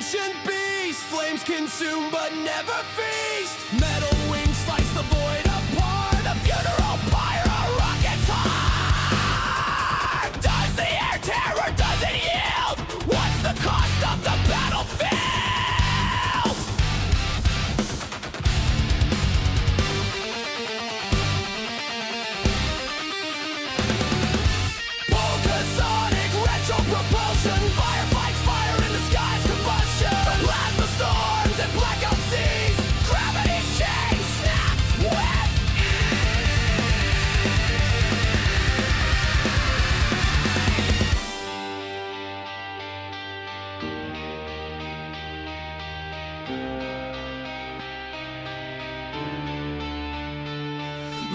ancient beast. Flames consume but never feast. Metal wings slice the void apart. A funeral pyre, a rocket's heart. Does the air tear or does it yield? What's the cost of the battlefield? Volcasonic retro propulsion. Fireflies fire in the skies, combustion. From plasma storms and blackout seas. Gravity's chain snap with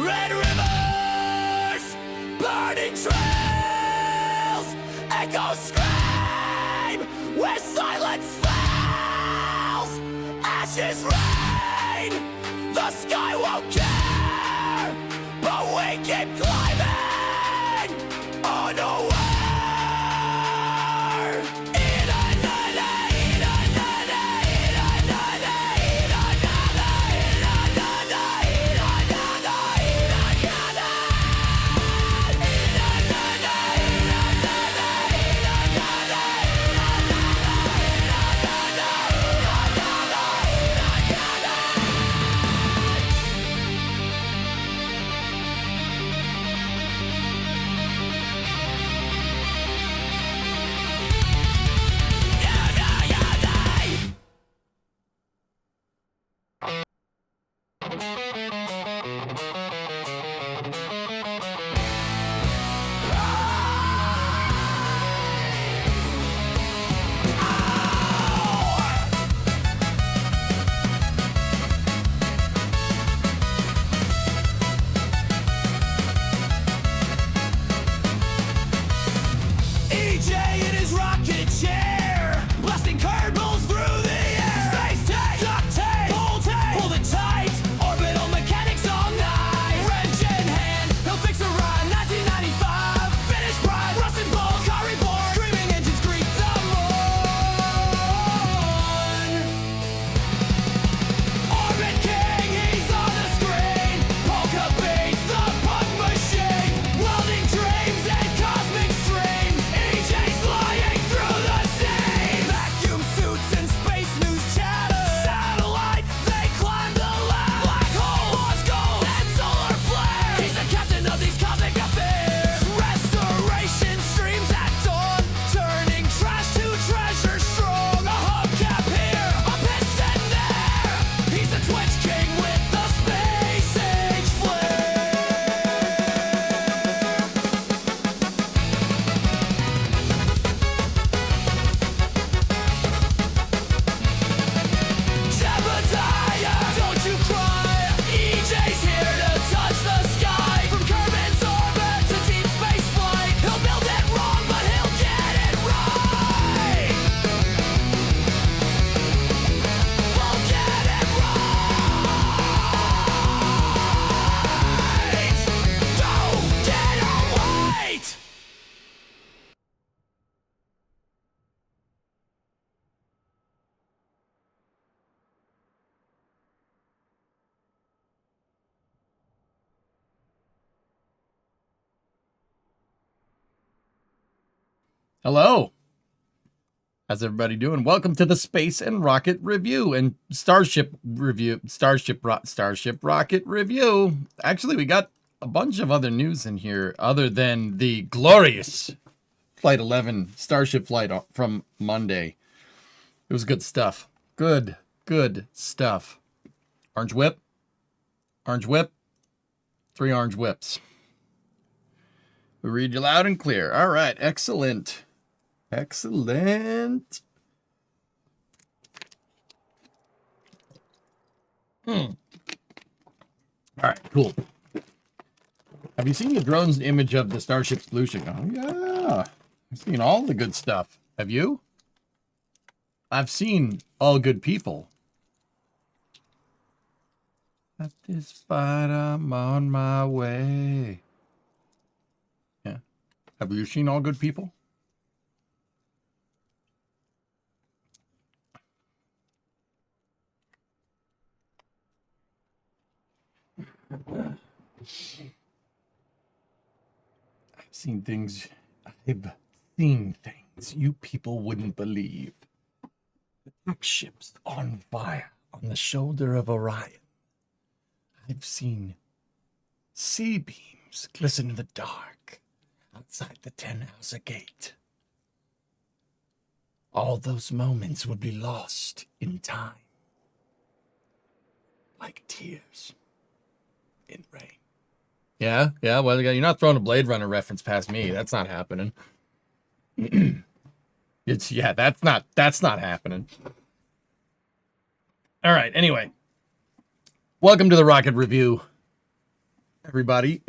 red rivers, burning trails, echoes scream where silence fails. Ashes rain, the sky won't care, but we keep climbing onward. EJ in his rocket chair, blasting curveballs through the air. Space tape, duct tape, pull it tight. Orbital mechanics all night. Wrench in hand, he'll fix a run. 1995, finished pride, rusted balls, car reborn. Screaming engines greet the moon. Orbit King, he's on the screen. Polka beats the punk machine. Welding dreams and cosmic streams. EJ's flying through the sea. Vacuum suits and space news chatter. Satellite, they climb the ladder. Black hole, lost gold, and solar flare. He's the captain of these cosmic affairs. Restoration streams at dawn, turning trash to treasure strong. A hubcap here, a piston there. He's the Twitch King with the space age flair. Jebediah, don't you cry. EJ's here to touch the sky. From Kerbin's orbit to deep space flight. He'll build it wrong, but he'll get it right. We'll get it right. Don't get away. Hello. How's everybody doing? Welcome to the Space and Rocket Review and Starship Rocket Review. Actually, we got a bunch of other news in here other than the glorious Flight 11 Starship flight from Monday. It was good stuff. Good stuff. Orange whip. 3 orange whips. We read you loud and clear. All right, excellent. All right, cool. Have you seen the drone's image of the Starship solution? Oh, yeah. I've seen all the good stuff. Have you? I've seen all good people. At this fight, I'm on my way. Yeah. Have you seen all good people? Seen things. I've seen things you people wouldn't believe. Attack ships on fire on the shoulder of Orion. I've seen sea beams glisten in the dark outside the 10-house gate. All those moments would be lost in time, like tears in rain. Yeah, well, you're not throwing a Blade Runner reference past me. That's not happening. That's not happening. All right, anyway. Welcome to the Rocket Review, everybody.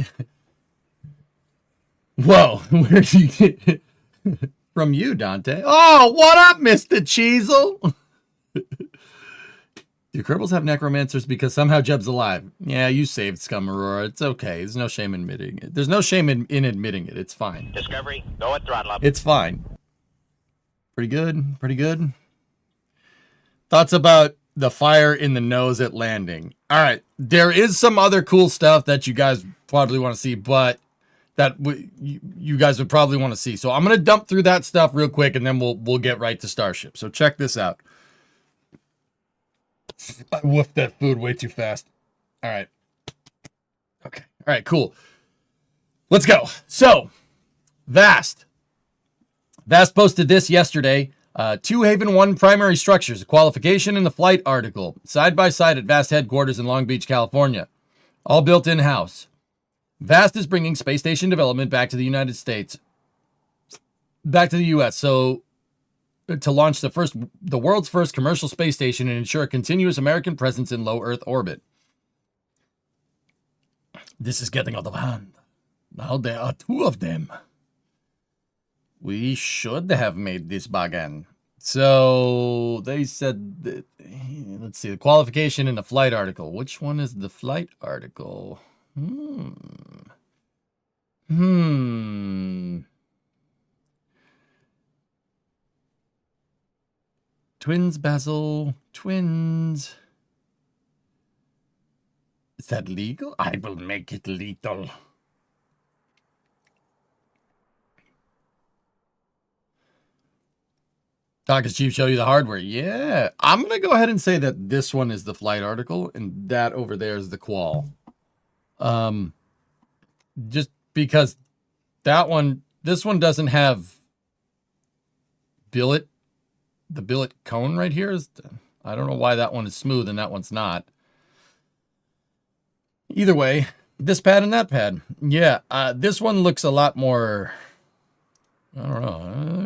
Whoa, where'd you get from you, Dante? Oh, what up, Mr. Cheezel? Do Kerbals have necromancers because somehow Jeb's alive? Yeah, you saved Scum Aurora. It's okay. There's no shame in admitting it. There's no shame in admitting it. It's fine. Discovery, go at throttle up. It's fine. Pretty good. Pretty good. Thoughts about the fire in the nose at landing. All right. There is some other cool stuff that you guys probably want to see, but that you guys would probably want to see. So I'm going to dump through that stuff real quick, and then we'll get right to Starship. So check this out. I woofed that food way too fast. All right. Okay. All right, cool. Let's go. So, Vast posted this yesterday. 2 Haven 1 primary structures, a qualification in the flight article, side by side at Vast headquarters in Long Beach, California. All built in-house. Vast is bringing space station development back to the United States. Back to the U.S. So, to launch the world's first commercial space station and ensure a continuous American presence in low Earth orbit. This is getting out of hand. Now there are 2 of them. We should have made this bargain. So they said that, let's see, the qualification in the flight article. Which one is the flight article? Twins, Basil. Twins. Is that legal? I will make it legal. Talkers Chief show you the hardware. Yeah. I'm going to go ahead and say that this one is the flight article and that over there is the qual. Just because this one doesn't have billet. The billet cone right here is, I don't know why that one is smooth and that one's not. Either way, this pad and that pad. Yeah, this one looks a lot more, I don't know.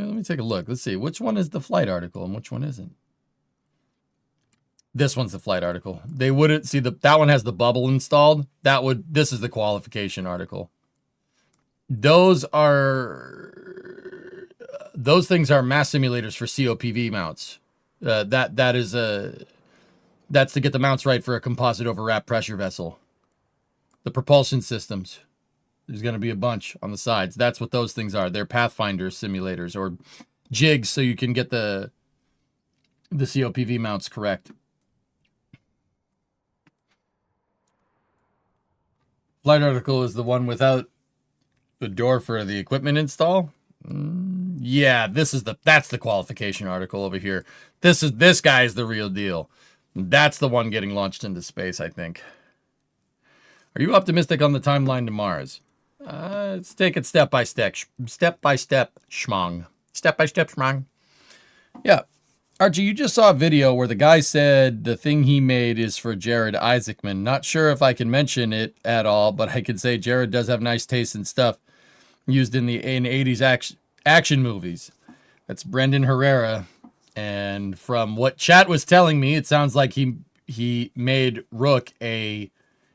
Let me take a look. Let's see. Which one is the flight article and which one isn't? This one's the flight article. They wouldn't see that one has the bubble installed. This is the qualification article. Those things are mass simulators for COPV mounts. That's to get the mounts right for a composite overwrap pressure vessel. The propulsion systems. There's going to be a bunch on the sides. That's what those things are. They're Pathfinder simulators or jigs so you can get the COPV mounts correct. Flight article is the one without the door for the equipment install. Yeah, that's the qualification article over here. This guy is the real deal. That's the one getting launched into space, I think. Are you optimistic on the timeline to Mars? Let's take it step by step. Step by step, schmong. Step by step, schmong. Yeah. Archie, you just saw a video where the guy said the thing he made is for Jared Isaacman. Not sure if I can mention it at all, but I could say Jared does have nice taste in stuff used in 80s action movies. That's Brendan Herrera. And from what chat was telling me, it sounds like he made Rook a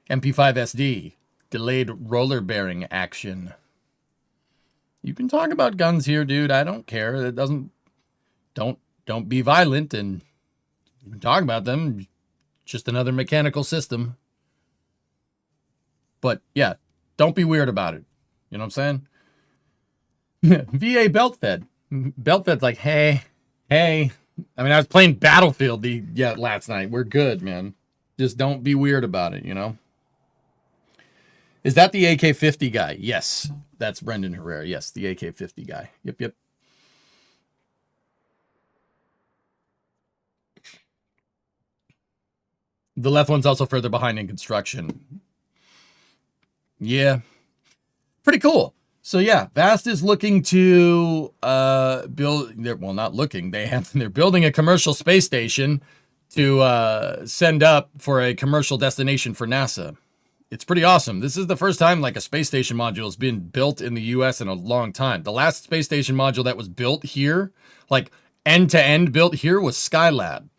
MP5 SD, delayed roller bearing action. You can talk about guns here, dude. I don't care. It doesn't. Don't be violent, and you can talk about them. Just another mechanical system. But yeah, don't be weird about it. You know what I'm saying? VA belt fed. Belt fed's like, hey. I mean, I was playing Battlefield last night. We're good, man. Just don't be weird about it, you know? Is that the AK-50 guy? Yes, that's Brendan Herrera. Yes, the AK-50 guy. Yep, yep. The left one's also further behind in construction. Yeah, pretty cool. So yeah, Vast is looking to build. Well, not looking. They're building a commercial space station to send up for a commercial destination for NASA. It's pretty awesome. This is the first time like a space station module has been built in the U.S. in a long time. The last space station module that was built here, like end to end built here, was Skylab.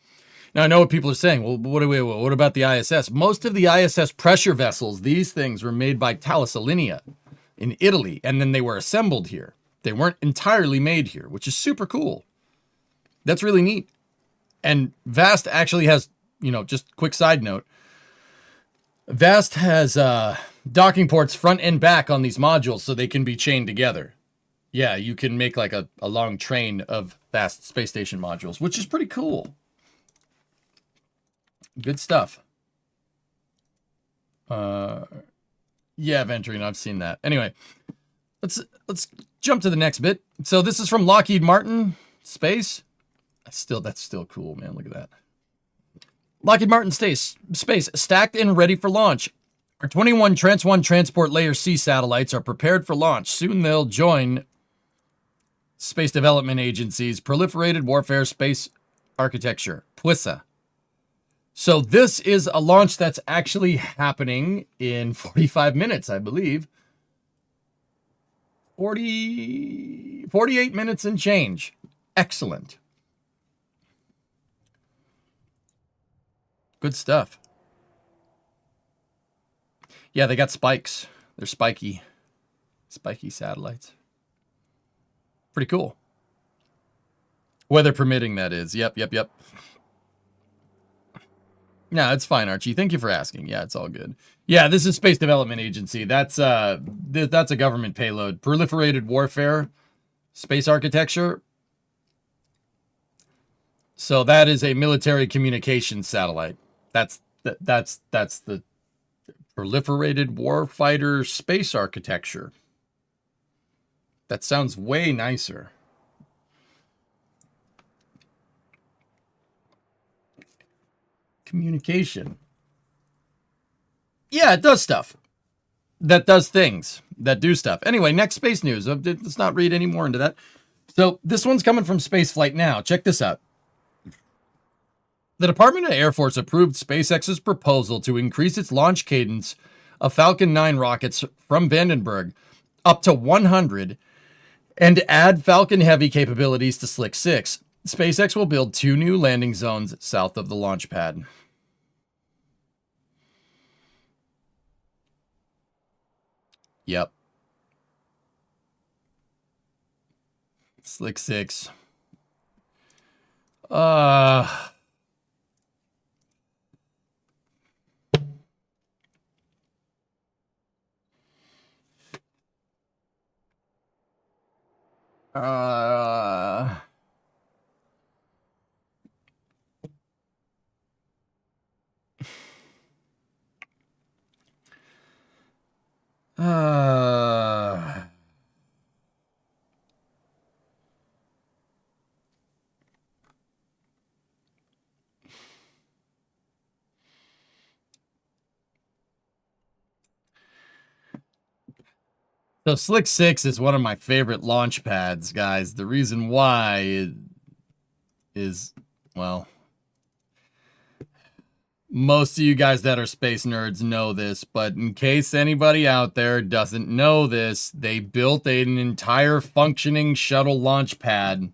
Now I know what people are saying. Well, what about the ISS? Most of the ISS pressure vessels, these things were made by Thales Alenia in Italy, and then they were assembled here. They weren't entirely made here, which is super cool. That's really neat. And Vast actually has, just quick side note, Vast has docking ports front and back on these modules so they can be chained together. Yeah, you can make like a long train of Vast space station modules, which is pretty cool. Good stuff. Yeah, Venturine, I've seen that. Anyway, let's jump to the next bit. So this is from Lockheed Martin Space. That's still cool, man. Look at that. Lockheed Martin Space, stacked and ready for launch. Our 21 Tranche 1 Transport Layer C satellites are prepared for launch. Soon they'll join Space Development Agency's Proliferated Warfare Space Architecture, PWISA. So this is a launch that's actually happening in 45 minutes, I believe. 48 minutes and change. Excellent. Good stuff. Yeah, they got spikes. They're spiky satellites. Pretty cool. Weather permitting, that is. Yep. No, it's fine, Archie. Thank you for asking. Yeah, it's all good. Yeah, this is Space Development Agency. That's a government payload. Proliferated Warfare Space Architecture. So that is a military communications satellite. That's the Proliferated Warfighter Space Architecture. That sounds way nicer. Communication. Yeah, it does stuff. That does things. That do stuff. Anyway, next space news. Let's not read any more into that. So this one's coming from Spaceflight Now. Check this out. The Department of Air Force approved SpaceX's proposal to increase its launch cadence of Falcon 9 rockets from Vandenberg up to 100 and add Falcon Heavy capabilities to Slick 6. SpaceX will build 2 new landing zones south of the launch pad. Yep. Slick 6. So Slick 6 is one of my favorite launch pads, guys. The reason why is, well, most of you guys that are space nerds know this, but in case anybody out there doesn't know this, they built an entire functioning shuttle launch pad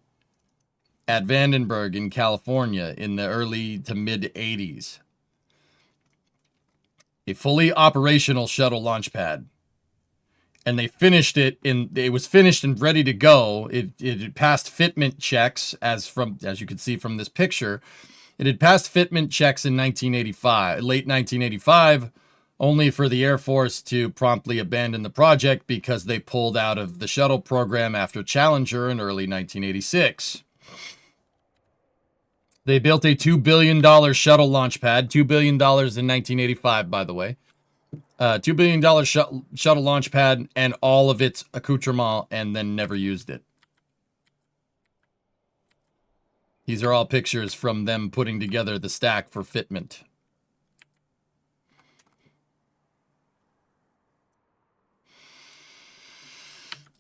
at Vandenberg in California in the early to mid 80s. A fully operational shuttle launch pad. And they finished it it was finished and ready to go. It had passed fitment checks as you can see from this picture. It had passed fitment checks in late 1985, only for the Air Force to promptly abandon the project because they pulled out of the shuttle program after Challenger in early 1986. They built a $2 billion shuttle launch pad, $2 billion in 1985, by the way. $2 billion shuttle launch pad and all of its accoutrement, and then never used it. These are all pictures from them putting together the stack for fitment.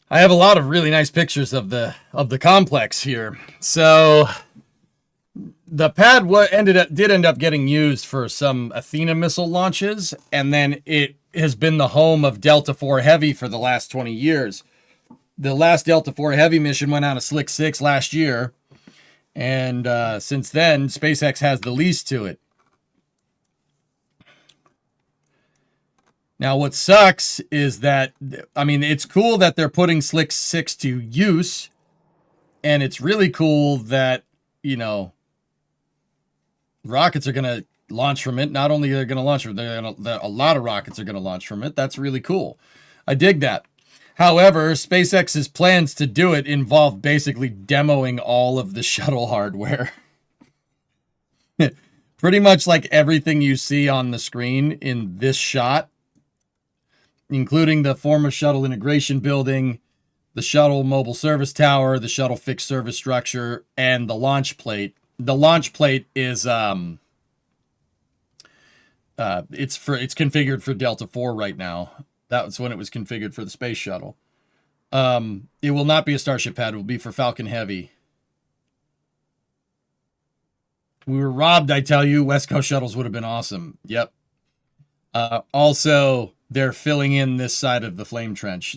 I have a lot of really nice pictures of the complex here. So the pad did end up getting used for some Athena missile launches, and then it has been the home of Delta IV Heavy for the last 20 years. The last Delta IV Heavy mission went out of Slick 6 last year, and since then, SpaceX has the lease to it. Now, what sucks is that, I mean, it's cool that they're putting Slick 6 to use, and it's really cool that, you know, rockets are going to launch from it. Not only are they going to launch from it, a lot of rockets are going to launch from it. That's really cool. I dig that. However, SpaceX's plans to do it involve basically demoing all of the shuttle hardware. Pretty much like everything you see on the screen in this shot, including the former shuttle integration building, the shuttle mobile service tower, the shuttle fixed service structure, and the launch plate. The launch plate is it's configured for Delta IV right now. That's when it was configured for the space shuttle. It will not be a Starship pad. It will be for Falcon Heavy. We were robbed, I tell you. West Coast shuttles would have been awesome. Yep. Also, they're filling in this side of the flame trench.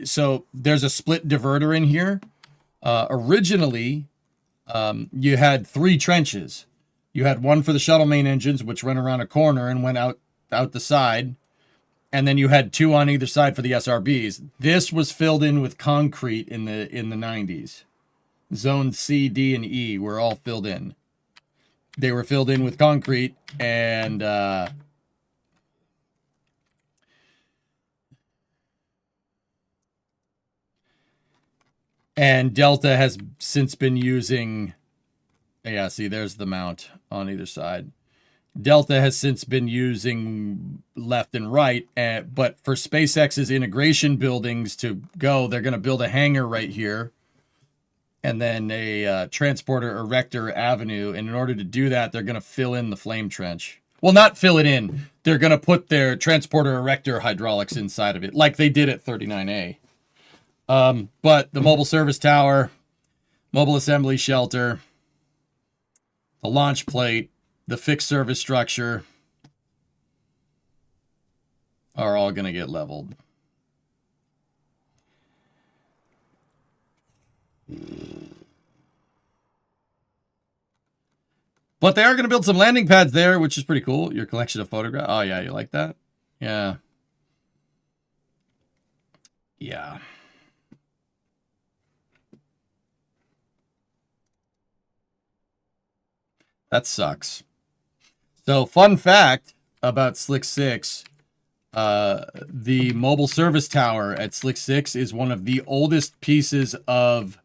So there's a split diverter in here. Originally, you had 3 trenches. You had one for the shuttle main engines, which went around a corner and went out the side. And then you had 2 on either side for the SRBs. This was filled in with concrete in the 90s. Zone C, D, and E were all filled in. They were filled in with concrete, and Delta has since been using, yeah, see, there's the mount on either side. Delta has since been using left and right, but for SpaceX's integration buildings to go, they're going to build a hangar right here, and then a transporter erector avenue. And in order to do that, they're going to fill in the flame trench. Well, not fill it in. They're going to put their transporter erector hydraulics inside of it, like they did at 39A. But the mobile service tower, mobile assembly shelter, the launch plate, the fixed service structure are all going to get leveled. But they are going to build some landing pads there, which is pretty cool. Your collection of photographs. Oh, yeah, you like that? Yeah. Yeah. That sucks. So, fun fact about Slick 6, the mobile service tower at Slick 6 is one of the oldest pieces of,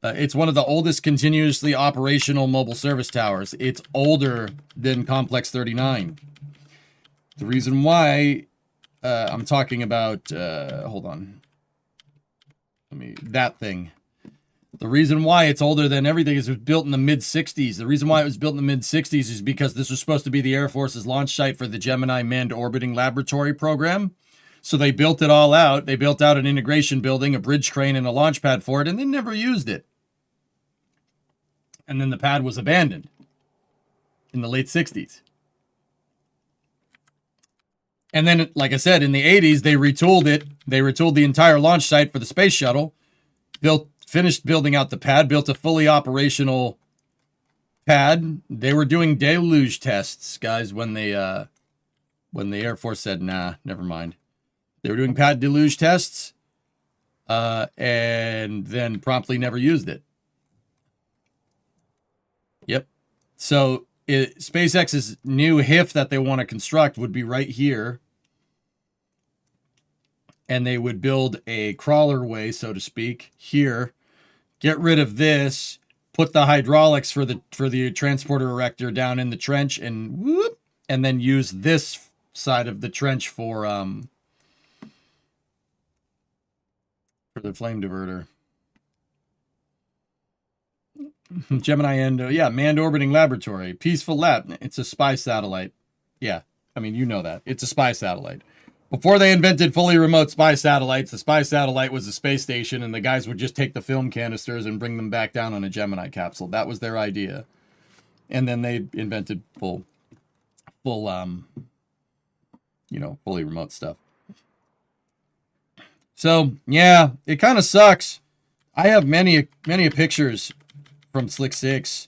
it's one of the oldest continuously operational mobile service towers. It's older than Complex 39. The reason why I'm talking about, hold on, that thing. The reason why it's older than everything is it was built in the mid-60s. The reason why it was built in the mid-60s is because this was supposed to be the Air Force's launch site for the Gemini Manned Orbiting Laboratory program. So they built it all out. They built out an integration building, a bridge crane, and a launch pad for it, and they never used it. And then the pad was abandoned in the late 60s. And then, like I said, in the 80s, they retooled it. They retooled the entire launch site for the space shuttle, finished building out the pad, built a fully operational pad. They were doing deluge tests, guys, when the Air Force said, nah, never mind. They were doing pad deluge tests, and then promptly never used it. Yep. So SpaceX's new HIF that they want to construct would be right here. And they would build a crawlerway, so to speak, here. Get rid of this, put the hydraulics for the transporter erector down in the trench, and whoop, and then use this side of the trench for the flame diverter. Gemini Endo, yeah, manned orbiting laboratory, peaceful lab. It's a spy satellite. Yeah, I mean, you know that. It's a spy satellite. Before they invented fully remote spy satellites, the spy satellite was a space station, and the guys would just take the film canisters and bring them back down on a Gemini capsule. That was their idea. And then they invented full fully remote stuff. So, yeah, it kind of sucks. I have many pictures from Slick 6.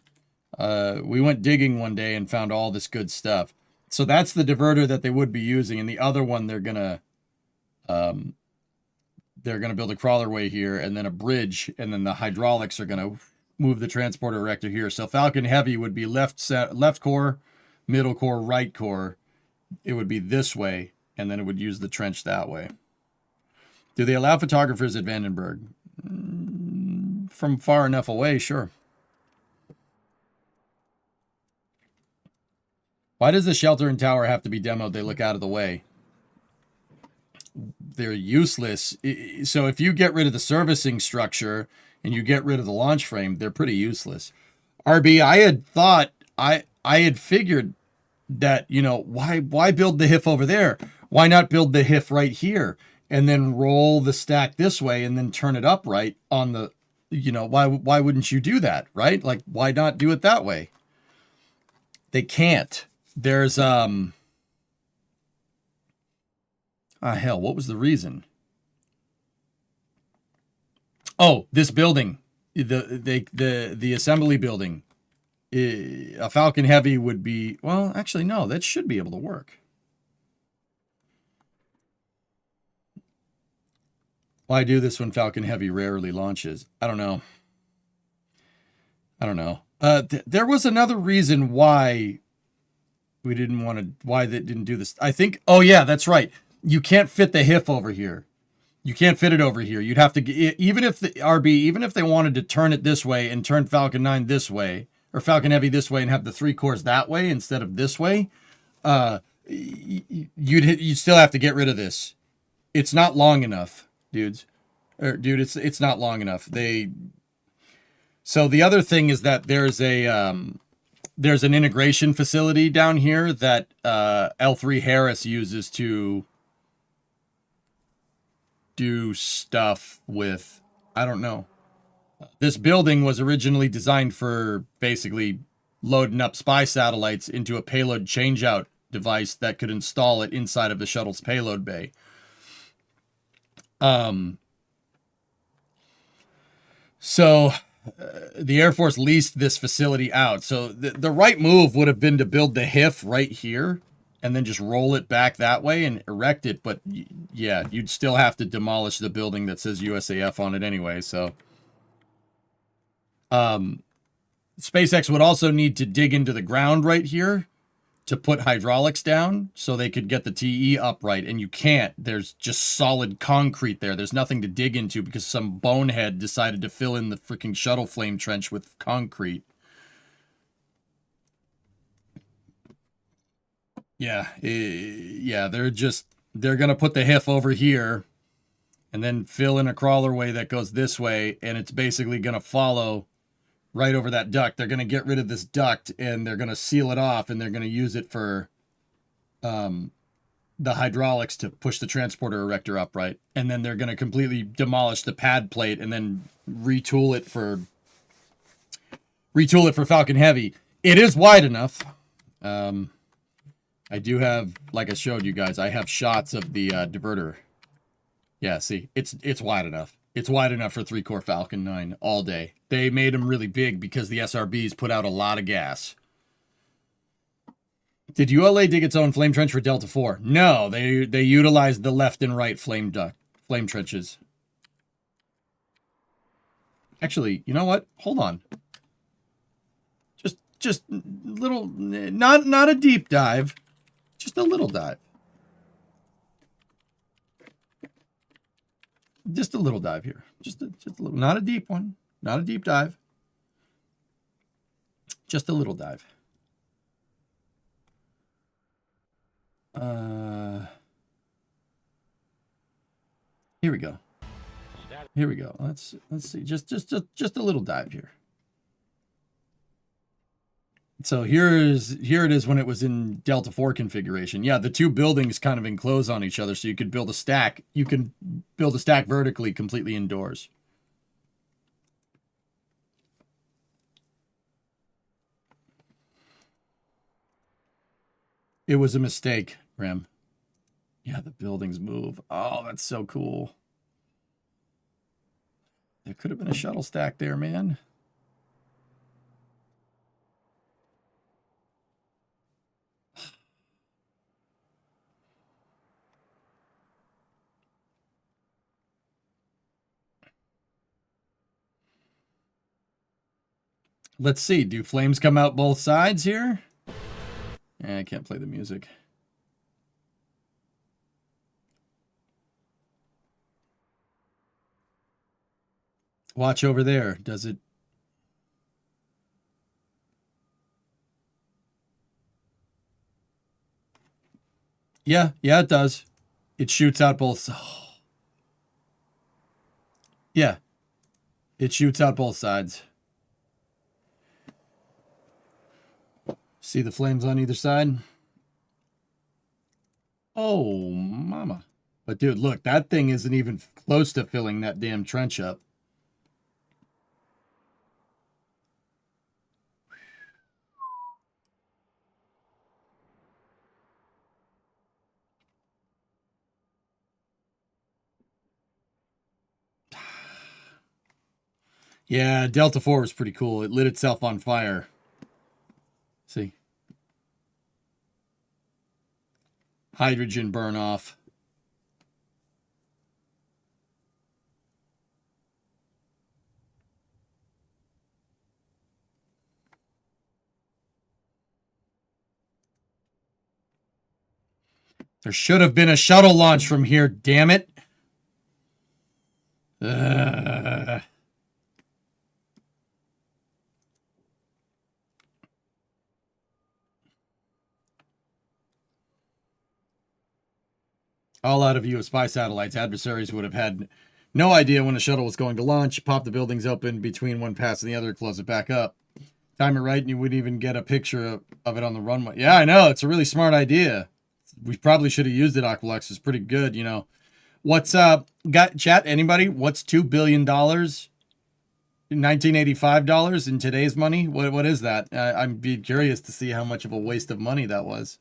We went digging one day and found all this good stuff. So that's the diverter that they would be using, and the other one they're gonna build a crawlerway here, and then a bridge, and then the hydraulics are gonna move the transporter erector here. So Falcon Heavy would be left core, middle core, right core. It would be this way, and then it would use the trench that way. Do they allow photographers at Vandenberg? From far enough away, sure. Why does the shelter and tower have to be demoed? They look out of the way. They're useless. So if you get rid of the servicing structure and you get rid of the launch frame, they're pretty useless. RB, I had thought, I had figured that, why build the HIF over there? Why not build the HIF right here and then roll the stack this way and then turn it upright on the, why wouldn't you do that, right? Like, why not do it that way? They can't. There's, hell, what was the reason? Oh, this building, the assembly building, a Falcon Heavy would be, well, actually, no, that should be able to work. Why do this when Falcon Heavy rarely launches? I don't know. There was another reason why we didn't want to, why they didn't do this. I think, oh yeah, that's right. You can't fit the HIF over here. You can't fit it over here. You'd have to, even if they wanted to turn it this way and turn Falcon 9 this way, or Falcon Heavy this way and have the 3 cores that way instead of this way, you'd still have to get rid of this. It's not long enough, dudes. It's not long enough. So the other thing is that there's an integration facility down here that L3 Harris uses to do stuff with, I don't know. This building was originally designed for basically loading up spy satellites into a payload changeout device that could install it inside of the shuttle's payload bay. So the Air Force leased this facility out. So the right move would have been to build the HIF right here and then just roll it back that way and erect it. But yeah, you'd still have to demolish the building that says USAF on it anyway. So SpaceX would also need to dig into the ground right here to put hydraulics down so they could get the TE upright, and you can't. There's just solid concrete there. There's nothing to dig into because some bonehead decided to fill in the freaking shuttle flame trench with concrete. Yeah, they're gonna put the HIF over here and then fill in a crawlerway that goes this way, and it's basically gonna follow right over that duct. They're going to get rid of this duct and they're going to seal it off, and they're going to use it for the hydraulics to push the transporter erector upright. And then they're going to completely demolish the pad plate and then retool it for Falcon Heavy. It is wide enough. I do have, like I showed you guys, I have shots of the diverter. Yeah, see, it's wide enough. It's wide enough for 3-core Falcon 9 all day. They made them really big because the SRBs put out a lot of gas. Did ULA dig its own flame trench for Delta 4? No, they utilized the left and right flame trenches. Actually, you know what? Hold on. Just little, not a deep dive, just a little dive. Just a little dive here. Just a little, not a deep one, not a deep dive. Just a little dive. Here we go. Here we go. Let's see. Just a little dive here. So here it is when it was in Delta 4 configuration. Yeah, the two buildings kind of enclose on each other, so you could build a stack. You can build a stack vertically completely indoors. It was a mistake, Rem. Yeah, the buildings move. Oh, that's so cool. There could have been a shuttle stack there, man. Let's see. Do flames come out both sides here? I can't play the music. Watch over there. Does it? Yeah, it does. It shoots out both. Yeah, it shoots out both sides. See the flames on either side? Oh, mama. But dude, look, that thing isn't even close to filling that damn trench up. Yeah, Delta 4 was pretty cool. It lit itself on fire. See? Hydrogen burn off. There should have been a shuttle launch from here, damn it. All out of view of spy satellites, adversaries would have had no idea when a shuttle was going to launch, pop the buildings open between one pass and the other, close it back up. Time it right, and you wouldn't even get a picture of it on the runway. Yeah, I know. It's a really smart idea. We probably should have used it, Aqualux. It's pretty good, you know. What's got chat, anybody? What's $2 billion? $1985 in today's money? What is that? I'm be curious to see how much of a waste of money that was.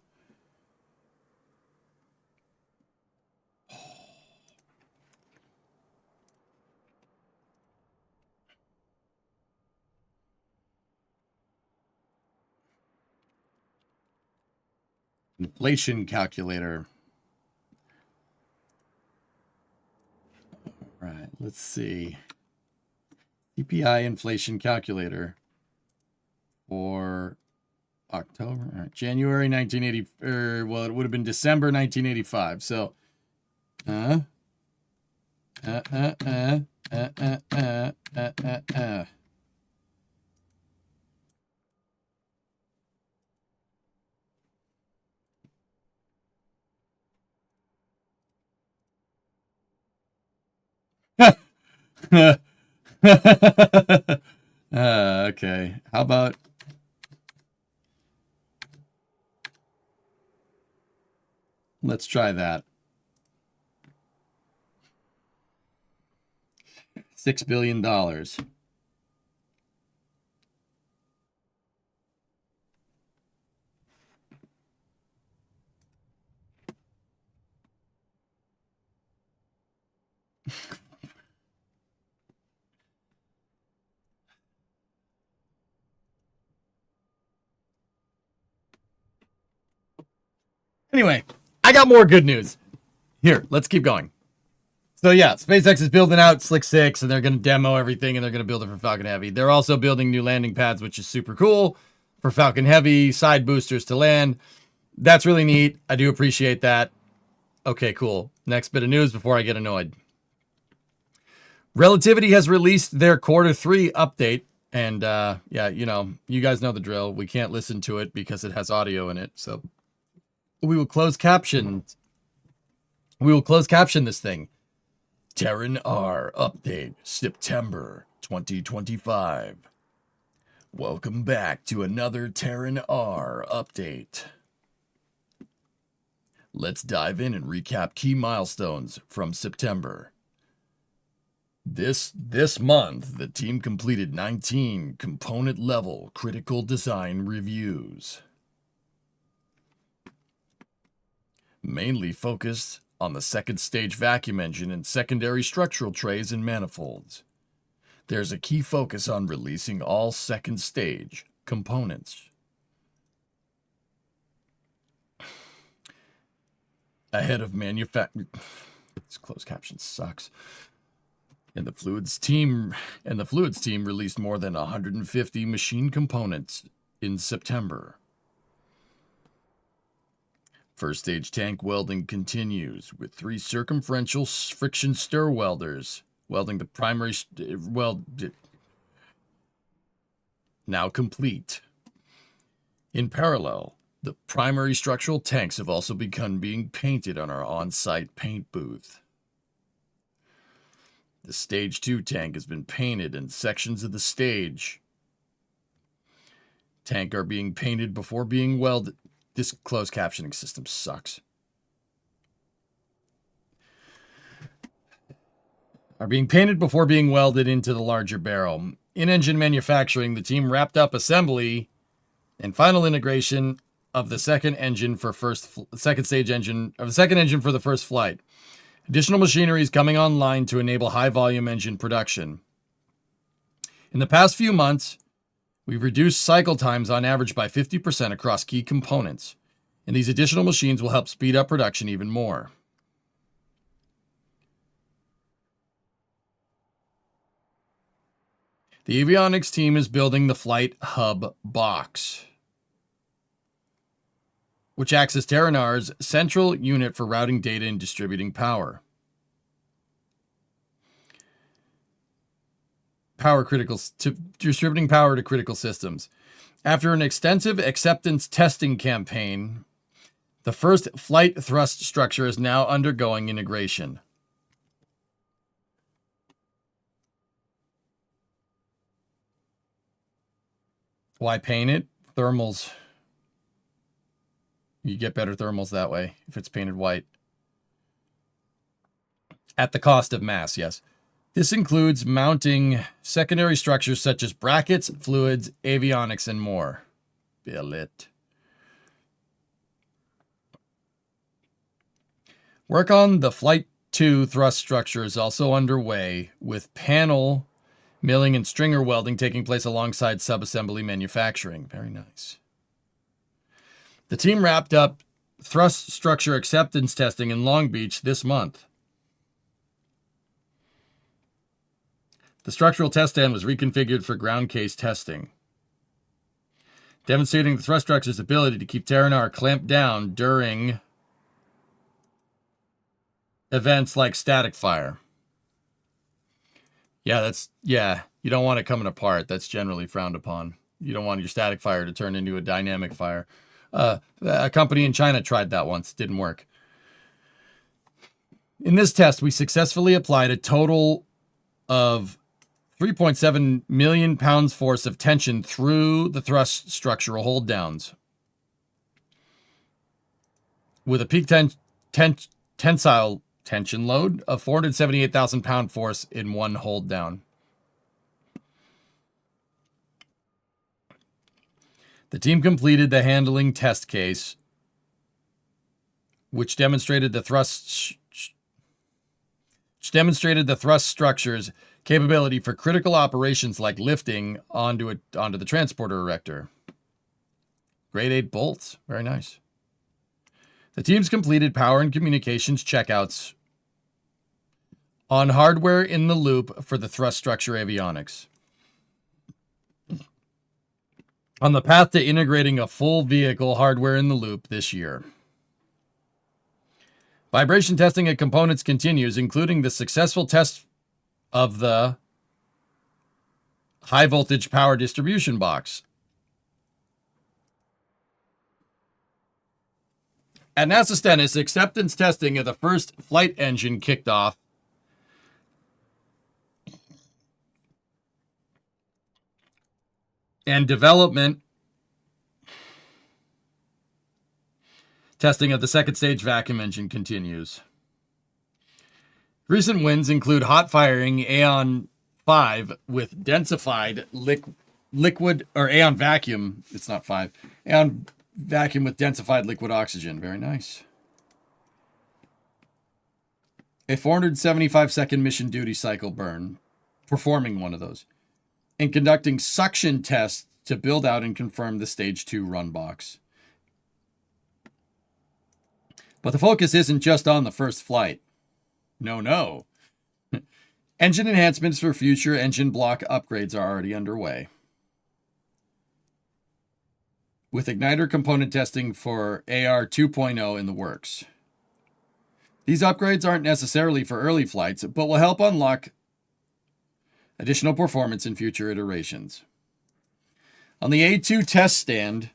Inflation calculator. All right, let's see. CPI inflation calculator for October, all right, January 1980, well, it would have been December 1985. So, okay. How about let's try that. $6 billion. Anyway, I got more good news. Here, let's keep going. So yeah, SpaceX is building out Slick 6, and they're going to demo everything, and they're going to build it for Falcon Heavy. They're also building new landing pads, which is super cool, for Falcon Heavy, side boosters to land. That's really neat. I do appreciate that. Okay, cool. Next bit of news before I get annoyed. Relativity has released their Q3 update, and yeah, you know, you guys know the drill. We can't listen to it because it has audio in it, so we will close caption. We will close caption this thing Terran R update September 2025. Welcome back to another Terran R update. Let's dive in and recap key milestones from September. This month, the team completed 19 component level critical design reviews, mainly focused on the second stage vacuum engine and secondary structural trays and manifolds. There's a key focus on releasing all second stage components ahead of manufacture. This closed caption sucks. And the fluids team released more than 150 machine components in September. First stage tank welding continues with 3 circumferential friction stir welders welding the primary weld now complete. In parallel, the primary structural tanks have also begun being painted on our on-site paint booth. The Stage 2 tank has been painted and sections of the stage tank are being painted before being welded. This closed captioning system sucks. Are being painted before being welded into the larger barrel. In engine manufacturing, the team wrapped up assembly and final integration of the second engine for the second engine for the first flight. Additional machinery is coming online to enable high volume engine production. In the past few months, we've reduced cycle times on average by 50% across key components, and these additional machines will help speed up production even more. The avionics team is building the Flight Hub box, which acts as Terranar's central unit for routing data and distributing power. Distributing power to critical systems. After an extensive acceptance testing campaign, the first flight thrust structure is now undergoing integration. Why paint it? Thermals. You get better thermals that way if it's painted white. At the cost of mass, yes. This includes mounting secondary structures such as brackets, fluids, avionics, and more. Billet. Work on the Flight 2 thrust structure is also underway, with panel milling and stringer welding taking place alongside subassembly manufacturing. Very nice. The team wrapped up thrust structure acceptance testing in Long Beach this month. The structural test stand was reconfigured for ground case testing, demonstrating the thrust structure's ability to keep Terranar clamped down during events like static fire. Yeah, you don't want it coming apart. That's generally frowned upon. You don't want your static fire to turn into a dynamic fire. A company in China tried that once. Didn't work. In this test, we successfully applied a total of 3.7 million pounds force of tension through the thrust structural hold downs, with a peak tensile tension load of 478,000 pound force in one hold down. The team completed the handling test case, which demonstrated the thrust structure's capability for critical operations like lifting onto the transporter erector. Grade 8 bolts, very nice. The team's completed power and communications checkouts on hardware in the loop for the thrust structure avionics. On the path to integrating a full vehicle hardware in the loop this year. Vibration testing of components continues, including the successful test of the high voltage power distribution box. At NASA Stennis, acceptance testing of the first flight engine kicked off and development. Testing of the second stage vacuum engine continues. Recent wins include hot firing Aeon 5 with densified liquid, or Aeon vacuum. It's not 5. Aeon vacuum with densified liquid oxygen. Very nice. A 475-second mission duty cycle burn. Performing one of those. And conducting suction tests to build out and confirm the Stage 2 run box. But the focus isn't just on the first flight. No. Engine enhancements for future engine block upgrades are already underway, with igniter component testing for AR 2.0 in the works. These upgrades aren't necessarily for early flights, but will help unlock additional performance in future iterations. On the A2 test stand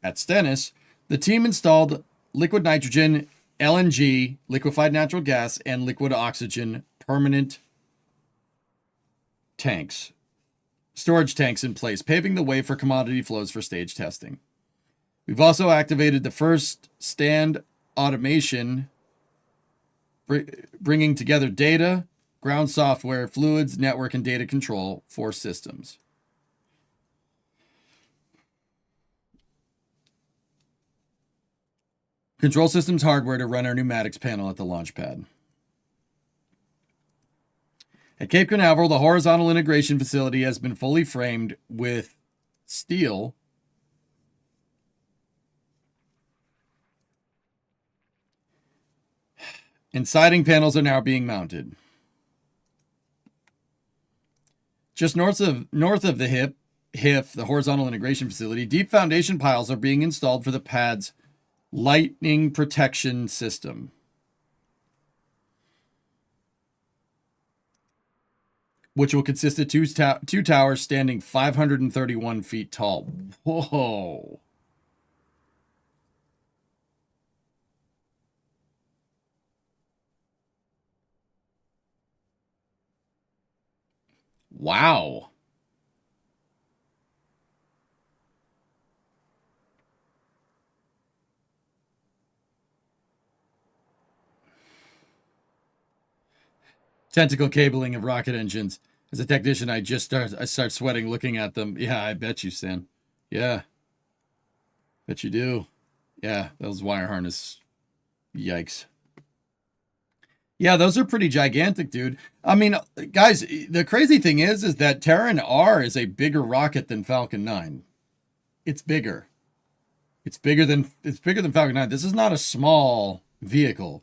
at Stennis, the team installed liquid nitrogen, LNG, liquefied natural gas, and liquid oxygen permanent storage tanks in place, paving the way for commodity flows for stage testing. We've also activated the first stand automation, bringing together data, ground software, fluids, network, and data control for systems. Control systems hardware to run our pneumatics panel at the launch pad. At Cape Canaveral, the horizontal integration facility has been fully framed with steel and siding panels are now being mounted. Just north of the HIF, the horizontal integration facility, deep foundation piles are being installed for the pad's lightning protection system, which will consist of two towers standing 531 feet tall. Whoa. Wow. Tentacle cabling of rocket engines. As a technician, I start sweating looking at them. Yeah, I bet you, Stan. Yeah. Bet you do. Yeah, those wire harness. Yikes. Yeah, those are pretty gigantic, dude. I mean, guys, the crazy thing is that Terran R is a bigger rocket than Falcon 9. It's bigger. It's bigger than Falcon 9. This is not a small vehicle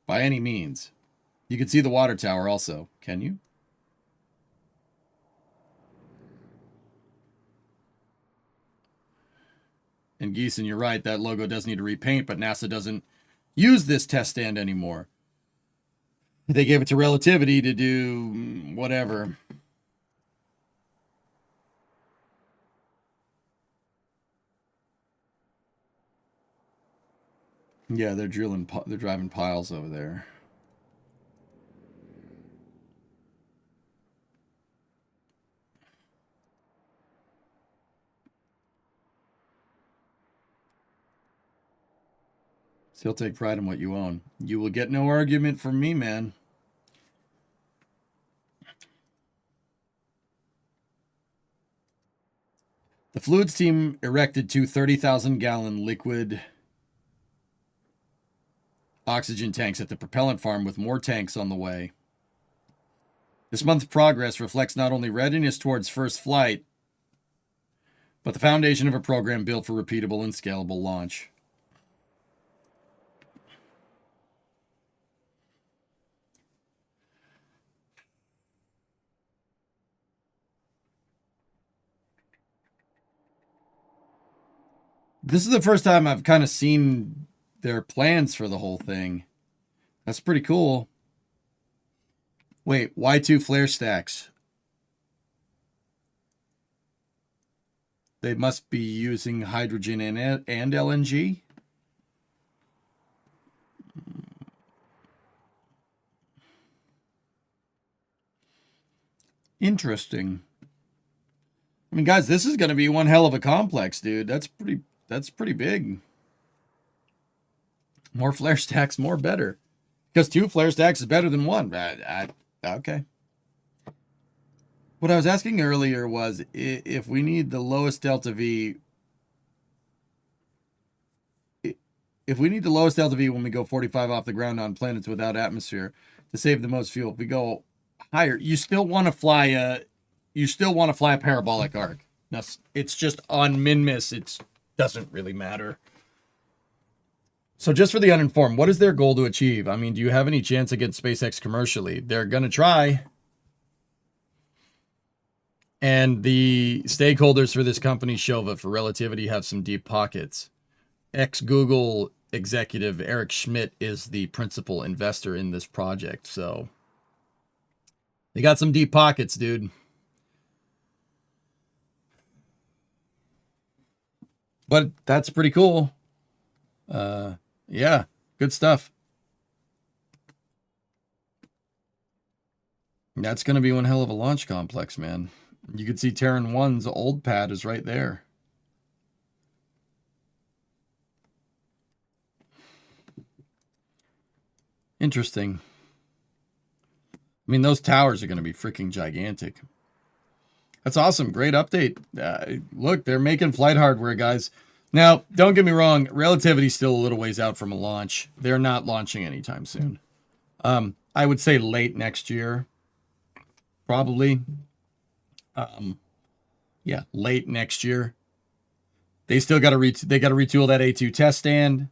by any means. You can see the water tower also. Can you? And Geeson, you're right. That logo does need to repaint, but NASA doesn't use this test stand anymore. They gave it to Relativity to do whatever. Yeah, they're driving piles over there. Still take pride in what you own. You will get no argument from me, man. The fluids team erected two 30,000-gallon liquid oxygen tanks at the propellant farm, with more tanks on the way. This month's progress reflects not only readiness towards first flight, but the foundation of a program built for repeatable and scalable launch. This is the first time I've kind of seen their plans for the whole thing. That's pretty cool. Wait, Y2 flare stacks. They must be using hydrogen and LNG? Interesting. I mean, guys, this is going to be one hell of a complex, dude. That's pretty big. More flare stacks, more better. Because 2 flare stacks is better than 1. Okay. What I was asking earlier was if we need the lowest delta V. If we need the lowest delta V when we go 45 off the ground on planets without atmosphere to save the most fuel, if we go higher, you still want to fly a parabolic arc. Now, it's just on min-miss. It doesn't really matter. So just for the uninformed, what is their goal to achieve? I mean, do you have any chance against SpaceX commercially? They're going to try. And the stakeholders for this company, Shova, for relativity, have some deep pockets. Ex-Google executive Eric Schmidt is the principal investor in this project. So they got some deep pockets, dude. But that's pretty cool. Yeah, good stuff. That's going to be one hell of a launch complex, man. You can see Terran 1's old pad is right there. Interesting. I mean, those towers are going to be freaking gigantic. That's awesome. Great update. Look, they're making flight hardware, guys. Now, don't get me wrong. Relativity's still a little ways out from a launch. They're not launching anytime soon. I would say late next year. Probably. Yeah, late next year. They still got to retool that A2 test stand.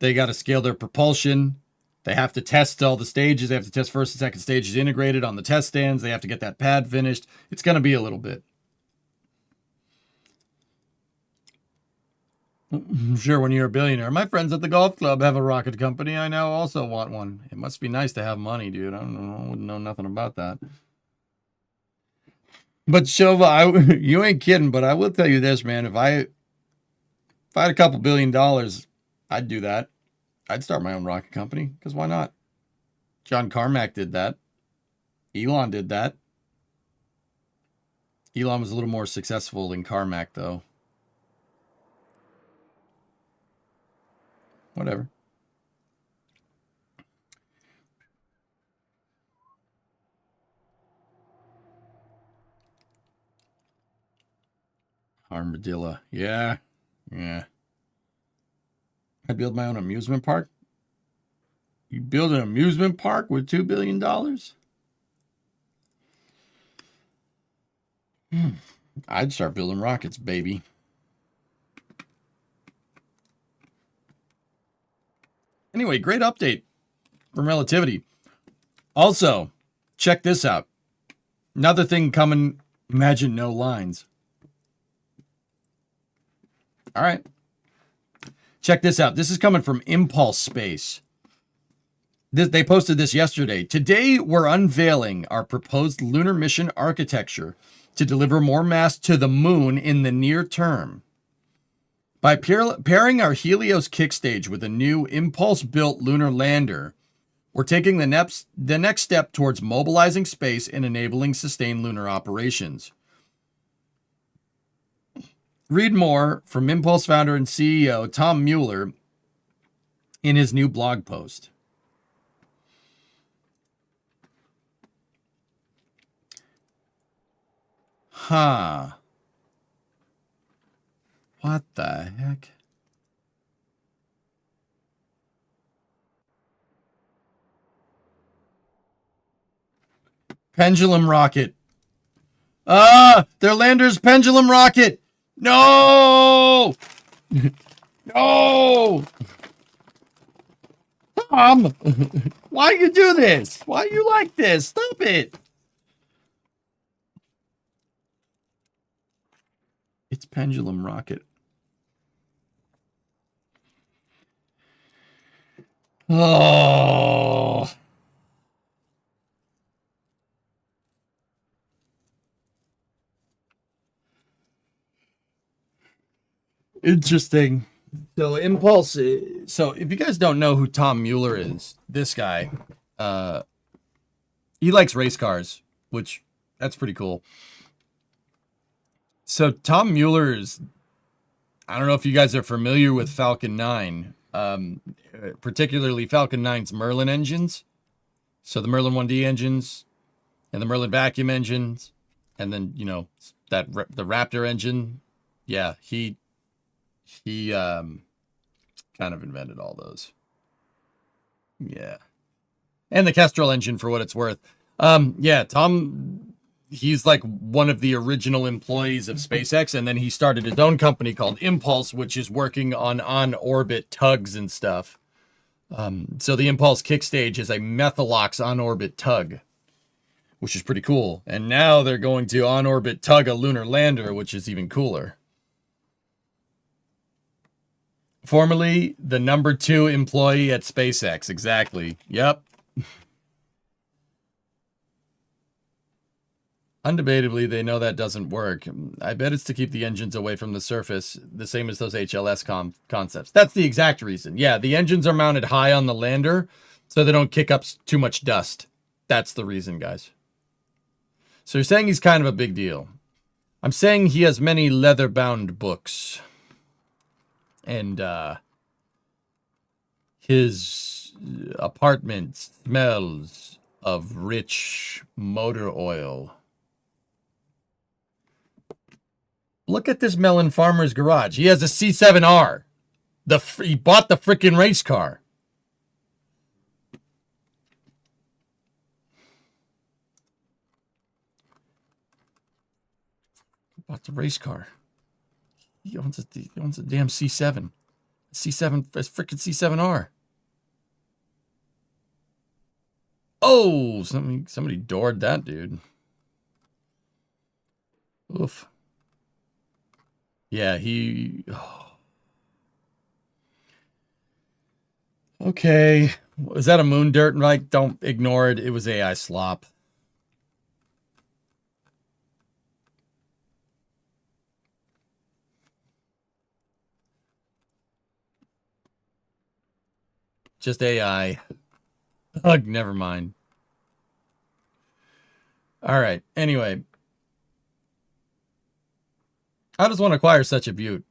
They got to scale their propulsion. They have to test all the stages. They have to test first and second stages integrated on the test stands. They have to get that pad finished. It's going to be a little bit. I'm sure when you're a billionaire. My friends at the golf club have a rocket company. I now also want one. It must be nice to have money, dude. I don't know. I wouldn't know nothing about that. But Shova, you ain't kidding, but I will tell you this, man. If I had a couple $1 billion, I'd do that. I'd start my own rocket company, because why not? John Carmack did that. Elon did that. Elon was a little more successful than Carmack, though. Whatever. Armadillo. Yeah. Yeah. I'd build my own amusement park. You build an amusement park with $2 billion? I'd start building rockets, baby. Anyway, great update from Relativity. Also, check this out. Another thing coming. Imagine no lines. All right. Check this out. This is coming from Impulse Space. They posted this yesterday. Today, we're unveiling our proposed lunar mission architecture to deliver more mass to the moon in the near term. By pairing our Helios kickstage with a new Impulse-built lunar lander, we're taking the next step towards mobilizing space and enabling sustained lunar operations. Read more from Impulse founder and CEO Tom Mueller in his new blog post. Huh. What the heck? Pendulum rocket. Their lander's pendulum rocket. No! No! Tom! Why you do this? Why you like this? Stop it! It's pendulum rocket. Oh. Interesting. So Impulse. So if you guys don't know who Tom Mueller is, this guy, he likes race cars, which that's pretty cool. So Tom Mueller's, I don't know if you guys are familiar with Falcon 9, particularly Falcon 9's Merlin engines. So the Merlin 1D engines and the Merlin vacuum engines, and then, you know, the Raptor engine. Yeah, he kind of invented all those. Yeah. And the Kestrel engine, for what it's worth. Yeah, Tom, he's like one of the original employees of SpaceX, and then he started his own company called Impulse, which is working on orbit tugs and stuff. So the Impulse kick stage is a Methalox on-orbit tug, which is pretty cool. And now they're going to on-orbit tug a lunar lander, which is even cooler. Formerly the number 2 employee at SpaceX. Exactly. Yep. Undebatably, they know that doesn't work. I bet it's to keep the engines away from the surface, the same as those HLS concepts. That's the exact reason. Yeah, the engines are mounted high on the lander, so they don't kick up too much dust. That's the reason, guys. So you're saying he's kind of a big deal. I'm saying he has many leather-bound books. And his apartment smells of rich motor oil. Look at this melon farmer's garage. He has a C7R. He bought the frickin' race car. Bought the race car. He owns a damn C7. C7, frickin' C7R. Oh, somebody doored that dude. Oof. Yeah, he... Oh. Okay. Was that a moon dirt? Like, don't ignore it. It was AI slop. Just AI. Ugh, never mind. All right. Anyway. I just want to acquire such a beaut.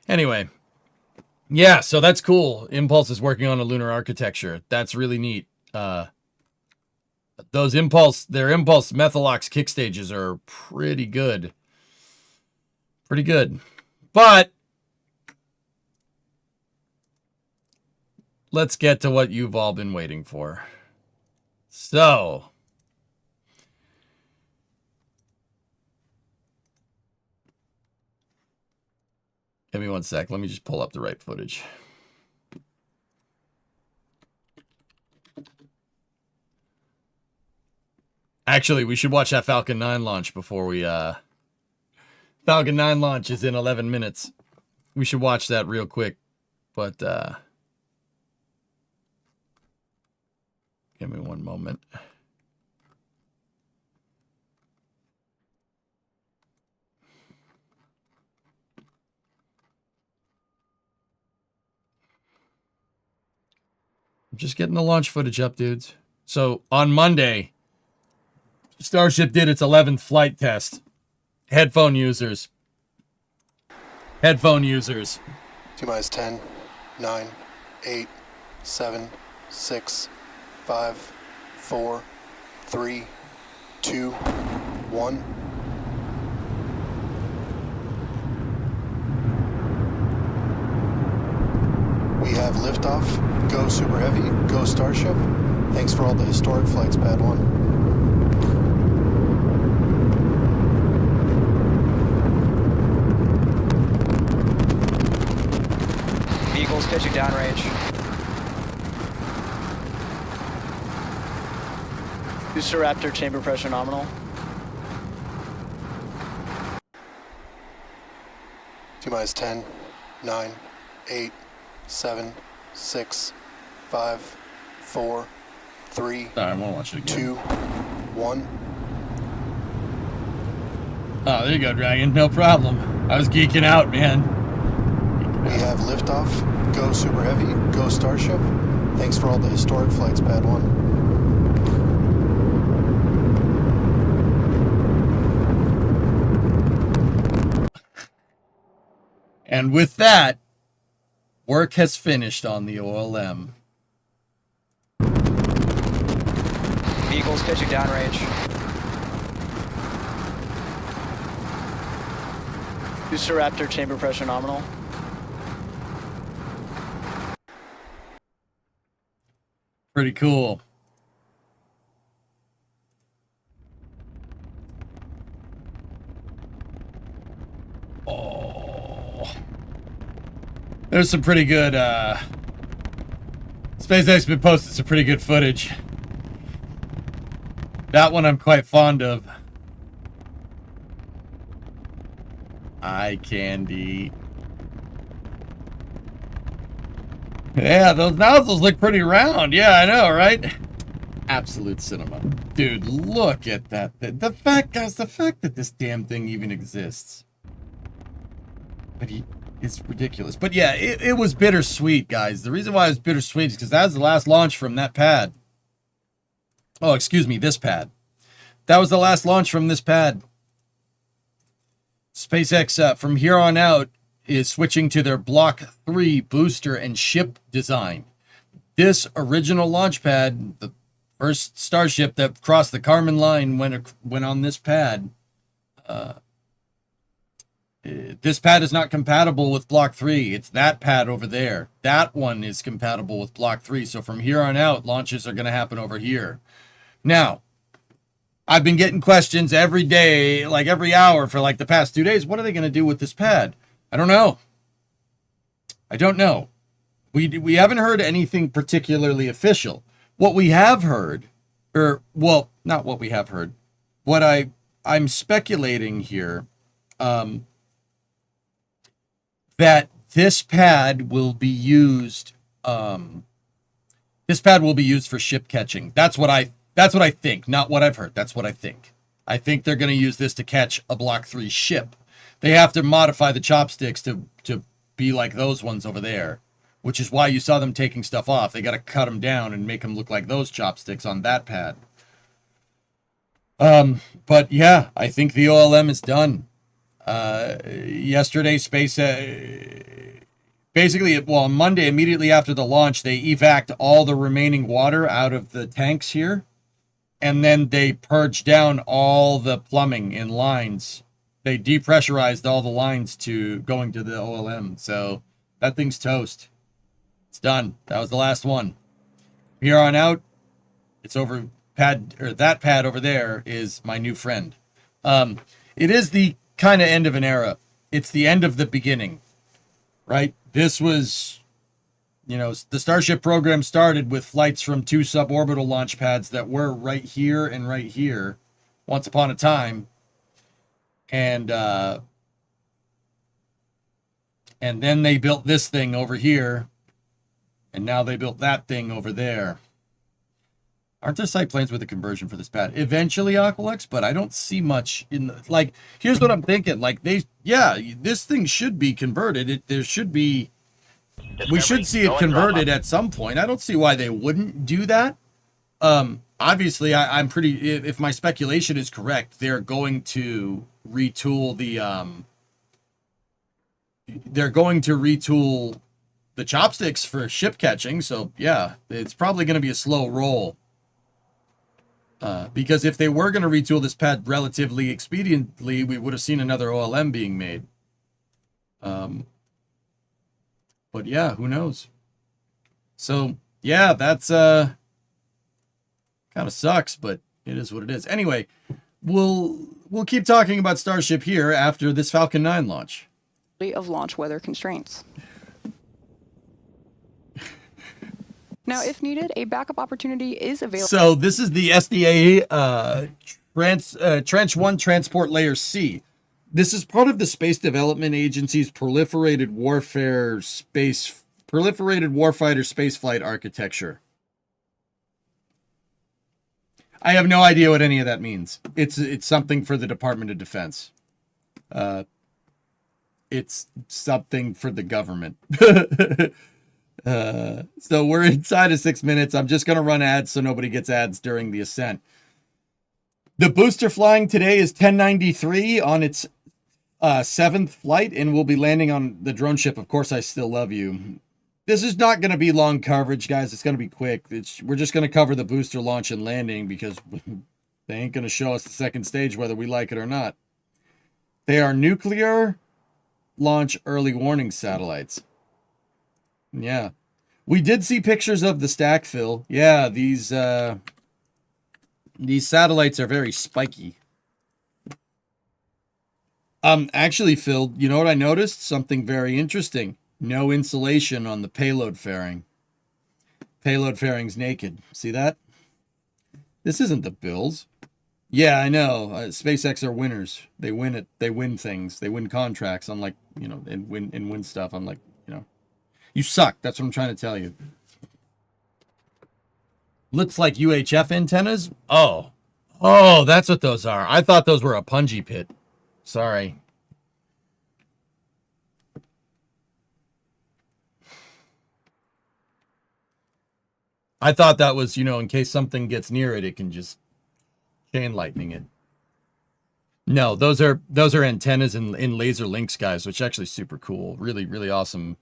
Anyway. Yeah, so that's cool. Impulse is working on a lunar architecture. That's really neat. Their Impulse Methalox kick stages are pretty good. Pretty good. But let's get to what you've all been waiting for. So, give me one sec. Let me just pull up the right footage. Actually, we should watch that Falcon 9 launch before we... Falcon 9 launch is in 11 minutes. We should watch that real quick. But, give me one moment. I'm just getting the launch footage up, dudes. So, on Monday, Starship did its 11th flight test. Headphone users. Headphone users. T-minus 10, 9, 8, 7, 6, 5, 4, 3, 2, 1. We have liftoff. Go Super Heavy. Go Starship. Thanks for all the historic flights, Pad 1. Vehicles pitching downrange. Booster Raptor chamber pressure nominal. T-minus 10, 9, 8, 7, 6, 5, 4, 3, I won't watch it again. 2, 1. Oh, there you go, Dragon. No problem. I was geeking out, man. We have liftoff. Go Super Heavy. Go Starship. Thanks for all the historic flights, Pad 1. And with that, work has finished on the OLM. Vehicles pitching downrange. Booster Raptor chamber pressure nominal. Pretty cool. Oh. There's some pretty good, SpaceX been posting some pretty good footage. That one I'm quite fond of. Eye candy. Yeah, those nozzles look pretty round. Yeah, I know, right? Absolute cinema. Dude, look at that. The fact, guys, the fact that this damn thing even exists. But it's ridiculous. But yeah, it was bittersweet, guys. The reason why it was bittersweet is because that was the last launch from that pad. Oh, excuse me, this pad. That was the last launch from this pad. SpaceX, from here on out, is switching to their Block 3 booster and ship design. This original launch pad, the first Starship that crossed the Kármán line went on this pad. This pad is not compatible with Block 3. It's that pad over there. That one is compatible with Block 3. So from here on out, launches are going to happen over here. Now, I've been getting questions every day, like every hour for like the past 2 days. What are they going to do with this pad? I don't know. I don't know. We haven't heard anything particularly official. What we have heard, or well, not what we have heard. What I'm speculating here, that this pad will be used. This pad will be used for ship catching. That's what I think, not what I've heard. That's what I think. I think they're going to use this to catch a Block 3 ship. They have to modify the chopsticks to be like those ones over there, which is why you saw them taking stuff off. They got to cut them down and make them look like those chopsticks on that pad. But yeah, I think the OLM is done. Yesterday, basically, well, on Monday, immediately after the launch, they evac'd all the remaining water out of the tanks here. And then they purged down all the plumbing and lines. They depressurized all the lines to going to the OLM. So that thing's toast. It's done. That was the last one. Here on out, it's over. That pad over there is my new friend. It is the kind of end of an era. It's the end of the beginning, right? This was, the Starship program started with flights from 2 suborbital launch pads that were right here and right here once upon a time. And then they built this thing over here. And now they built that thing over there. Aren't there site plans with a conversion for this pad? Eventually, Aqualex, but I don't see much in the, like, here's what I'm thinking. Like, this thing should be converted. We should see it converted at some point. I don't see why they wouldn't do that. Obviously, I'm pretty, if my speculation is correct, they're going to retool the chopsticks for ship catching. So yeah, it's probably going to be a slow roll. Because if they were going to retool this pad relatively expediently, we would have seen another OLM being made. But yeah, who knows? So yeah, that's kind of sucks, but it is what it is. Anyway, we'll keep talking about Starship here after this Falcon 9 launch. Of launch weather constraints. Now, if needed, a backup opportunity is available. So this is the SDA Tranche 1 Transport Layer C. This is part of the Space Development Agency's proliferated warfighter spaceflight architecture. I have no idea what any of that means. It's something for the Department of Defense. It's something for the government. So we're inside of 6 minutes. I'm just going to run ads so nobody gets ads during the ascent. The booster flying today is 1093 on its seventh flight, and we'll be landing on the drone ship. Of course, I still love you. This is not going to be long coverage, guys. It's going to be quick. We're just going to cover the booster launch and landing because they ain't going to show us the second stage whether we like it or not. They are nuclear launch early warning satellites. Yeah. We did see pictures of the stack, Phil. Yeah, these satellites are very spiky. Actually, Phil, you know what I noticed? Something very interesting. No insulation on the payload fairing. Payload fairing's naked. See that? This isn't the Bills. Yeah, I know. SpaceX are winners. They win it. They win things. They win contracts. Unlike, you know, and win stuff. Unlike, you know, you suck. That's what I'm trying to tell you. Looks like UHF antennas. Oh, that's what those are. I thought those were a punji pit. Sorry. I thought that was, you know, in case something gets near it, it can just chain lightning it. No, those are antennas in laser links, guys, which is actually super cool. Really, really awesome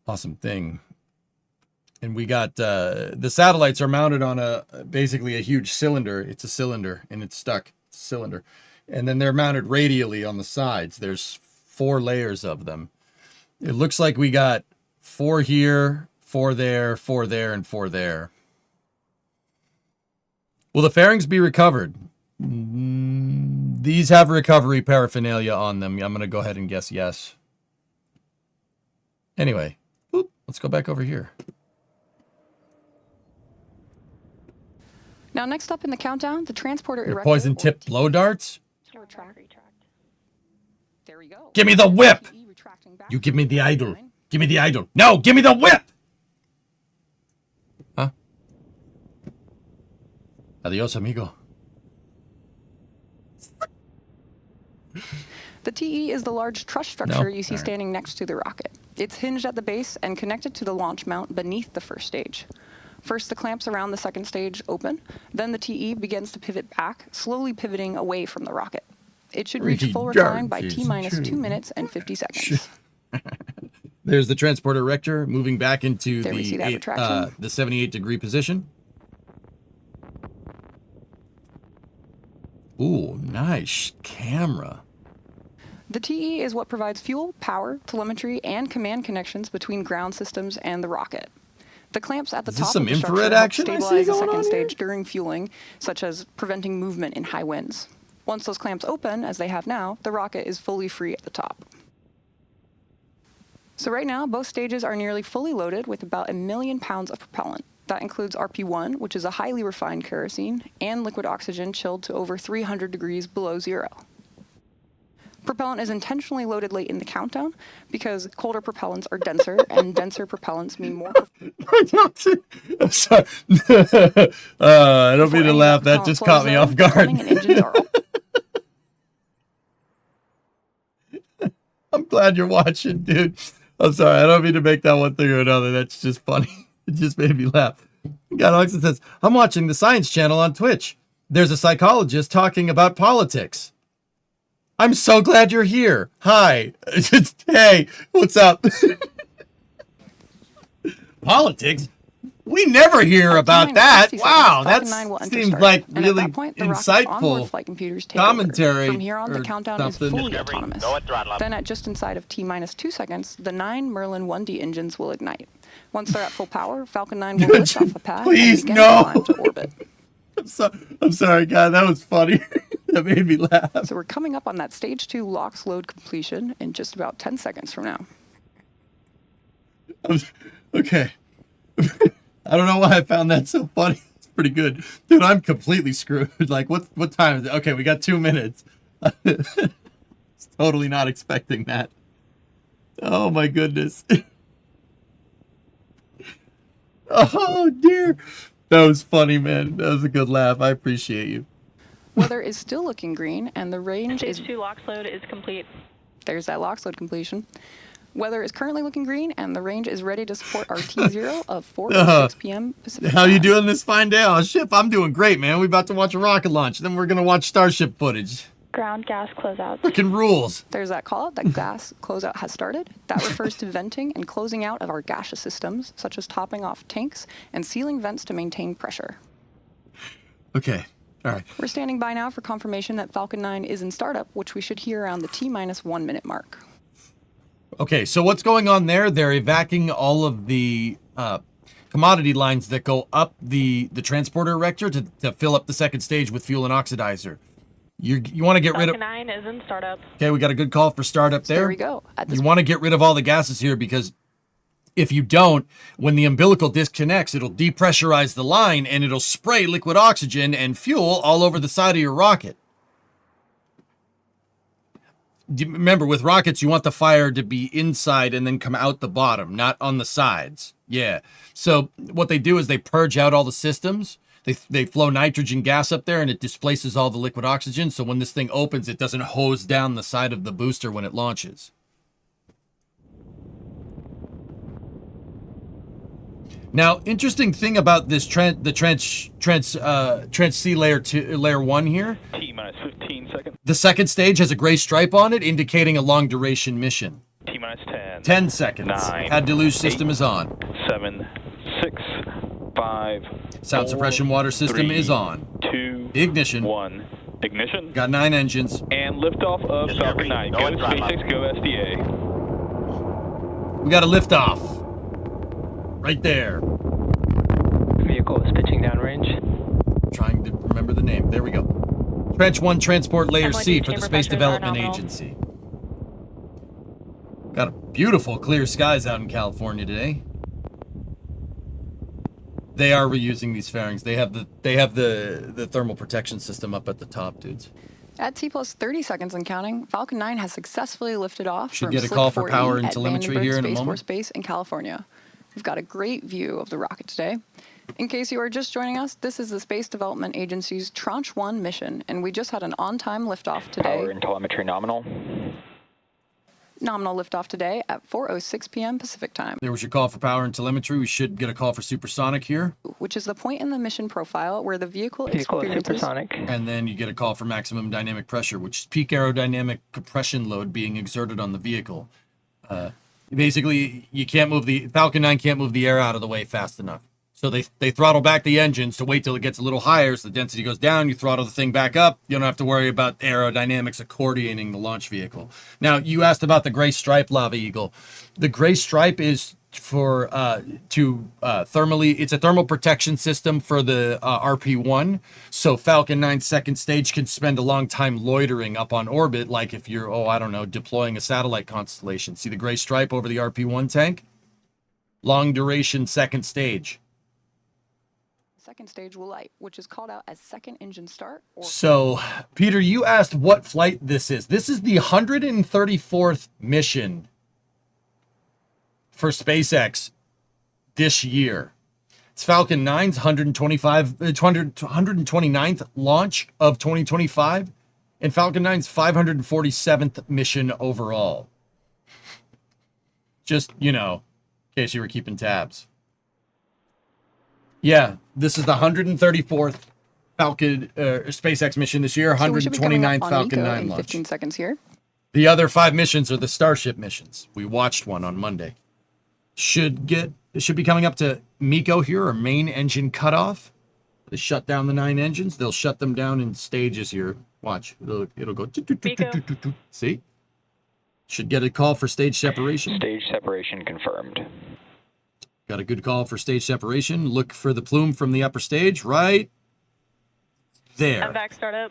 thing. And we got the satellites are mounted on basically a huge cylinder. It's a cylinder and it's stuck. It's a cylinder. And then they're mounted radially on the sides. There's 4 layers of them. It looks like we got 4 here, 4 there, 4 there, and 4 there. Will the fairings be recovered? These have recovery paraphernalia on them. I'm going to go ahead and guess yes. Anyway, let's go back over here. Now, next up in the countdown, the transporter Your erector. poison-tipped blow darts? There we go. Give me the whip! TE retracting back. You give me the idol. Give me the idol. No, give me the whip! Huh? Adios, amigo. The TE is the large truss structure you see All right. standing next to the rocket. It's hinged at the base and connected to the launch mount beneath the first stage. First, the clamps around the second stage open. Then the TE begins to pivot back, slowly pivoting away from the rocket. It should reach full recline by T-minus 2 minutes and 50 seconds. There's the transporter erector moving back into There we see that the retraction. 78-degree position. Ooh, nice camera. The TE is what provides fuel, power, telemetry, and command connections between ground systems and the rocket. The clamps at the Is this top some of the infrared structure help action I see stabilize the going second on here? stage during fueling, such as preventing movement in high winds. Once those clamps open, as they have now, the rocket is fully free at the top. So right now, both stages are nearly fully loaded with about 1 million pounds of propellant. That includes RP1, which is a highly refined kerosene, and liquid oxygen chilled to over 300 degrees below zero. Propellant is intentionally loaded late in the countdown because colder propellants are denser, and denser propellants mean more. I'm sorry. I don't mean to laugh. That just caught me off guard. I'm glad you're watching, dude. I'm sorry. I don't mean to make that one thing or another. That's just funny. It just made me laugh. God, Oxen says, I'm watching the Science Channel on Twitch. There's a psychologist talking about politics. I'm so glad you're here. Hi. Hey, what's up? Politics? We never hear about that. Wow, that seems like really insightful commentary. From here on, the countdown is something. fully autonomous. Then at just inside of T-minus 2 seconds, the 9 Merlin 1D engines will ignite. Once they're at full power, Falcon 9 will lift off the pad Please, and begin no. to climb to orbit. I'm sorry, God, that was funny. That made me laugh. So we're coming up on that stage 2 LOX load completion in just about 10 seconds from now. Okay. I don't know why I found that so funny. It's pretty good. Dude, I'm completely screwed. Like, what time is it? Okay, we got 2 minutes. Totally not expecting that. Oh, my goodness. Oh, dear. That was funny, man. That was a good laugh. I appreciate you. Weather is still looking green, and the range is... Stage 2 LOX load is complete. There's that LOX load completion. Weather is currently looking green, and the range is ready to support our T0 of 4:06 p.m. Pacific How you time. doing this fine day on ship? I'm doing great, man. We're about to watch a rocket launch. Then we're going to watch Starship footage. Ground gas closeout. Freaking rules. There's that call out that gas closeout has started. That refers to venting and closing out of our gaseous systems, such as topping off tanks and sealing vents to maintain pressure. Okay. All right. We're standing by now for confirmation that Falcon 9 is in startup, which we should hear around the T-minus 1 minute mark. Okay, so what's going on there? They're evacuating all of the commodity lines that go up the transporter erector to fill up the second stage with fuel and oxidizer. You want to get rid of... Falcon 9 is in startup. Okay, we got a good call for startup there. There we go. You want to get rid of all the gases here because if you don't, when the umbilical disconnects, it'll depressurize the line and it'll spray liquid oxygen and fuel all over the side of your rocket. Remember, with rockets, you want the fire to be inside and then come out the bottom, not on the sides. Yeah. So what they do is they purge out all the systems. They flow nitrogen gas up there and it displaces all the liquid oxygen. So when this thing opens, it doesn't hose down the side of the booster when it launches. Now, interesting thing about this Trans C layer 1 here. T-minus 15 seconds. The second stage has a gray stripe on it, indicating a long duration mission. T-minus 10. 10 seconds. 9. Pad deluge system 8, is on. 7, 6, 5. Sound 4, suppression water system 3, is on. 2. Ignition. 1. Ignition. Got 9 engines. And liftoff of Falcon 9. Go to SpaceX, go SDA. We got a liftoff. Right there. Vehicle is pitching downrange. Trying to remember the name. There we go. Trench 1 Transport Layer C for the Space Development Agency. Got a beautiful clear skies out in California today. They are reusing these fairings. They have the thermal protection system up at the top, dudes. At T plus 30 seconds and counting, Falcon 9 has successfully lifted off Should from get a Slick call for 4E power and at telemetry Vandenberg here in a Space moment. Force Base in California. We've got a great view of the rocket today. In case you are just joining us, this is the Space Development Agency's Tranche 1 mission, and we just had an on-time liftoff today. Power and telemetry nominal. Nominal liftoff today at 4:06 p.m. Pacific time, There was your call for power and telemetry. We should get a call for supersonic here. which is the point in the mission profile where the vehicle Vehicle is experiences supersonic. And then you get a call for maximum dynamic pressure, which is peak aerodynamic compression load being exerted on the vehicle. Basically, you can't move the Falcon 9 can't move the air out of the way fast enough. So they throttle back the engines to wait till it gets a little higher, so the density goes down. You throttle the thing back up. You don't have to worry about aerodynamics accordioning the launch vehicle. Now, you asked about the gray stripe, Lava Eagle. The gray stripe is for thermally. It's a thermal protection system for the RP1. So Falcon 9's second stage can spend a long time loitering up on orbit, like if you're deploying a satellite constellation. See the gray stripe over the RP1 tank? Long duration second stage. second stage will light, which is called out as second engine start. So, Peter, you asked what flight this is. This is the 134th mission for SpaceX this year. It's Falcon 9's 129th launch of 2025 and Falcon 9's 547th mission overall. Just, in case you were keeping tabs. Yeah, this is the 134th Falcon SpaceX mission this year, So we should be coming up 129th on Falcon Nico 9 in launch. 15 seconds here. The other 5 missions are the Starship missions. We watched one on Monday. It should be coming up to MECO here, or main engine cutoff. They shut down the 9 engines. They'll shut them down in stages here. Watch. It'll go. See? Should get a call for stage separation. Stage separation confirmed. Got a good call for stage separation. Look for the plume from the upper stage right there. Back startup.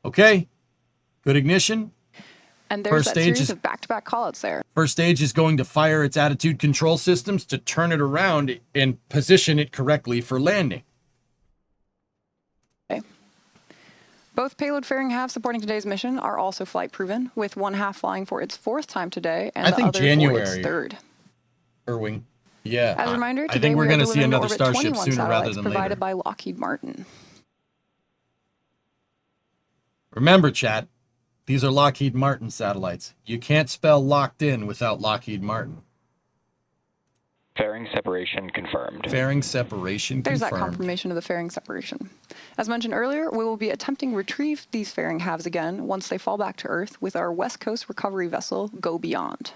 Okay. Good ignition. And there's First that stage series is- of back-to-back callouts there. First stage is going to fire its attitude control systems to turn it around and position it correctly for landing. Both payload fairing halves supporting today's mission are also flight proven, with one half flying for its 4th time today and I the think other for January. its 3rd. Irwing. Yeah. As a reminder, I today think we're we are going to see delivering to another orbit Starship 21 sooner rather satellites than provided later. by Lockheed Martin. Remember, chat, these are Lockheed Martin satellites. You can't spell locked in without Lockheed Martin. Fairing separation confirmed. Fairing separation There's that confirmed. confirmation of the fairing separation. As mentioned earlier, we will be attempting to retrieve these fairing halves again once they fall back to Earth with our West Coast recovery vessel, Go Beyond.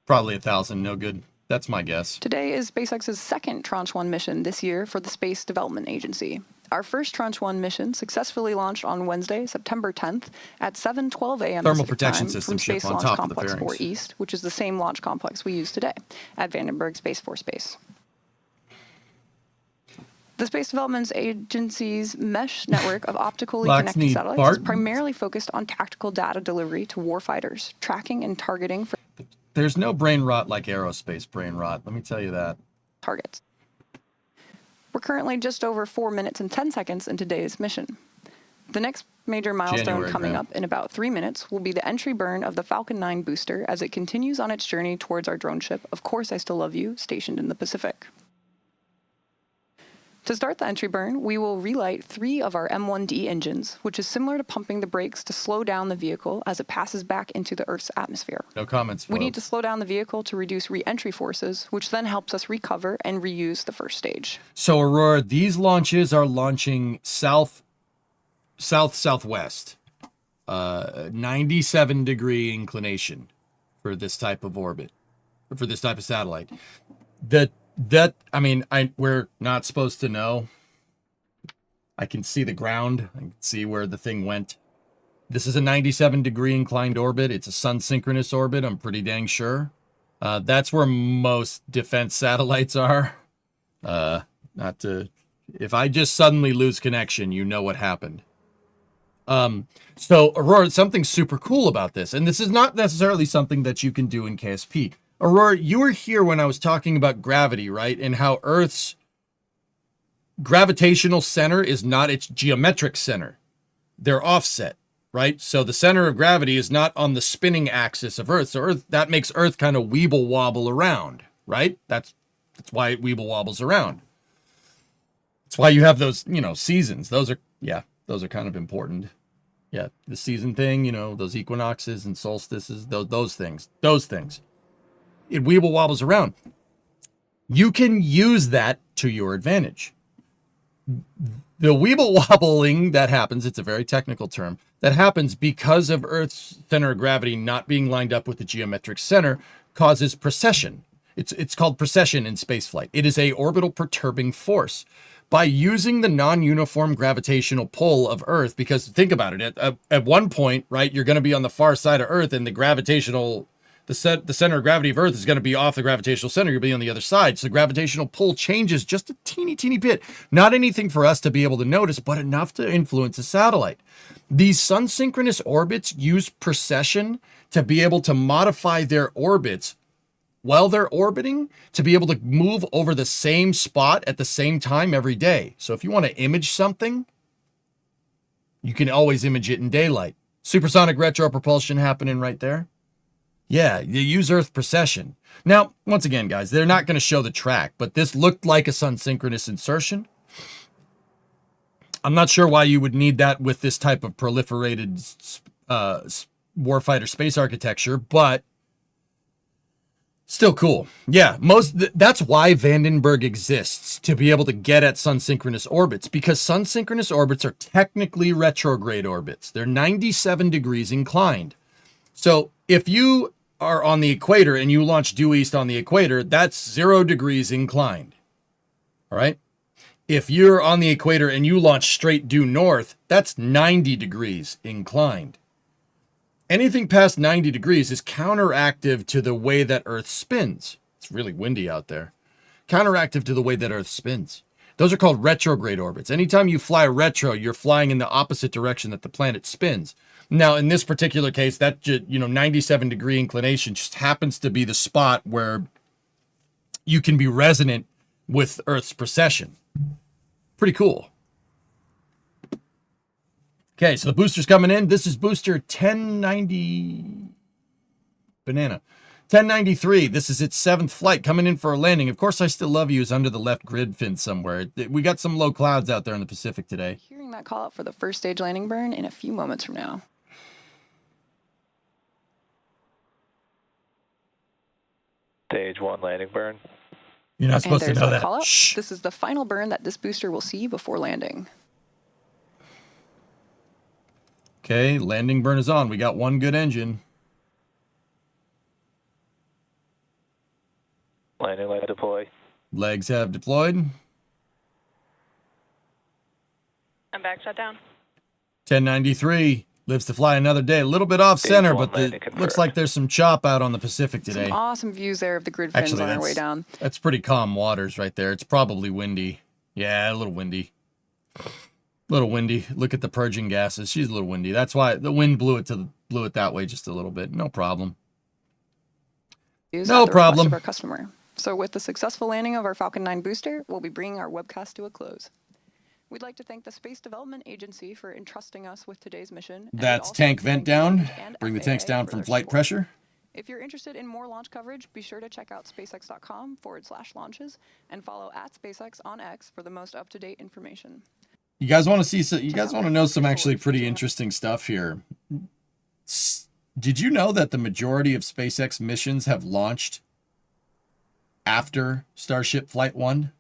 Probably 1,000, no good. That's my guess. Today is SpaceX's second Tranche 1 mission this year for the Space Development Agency. Our first Tranche 1 mission successfully launched on Wednesday, September 10th at 7:12 a.m. Thermal Pacific protection time system from ship Space on Launch top of the Complex 4 fairings. East, which is the same launch complex we use today at Vandenberg Space Force Base. The Space Development Agency's mesh network of optically connected Laxney satellites is Barton. primarily focused on tactical data delivery to warfighters, tracking and targeting for There's no brain rot like aerospace brain rot. Let me tell you that. targets. We're currently just over 4 minutes and 10 seconds in today's mission. The next major milestone January, coming Graham. up in about 3 minutes will be the entry burn of the Falcon 9 booster as it continues on its journey towards our drone ship, Of Course I Still Love You, stationed in the Pacific. To start the entry burn, we will relight 3 of our M1D engines, which is similar to pumping the brakes to slow down the vehicle as it passes back into the Earth's atmosphere. No comments. We need to folks. slow down the vehicle to reduce re-entry forces, which then helps us recover and reuse the first stage. So, Aurora, these launches are launching southwest, 97-degree inclination for this type of orbit, for this type of satellite. We're not supposed to know. I can see the ground. I can see where the thing went. This is a 97-degree inclined orbit. It's a sun-synchronous orbit, I'm pretty dang sure. That's where most defense satellites are. If I just suddenly lose connection, you know what happened. So, Aurora, something super cool about this, and this is not necessarily something that you can do in KSP. Aurora, you were here when I was talking about gravity, right? And how Earth's gravitational center is not its geometric center. They're offset, right? So the center of gravity is not on the spinning axis of Earth. So that makes Earth kind of weeble wobble around, right? That's why it weeble wobbles around. That's why you have those, seasons. Those are kind of important. Yeah, the season thing, those equinoxes and solstices, those things. It weeble wobbles around. You can use that to your advantage. The weeble wobbling that happens, it's a very technical term, that happens because of Earth's center of gravity not being lined up with the geometric center causes precession. It's called precession in spaceflight. It is a orbital perturbing force. By using the non-uniform gravitational pull of Earth, because think about it, at one point, right, you're going to be on the far side of Earth and the center of gravity of Earth is going to be off the gravitational center. You'll be on the other side. So the gravitational pull changes just a teeny bit. Not anything for us to be able to notice, but enough to influence a satellite. These sun-synchronous orbits use precession to be able to modify their orbits while they're orbiting to be able to move over the same spot at the same time every day. So if you want to image something, you can always image it in daylight. Supersonic retro propulsion happening right there. Yeah, you use Earth precession. Now, once again, guys, they're not going to show the track, but this looked like a sun-synchronous insertion. I'm not sure why you would need that with this type of proliferated warfighter space architecture, but still cool. Yeah, that's why Vandenberg exists, to be able to get at sun-synchronous orbits, because sun-synchronous orbits are technically retrograde orbits. They're 97 degrees inclined. So if you are on the equator and you launch due east on the equator, that's 0 degrees inclined. All right. If you're on the equator and you launch straight due north, that's 90 degrees inclined. Anything past 90 degrees is counteractive to the way that Earth spins. It's really windy out there. Counteractive to the way that Earth spins. Those are called retrograde orbits. Anytime you fly retro, you're flying in the opposite direction that the planet spins. Now, in this particular case, that 97-degree inclination just happens to be the spot where you can be resonant with Earth's precession. Pretty cool. Okay, so the booster's coming in. This is booster 1093. This is its 7th flight coming in for a landing. Of course, I Still Love You is under the left grid fin somewhere. We got some low clouds out there in the Pacific today. Hearing that call out for the first stage landing burn in a few moments from now. Stage 1 landing burn. You're not And supposed to there's know my that. call out. Shh. This is the final burn that this booster will see before landing. Okay, landing burn is on. We got one good engine. Landing leg deploy. Legs have deployed. I'm back shut down. 1093 lives to fly another day. A little bit off center, Stage one but landing looks confirmed. like there's some chop out on the Pacific today. Some awesome views there of the grid fins Actually, on our way down. that's pretty calm waters right there. It's probably windy. Yeah, a little windy. Little windy. Look at the purging gases. She's a little windy. That's why the wind blew it that way just a little bit. No problem. Views No at the request problem. of our customer. So with the successful landing of our Falcon 9 booster, we'll be bringing our webcast to a close. We'd like to thank the Space Development Agency for entrusting us with today's mission. and we'd That's also tank like to vent thank down. Launch and Bring the FAA tanks down for from their flight support. pressure. If you're interested in more launch coverage, be sure to check out spacex.com/launches and follow @SpaceX on X for the most up-to-date information. You guys want to see some, you guys want to know some actually pretty interesting stuff here. Did you know that the majority of SpaceX missions have launched after Starship Flight 1?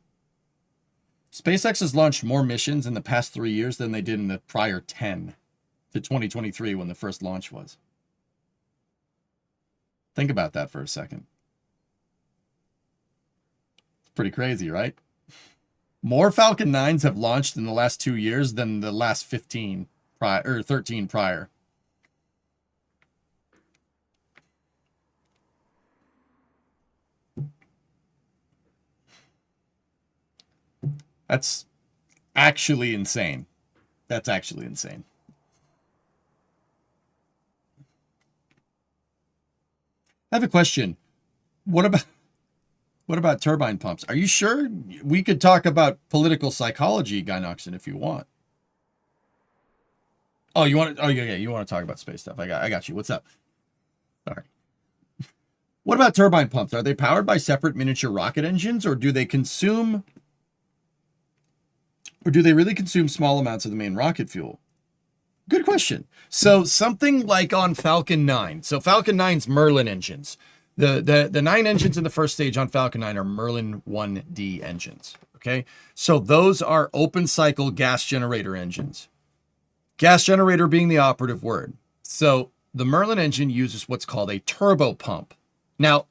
SpaceX has launched more missions in the past 3 years than they did in the prior 10 to 2023 when the first launch was. Think about that for a second. It's pretty crazy, right? More Falcon 9s have launched in the last 2 years than the last 15 or 13 prior. That's actually insane. That's actually insane. I have a question. What about turbine pumps? Are you sure? We could talk about political psychology, Guy Noxon, if you want. Oh, you want to? Oh, yeah. You want to talk about space stuff? I got you. What's up? Sorry. What about turbine pumps? Are they powered by separate miniature rocket engines, or do they really consume small amounts of the main rocket fuel? Good question. So something like on Falcon 9. So Falcon 9's Merlin engines. The 9 engines in the first stage on Falcon 9 are Merlin 1D engines. Okay. So those are open cycle gas generator engines. Gas generator being the operative word. So the Merlin engine uses what's called a turbo pump. Now,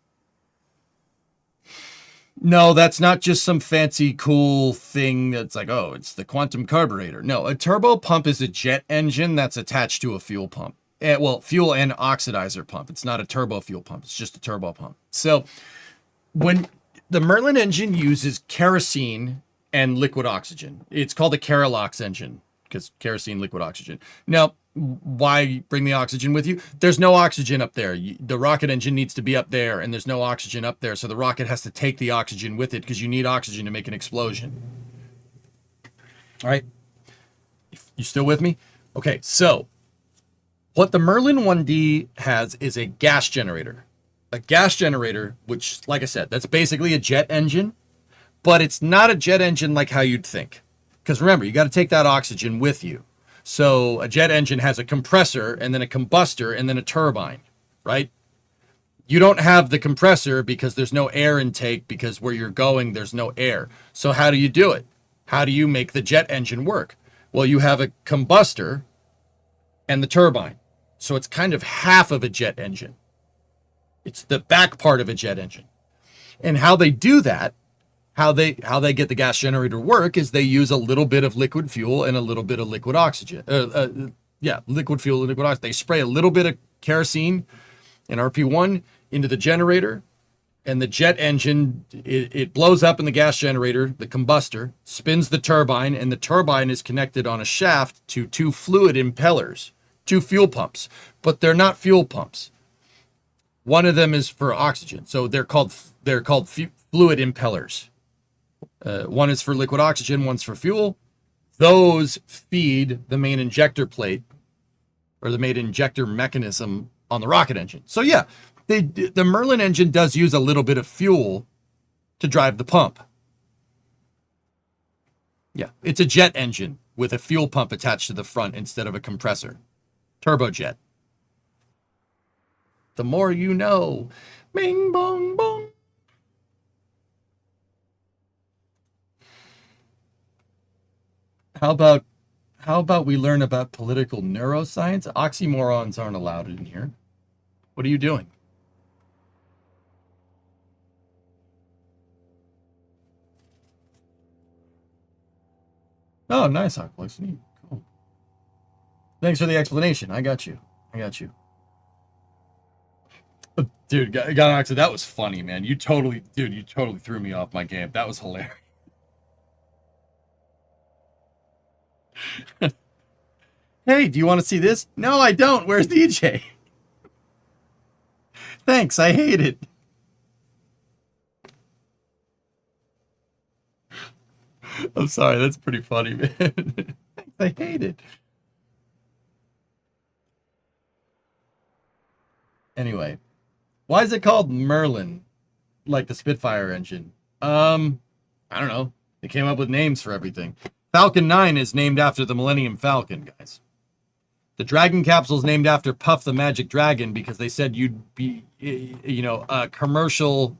no, that's not just some fancy cool thing that's like, oh, it's the quantum carburetor. No, a turbo pump is a jet engine that's attached to a fuel pump. Well, fuel and oxidizer pump. It's not a turbo fuel pump. It's just a turbo pump. So when the Merlin engine uses kerosene and liquid oxygen, it's called a Kerolox engine because kerosene, liquid oxygen. Now, why bring the oxygen with you? There's no oxygen up there. The rocket engine needs to be up there, and there's no oxygen up there, so the rocket has to take the oxygen with it because you need oxygen to make an explosion. All right? You still with me? Okay, so what the Merlin 1D has is a gas generator. A gas generator, which, like I said, that's basically a jet engine, but it's not a jet engine like how you'd think. Because remember, you got to take that oxygen with you. So a jet engine has a compressor and then a combustor and then a turbine, right? You don't have the compressor because there's no air intake because where you're going, there's no air. So how do you do it? How do you make the jet engine work? Well, you have a combustor and the turbine. So it's kind of half of a jet engine. It's the back part of a jet engine. And how they do that, how they get the gas generator work is they use a little bit of liquid fuel and a little bit of liquid oxygen. Liquid fuel and liquid oxygen. They spray a little bit of kerosene and RP1 into the generator, and the jet engine, it blows up in the gas generator, the combustor, spins the turbine, and the turbine is connected on a shaft to 2 fluid impellers, 2 fuel pumps, but they're not fuel pumps. One of them is for oxygen, so they're called fluid impellers. One is for liquid oxygen, one's for fuel. Those feed the main injector plate or the main injector mechanism on the rocket engine. So yeah, the Merlin engine does use a little bit of fuel to drive the pump. Yeah, it's a jet engine with a fuel pump attached to the front instead of a compressor. Turbojet. The more you know. Bing, bong, bong. how about we learn about political neuroscience? Oxymorons aren't allowed in here. What are you doing? Oh, nice, Oculus. Neat. Cool. Thanks for the explanation. I got you. Dude, Ganoxa, that was funny, man. You totally threw me off my game. That was hilarious. Hey, do you want to see this? No, I don't. Where's DJ? Thanks, I hate it. I'm sorry, that's pretty funny, man. Thanks, I hate it. Anyway, why is it called Merlin? Like the Spitfire engine? I don't know. They came up with names for everything. Falcon 9 is named after the Millennium Falcon, guys. The Dragon capsule is named after Puff the Magic Dragon because they said you'd be, you know, a commercial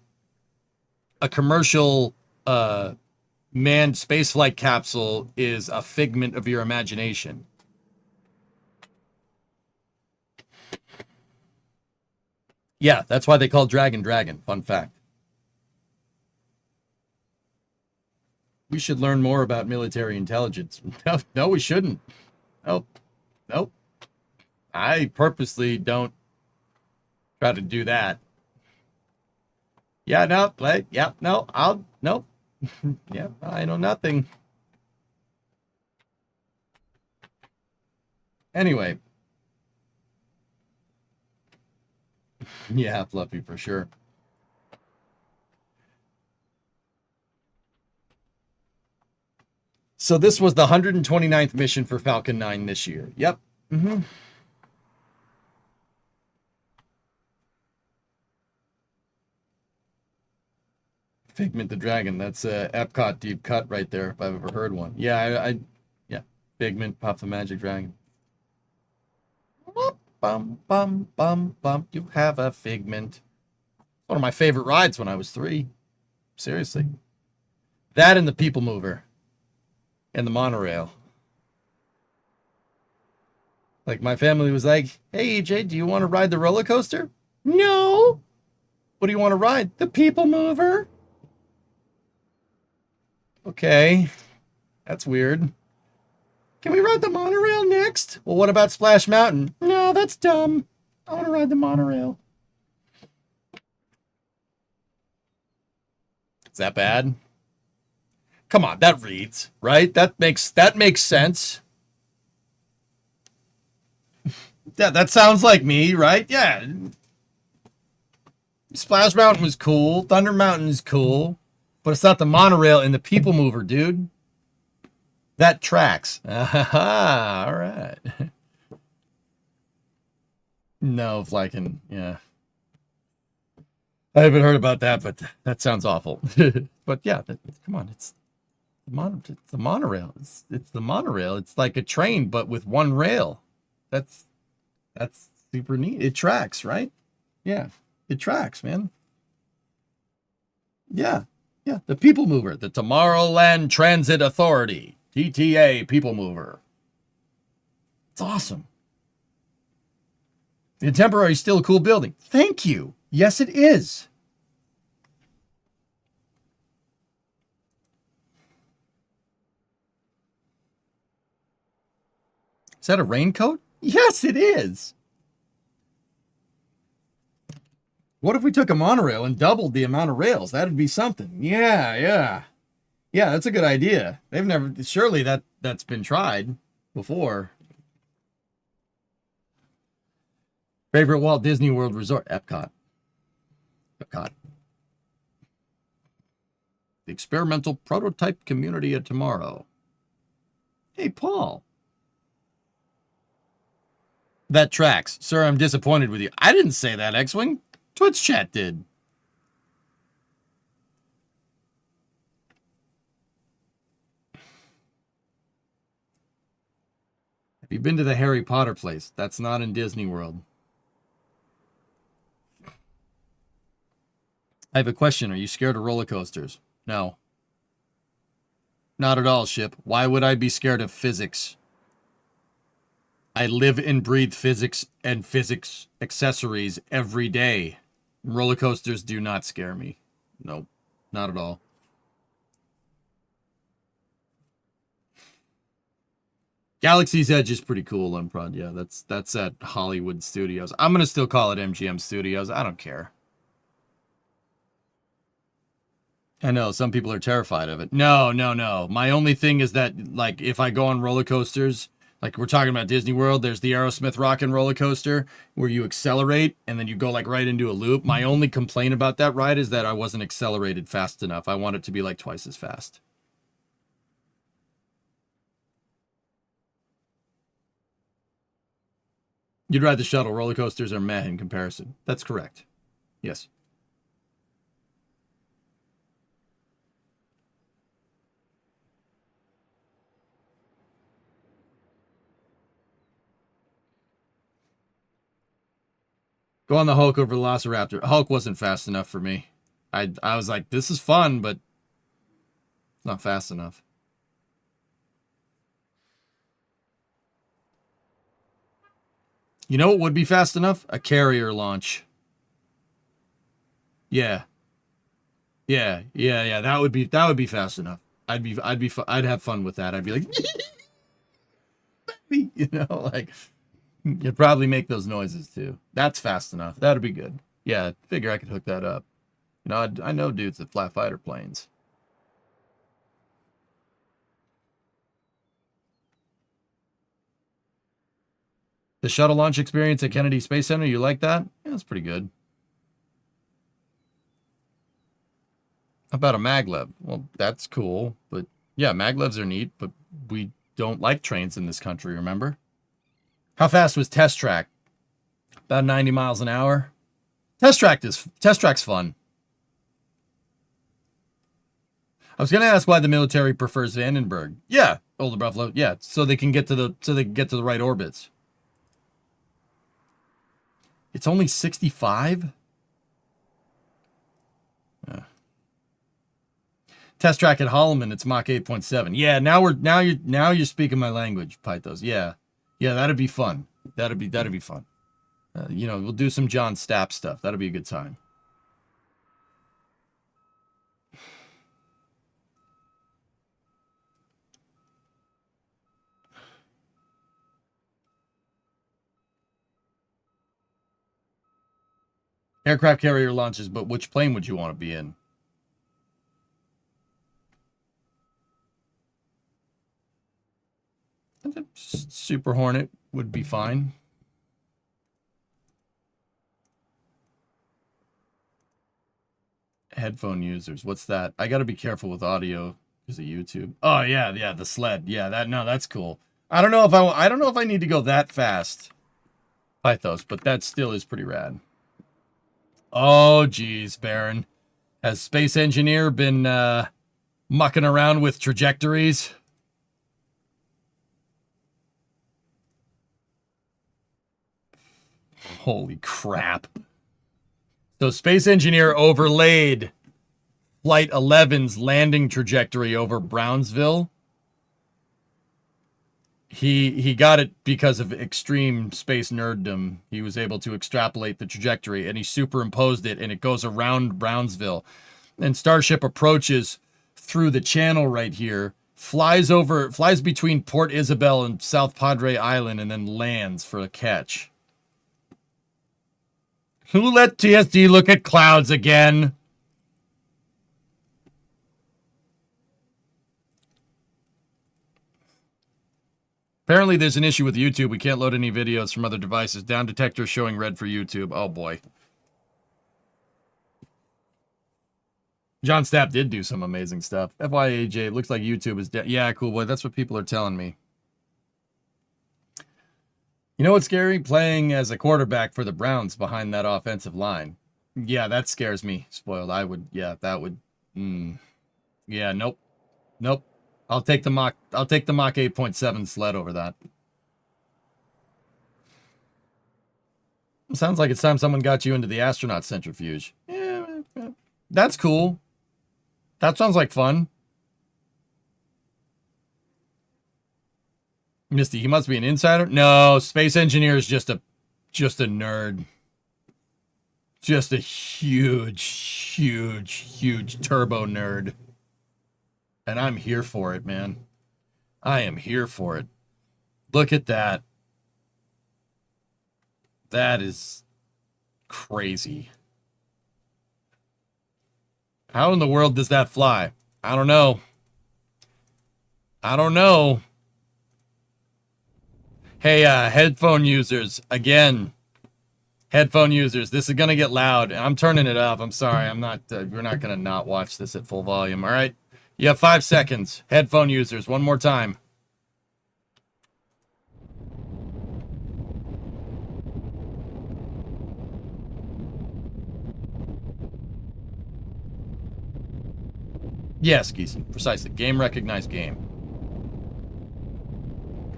manned spaceflight capsule is a figment of your imagination. Yeah, that's why they call Dragon. Fun fact. We should learn more about military intelligence. No, we shouldn't. Nope. I purposely don't try to do that. Yeah, no, nope. Yeah, I know nothing. Anyway. Yeah, Fluffy, for sure. So this was the 129th mission for Falcon 9 this year. Yep. Figment the Dragon. That's a Epcot deep cut right there, if I've ever heard one. Yeah, yeah. Figment, Puff the Magic Dragon. Bum, bum, bum, bum. You have a figment. One of my favorite rides when I was 3. Seriously. That and the People Mover. And the monorail. Like, my family was like, hey, EJ, do you want to ride the roller coaster? No. What do you want to ride? The People Mover. Okay. That's weird. Can we ride the monorail next? Well, what about Splash Mountain? No, that's dumb. I want to ride the monorail. Is that bad? Come on, that reads, right? That makes sense. Yeah, that sounds like me, right? Yeah. Splash Mountain was cool. Thunder Mountain is cool. But it's not the monorail and the People Mover, dude. That tracks. Aha, all right. No, Flykin, yeah. I haven't heard about that, but that sounds awful. But yeah, come on, it's the monorail. It's the monorail. It's like a train, but with one rail. That's super neat. It tracks, right? Yeah, it tracks, man. Yeah, the People Mover, the Tomorrowland Transit Authority. TTA People Mover. It's awesome. The Temporary is still a cool building. Thank you. Yes, it is. Is that a raincoat? Yes, it is. What if we took a monorail and doubled the amount of rails? That'd be something. Yeah. Yeah, that's a good idea. They've never, surely that's been tried before. Favorite Walt Disney World Resort? Epcot. The experimental prototype community of tomorrow. Hey, Paul. That tracks. Sir, I'm disappointed with you. I didn't say that, X-Wing. Twitch chat did. Have you been to the Harry Potter place? That's not in Disney World. I have a question. Are you scared of roller coasters? No. not at all, Ship. Why would I be scared of physics? I live and breathe physics and physics accessories every day. Roller coasters do not scare me. Nope, not at all. Galaxy's Edge is pretty cool, I'm proud. Yeah, that's at Hollywood Studios. I'm gonna still call it MGM Studios. I don't care. I know some people are terrified of it. No, no, no. My only thing is that, like, if I go on roller coasters, like we're talking about Disney World, there's the Aerosmith Rockin' Roller Coaster where you accelerate and then you go like right into a loop. My only complaint about that ride is that I wasn't accelerated fast enough. I want it to be like twice as fast. You'd ride the shuttle. Roller coasters are meh in comparison. That's correct. Yes. Go on the Hulk over Velociraptor. Hulk wasn't fast enough for me. I was like, this is fun, but it's not fast enough. You know what would be fast enough? A carrier launch. Yeah. Yeah. That would be fast enough. I'd have fun with that. I'd be like, you know, like you'd probably make those noises too. That's fast enough. That'd be good. Yeah, figure I could hook that up. You know, I know dudes that fly fighter planes. The shuttle launch experience at Kennedy Space Center, you like that? Yeah, that's pretty good. How about a maglev? Well, that's cool, but yeah, maglevs are neat, but we don't like trains in this country, remember? How fast was Test Track? About 90 miles an hour. Test Track's fun. I was gonna ask why the military prefers Vandenberg. Yeah, Older Buffalo. Yeah, so they can get to the right orbits. It's only 65? Test Track at Holloman, it's Mach 8.7. Yeah, now you're speaking my language, Pythos. Yeah. Yeah, that'd be fun. That'd be fun. You know, we'll do some John Stapp stuff. That'll be a good time. Aircraft carrier launches, but which plane would you want to be in? I think Super Hornet would be fine. Headphone users, what's that? I got to be careful with audio because of YouTube. Oh yeah, the sled. Yeah, that's cool. I don't know if I need to go that fast, Pythos, but that still is pretty rad. Oh geez, Baron, has Space Engineer been mucking around with trajectories? Holy crap. So Space Engineer overlaid Flight 11's landing trajectory over Brownsville. He got it because of extreme space nerddom. He was able to extrapolate the trajectory, and he superimposed it, and it goes around Brownsville. And Starship approaches through the channel right here, flies between Port Isabel and South Padre Island, and then lands for a catch. Who let TSD look at clouds again? Apparently there's an issue with YouTube. We can't load any videos from other devices. Down detector showing red for YouTube. Oh boy. John Stapp did do some amazing stuff. FYAJ, it looks like YouTube is dead. Yeah, cool boy. That's what people are telling me. You know what's scary? Playing as a quarterback for the Browns behind that offensive line. Yeah, that scares me. Spoiled. That would. Yeah, nope. I'll take the Mach 8.7 sled over that. Sounds like it's time someone got you into the astronaut centrifuge. Yeah, that's cool. That sounds like fun. Misty, he must be an insider. No, space engineer is just a nerd. Just a huge turbo nerd. And I'm here for it, man. I am here for it. Look at that. That is crazy. How in the world does that fly? I don't know. I don't know. Hey, headphone users, again. Headphone users, this is going to get loud. I'm turning it up. I'm sorry. I'm not, we're not going to not watch this at full volume. All right. You have 5 seconds. Headphone users, one more time. Yes, Geeson, precisely. Game recognized game.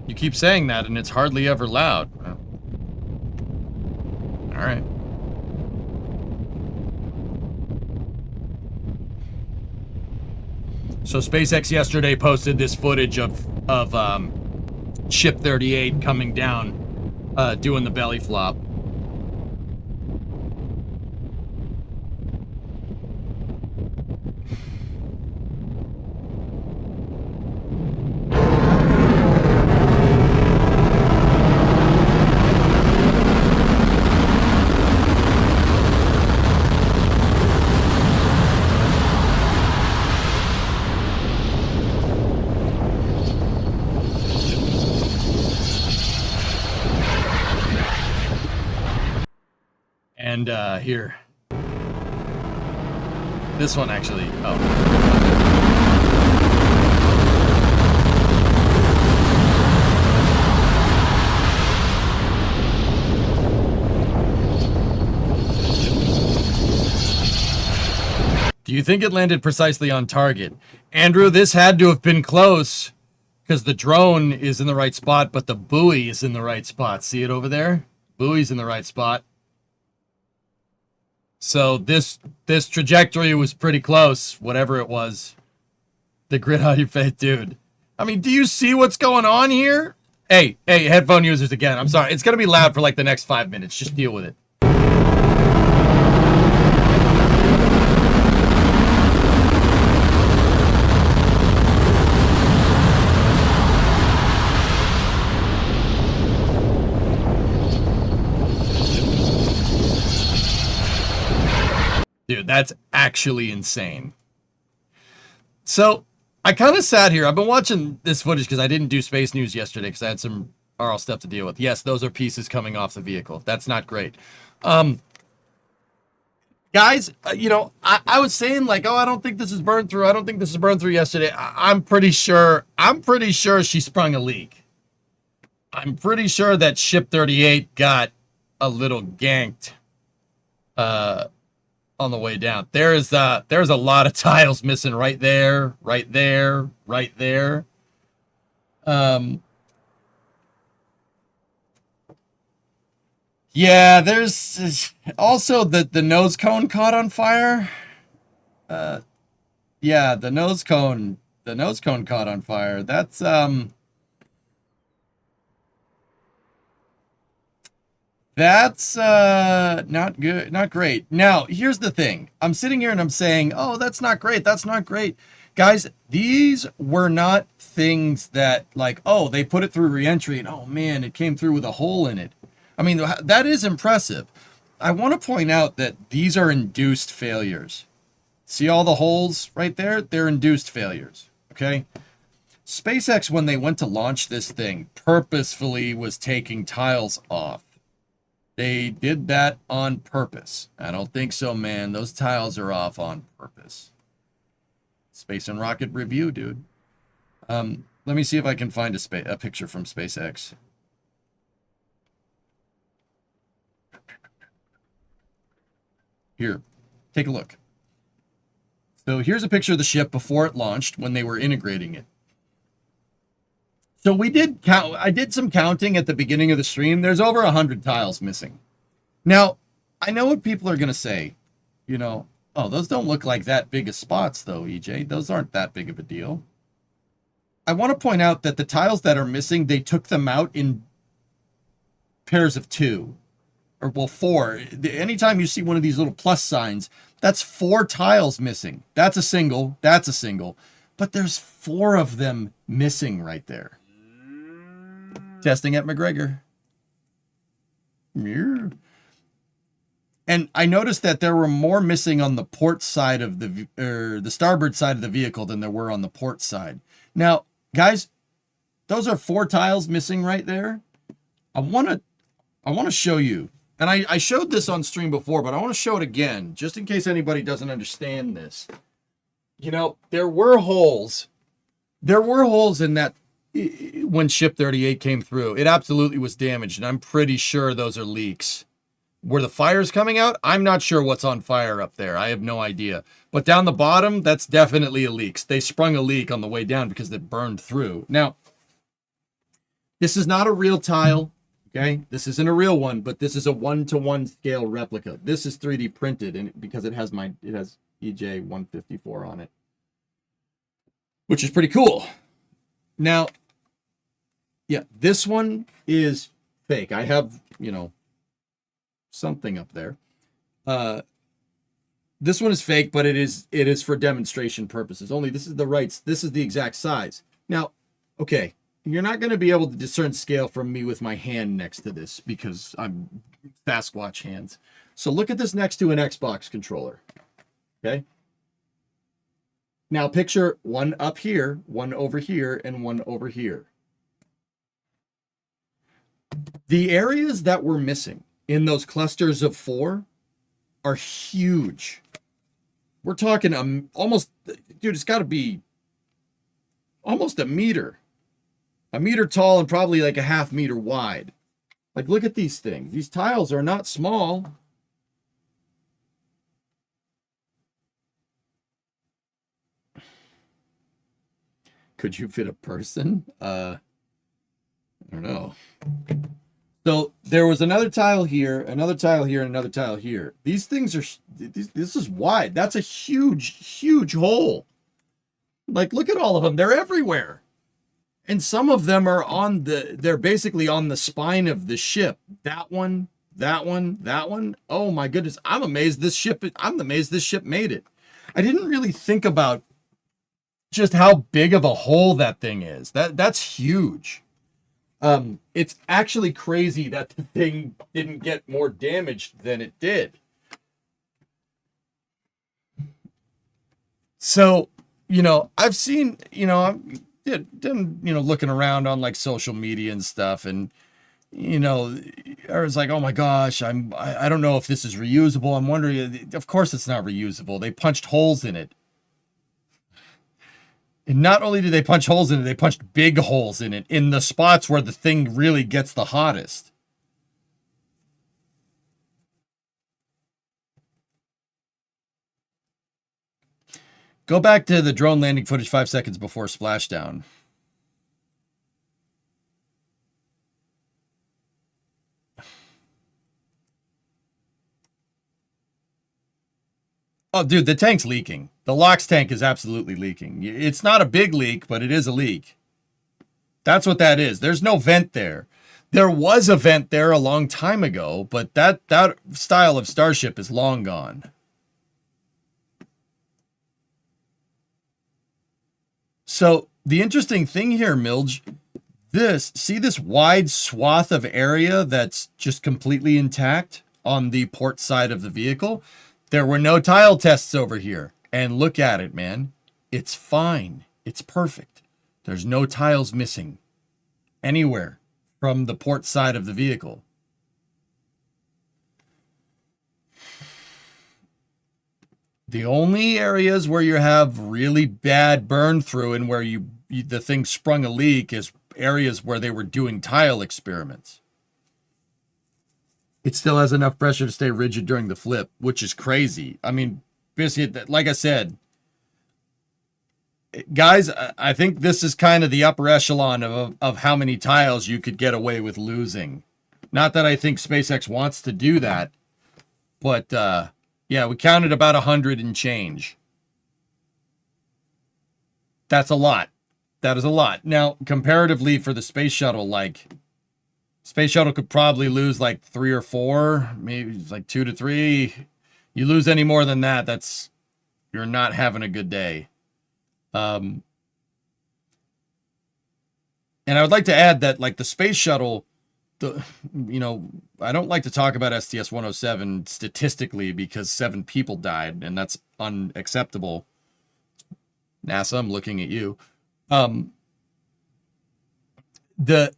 You keep saying that, and it's hardly ever loud. Well, all right. So SpaceX yesterday posted this footage of Ship 38 coming down, doing the belly flop. And here. This one actually. Oh. Do you think it landed precisely on target? Andrew, this had to have been close because the drone is in the right spot, but the buoy is in the right spot. See it over there? Buoy's in the right spot. So this trajectory was pretty close, whatever it was. The grid on your face, dude. I mean, do you see what's going on here? Hey, headphone users again. I'm sorry. It's going to be loud for like the next 5 minutes. Just deal with it. Dude, that's actually insane. So, I kind of sat here. I've been watching this footage because I didn't do space news yesterday because I had some RL stuff to deal with. Yes, those are pieces coming off the vehicle. That's not great. Guys, you know, I was saying like, oh, I don't think this is burned through. I don't think this is burned through yesterday. I'm pretty sure she sprung a leak. I'm pretty sure that Ship 38 got a little ganked. On the way down. There's a lot of tiles missing right there, right there, right there. Yeah, there's also the nose cone caught on fire. Yeah, the nose cone caught on fire. That's not good, not great. Now, here's the thing. I'm sitting here and I'm saying, oh, that's not great. That's not great. Guys, these were not things that like, oh, they put it through reentry and oh man, it came through with a hole in it. I mean, that is impressive. I want to point out that these are induced failures. See all the holes right there? They're induced failures, okay? SpaceX, when they went to launch this thing, purposefully was taking tiles off. They did that on purpose. I don't think so, man. Those tiles are off on purpose. Space and Rocket Review, dude. Let me see if I can find a picture from SpaceX. Here, take a look. So here's a picture of the ship before it launched when they were integrating it. So we did count. I did some counting at the beginning of the stream. There's over 100 tiles missing. Now, I know what people are going to say. You know, oh, those don't look like that big of spots, though, EJ. Those aren't that big of a deal. I want to point out that the tiles that are missing, they took them out in pairs of 2. Or, well, 4. Anytime you see one of these little plus signs, that's 4 tiles missing. That's a single. That's a single. But there's 4 of them missing right there. Testing at McGregor. Yeah. And I noticed that there were more missing on the port side of the starboard side of the vehicle than there were on the port side. Now, guys, those are 4 tiles missing right there. I want to show you. And I showed this on stream before, but I want to show it again, just in case anybody doesn't understand this. You know, there were holes. There were holes in that when ship 38 came through. It absolutely was damaged, and I'm pretty sure those are leaks. Were the fires coming out? I'm not sure what's on fire up there. I have no idea. But down the bottom, that's definitely a leak. They sprung a leak on the way down because it burned through. Now, this is not a real tile. Okay, this isn't a real one, but this is a 1-to-1 scale replica. This is 3D printed, and because it has EJ 154 on it, which is pretty cool. Now, yeah, this one is fake. I have, you know, something up there. This one is fake, but it is for demonstration purposes only. This is the exact size. Now, okay. You're not going to be able to discern scale from me with my hand next to this because I'm Sasquatch hands. So look at this next to an Xbox controller. Okay. Now picture one up here, one over here, and one over here. The areas that we're missing in those clusters of 4 are huge. We're talking almost, dude, it's got to be almost a meter. A meter tall and probably like a half meter wide. Like, look at these things. These tiles are not small. Could you fit a person? I don't know. So there was another tile here, another tile here, and another tile here. These things are, this is wide. That's a huge, huge hole. Like, look at all of them. They're everywhere. And some of them are they're basically on the spine of the ship. That one, that one, that one. Oh my goodness. I'm amazed this ship made it. I didn't really think about just how big of a hole that thing is. That's huge. It's actually crazy that the thing didn't get more damaged than it did. So, you know, I've seen, you know, looking around on like social media and stuff, and you know, I was like, oh my gosh, I don't know if this is reusable. I'm wondering, of course it's not reusable. They punched holes in it. And not only did they punch holes in it, they punched big holes in it, in the spots where the thing really gets the hottest. Go back to the drone landing footage 5 seconds before splashdown. Oh, dude, the tank's leaking. The LOX tank is absolutely leaking. It's not a big leak, but it is a leak. That's what that is. There's no vent there. There was a vent there a long time ago, but that style of starship is long gone. So the interesting thing here, Milge, see this wide swath of area that's just completely intact on the port side of the vehicle? There were no tile tests over here. And look at it, man. It's fine. It's perfect. There's no tiles missing anywhere from the port side of the vehicle. The only areas where you have really bad burn through and where the thing sprung a leak is areas where they were doing tile experiments. It still has enough pressure to stay rigid during the flip, which is crazy. I mean, basically, like I said, guys, I think this is kind of the upper echelon of how many tiles you could get away with losing. Not that I think SpaceX wants to do that, but yeah, we counted about 100 and change. That's a lot. That is a lot. Now, comparatively for the space shuttle, like, space shuttle could probably lose like 3 or 4, maybe like 2 to 3. You lose any more than that, you're not having a good day. And I would like to add that, like, the space shuttle, I don't like to talk about STS-107 statistically because 7 people died, and that's unacceptable. NASA, I'm looking at you. The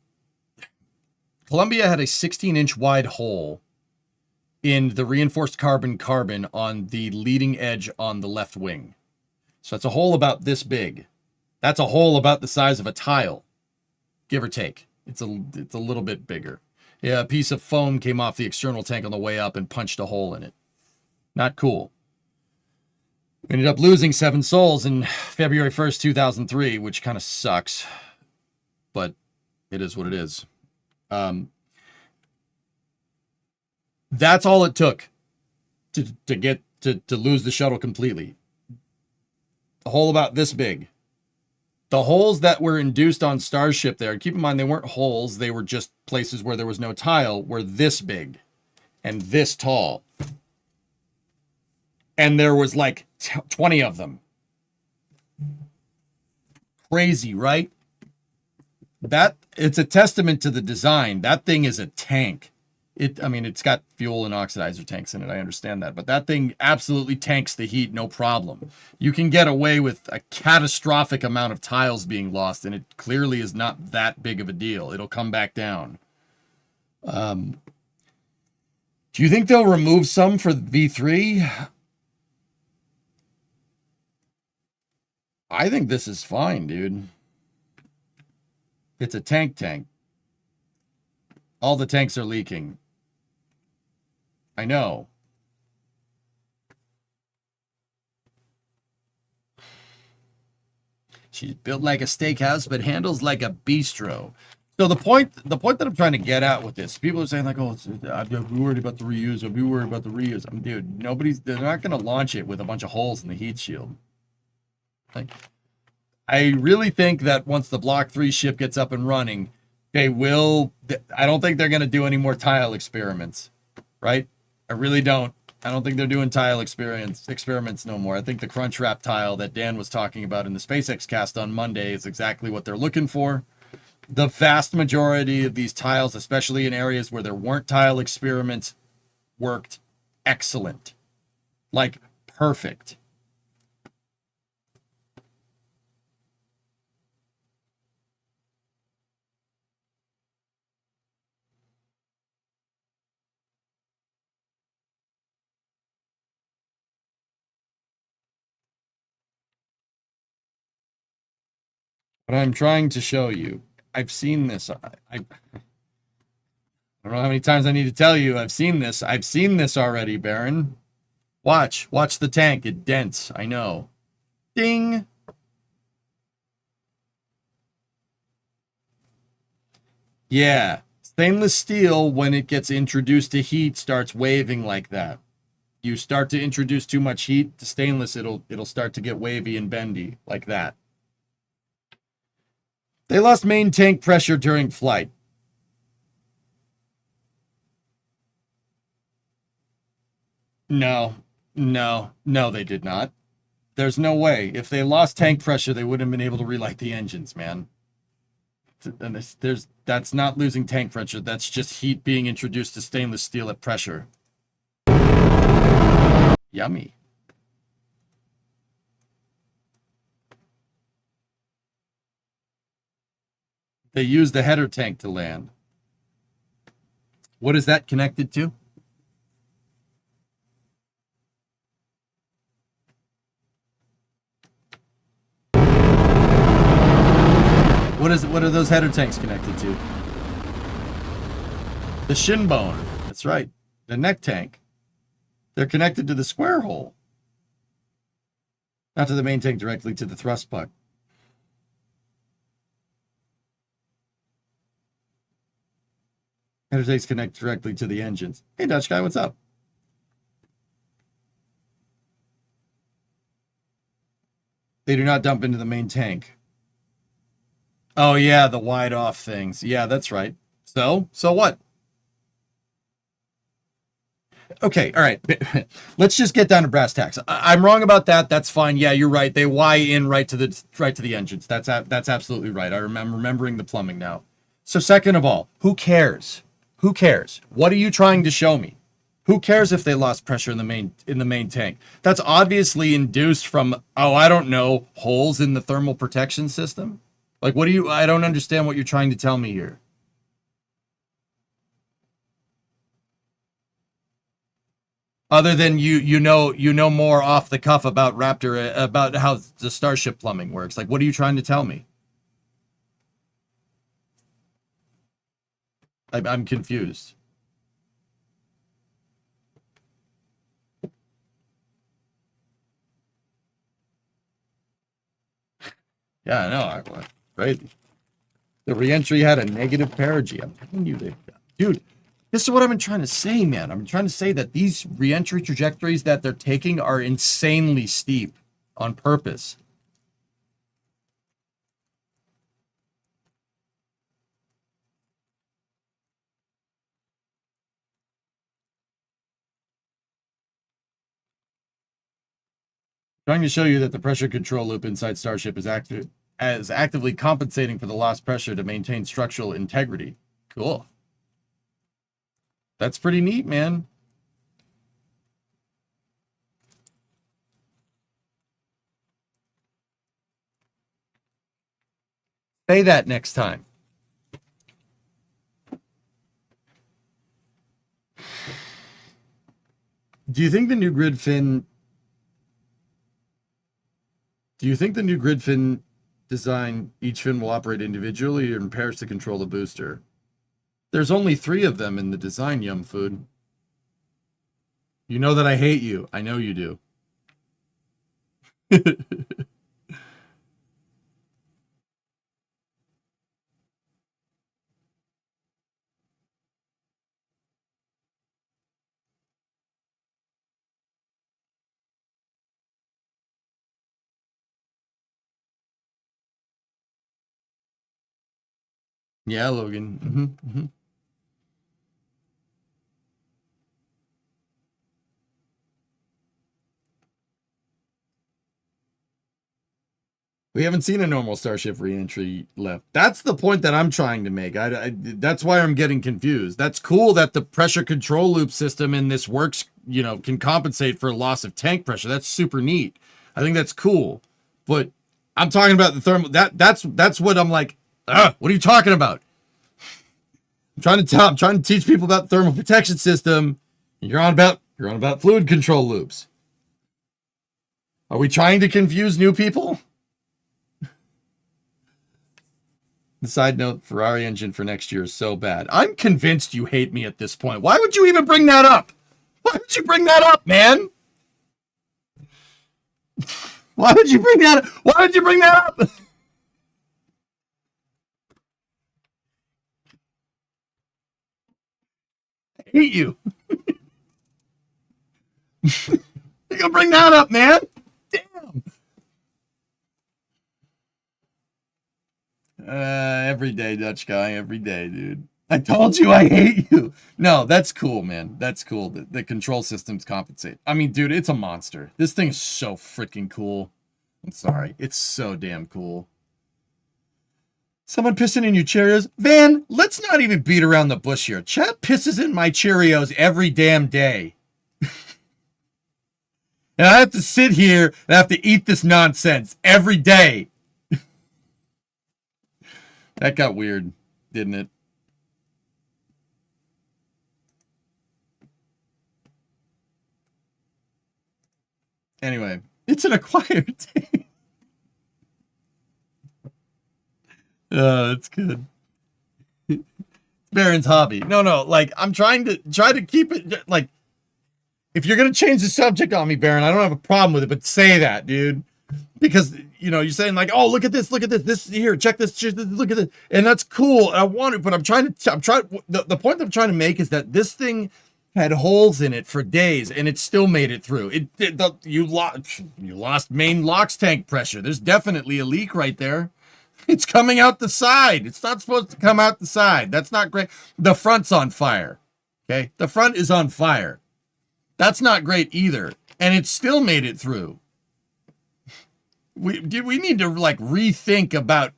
Columbia had a 16-inch wide hole in the reinforced carbon on the leading edge on the left wing. So it's a hole about this big. That's a hole about the size of a tile, give or take. It's a little bit bigger. Yeah, a piece of foam came off the external tank on the way up and punched a hole in it. Not cool. We ended up losing 7 souls in February 1st, 2003, which kind of sucks. But it is what it is. That's all it took to lose the shuttle completely. A hole about this big. The holes that were induced on Starship there, keep in mind they weren't holes, they were just places where there was no tile, were this big and this tall. And there was like 20 of them. Crazy, right? It's a testament to the design. That thing is a tank. It's got fuel and oxidizer tanks in it. I understand that. But that thing absolutely tanks the heat, no problem. You can get away with a catastrophic amount of tiles being lost, and it clearly is not that big of a deal. It'll come back down. Do you think they'll remove some for V3? I think this is fine, dude. It's a tank. All the tanks are leaking. I know. She's built like a steakhouse, but handles like a bistro. So the point that I'm trying to get at with this, people are saying like, "Oh, I'll be worried about the reuse. I'll be worried about the reuse." Dude, they're not going to launch it with a bunch of holes in the heat shield. Like, I really think that once the Block 3 ship gets up and running, I don't think they're going to do any more tile experiments, right? I really don't. I don't think they're doing tile experiments no more. I think the crunch wrap tile that Dan was talking about in the SpaceX cast on Monday is exactly what they're looking for. The vast majority of these tiles, especially in areas where there weren't tile experiments, worked excellent. Like, perfect. But I'm trying to show you. I've seen this. I don't know how many times I need to tell you. I've seen this. I've seen this already, Baron. Watch the tank. It dents. I know. Ding. Yeah. Stainless steel, when it gets introduced to heat, starts waving like that. You start to introduce too much heat to stainless, it'll start to get wavy and bendy like that. They lost main tank pressure during flight. No, they did not. There's no way. If they lost tank pressure, they wouldn't have been able to relight the engines, man. And that's not losing tank pressure. That's just heat being introduced to stainless steel at pressure. Yummy. They used the header tank to land. What is that connected to? What are those header tanks connected to? The shin bone. That's right. The neck tank. They're connected to the square hole. Not to the main tank, directly to the thrust puck. Header tanks connect directly to the engines. Hey, Dutch guy, what's up? They do not dump into the main tank. Oh yeah, the wide off things. Yeah, that's right. So what? Okay, all right. Let's just get down to brass tacks. I'm wrong about that. That's fine. Yeah, you're right. They Y in right to the engines. That's absolutely right. I'm remembering the plumbing now. So second of all, who cares? Who cares? What are you trying to show me? Who cares if they lost pressure in the main tank? That's obviously induced from, oh, I don't know, holes in the thermal protection system. Like, what do you? I don't understand what you're trying to tell me here. Other than you know more off the cuff about Raptor, about how the Starship plumbing works. Like, what are you trying to tell me? I'm confused. Yeah, I know. Crazy. The reentry had a negative perigee. I'm telling you, dude. This is what I've been trying to say, man. I'm trying to say that these reentry trajectories that they're taking are insanely steep on purpose. Trying to show you that the pressure control loop inside Starship is actively compensating for the lost pressure to maintain structural integrity. Cool. That's pretty neat, man. Say that next time. Do you think the new grid fin design, each fin will operate individually or in pairs to control the booster? There's only 3 of them in the design, Yum Food. You know that I hate you. I know you do. Yeah, Logan. We haven't seen a normal Starship reentry left. That's the point that I'm trying to make. That's why I'm getting confused. That's cool that the pressure control loop system in this works, can compensate for loss of tank pressure. That's super neat. I think that's cool. But I'm talking about the thermal. That's what I'm like. What are you talking about? I'm trying to teach people about the thermal protection system. You're on about fluid control loops. Are we trying to confuse new people? The side note, Ferrari engine for next year is so bad. I'm convinced you hate me at this point. Why would you even bring that up? Why would you bring that up, man? Why would you bring that up? Why would you bring that up? I hate you. You're gonna bring that up, man? Damn. Every day, Dutch guy. Every day, dude. I told you I hate you. No, that's cool, man. That's cool. The control systems compensate. I mean, dude, it's a monster. This thing is so freaking cool. I'm sorry. It's so damn cool. Someone pissing in your Cheerios? Van, let's not even beat around the bush here. Chad pisses in my Cheerios every damn day. And I have to sit here and I have to eat this nonsense every day. That got weird, didn't it? Anyway, it's an acquired taste. Oh, it's good. Baron's hobby. No, like I'm trying to keep it like if you're gonna change the subject on me, Baron, I don't have a problem with it, but say that, dude. Because you're saying like, oh, look at this, this here, check this, look at this, and that's cool. I want it, but I'm trying. The point that I'm trying to make is that this thing had holes in it for days, and it still made it through. You lost main LOX tank pressure. There's definitely a leak right there. It's coming out the side. It's not supposed to come out the side. That's not great. The front's on fire. Okay? The front is on fire. That's not great either. And it still made it through. We need to like rethink about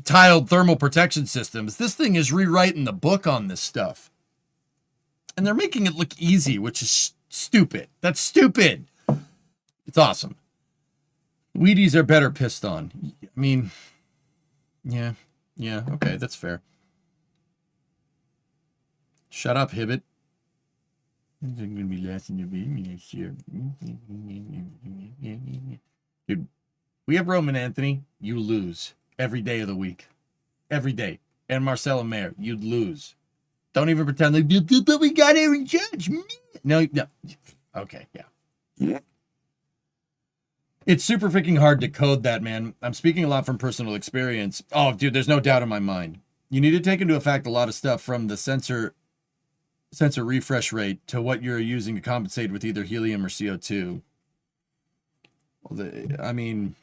tiled thermal protection systems. This thing is rewriting the book on this stuff. And they're making it look easy, which is stupid. That's stupid. It's awesome. Wheaties are better pissed on. I mean, yeah, okay, that's fair. Shut up, Hibbit. Dude, we have Roman Anthony, you lose every day of the week. Every day. And Marcelo Mayer, you'd lose. Don't even pretend like, but we got Aaron Judge. No. Okay, yeah. It's super freaking hard to code that, man. I'm speaking a lot from personal experience. Oh, dude, there's no doubt in my mind. You need to take into effect a lot of stuff from the sensor refresh rate to what you're using to compensate with either helium or CO2. I mean,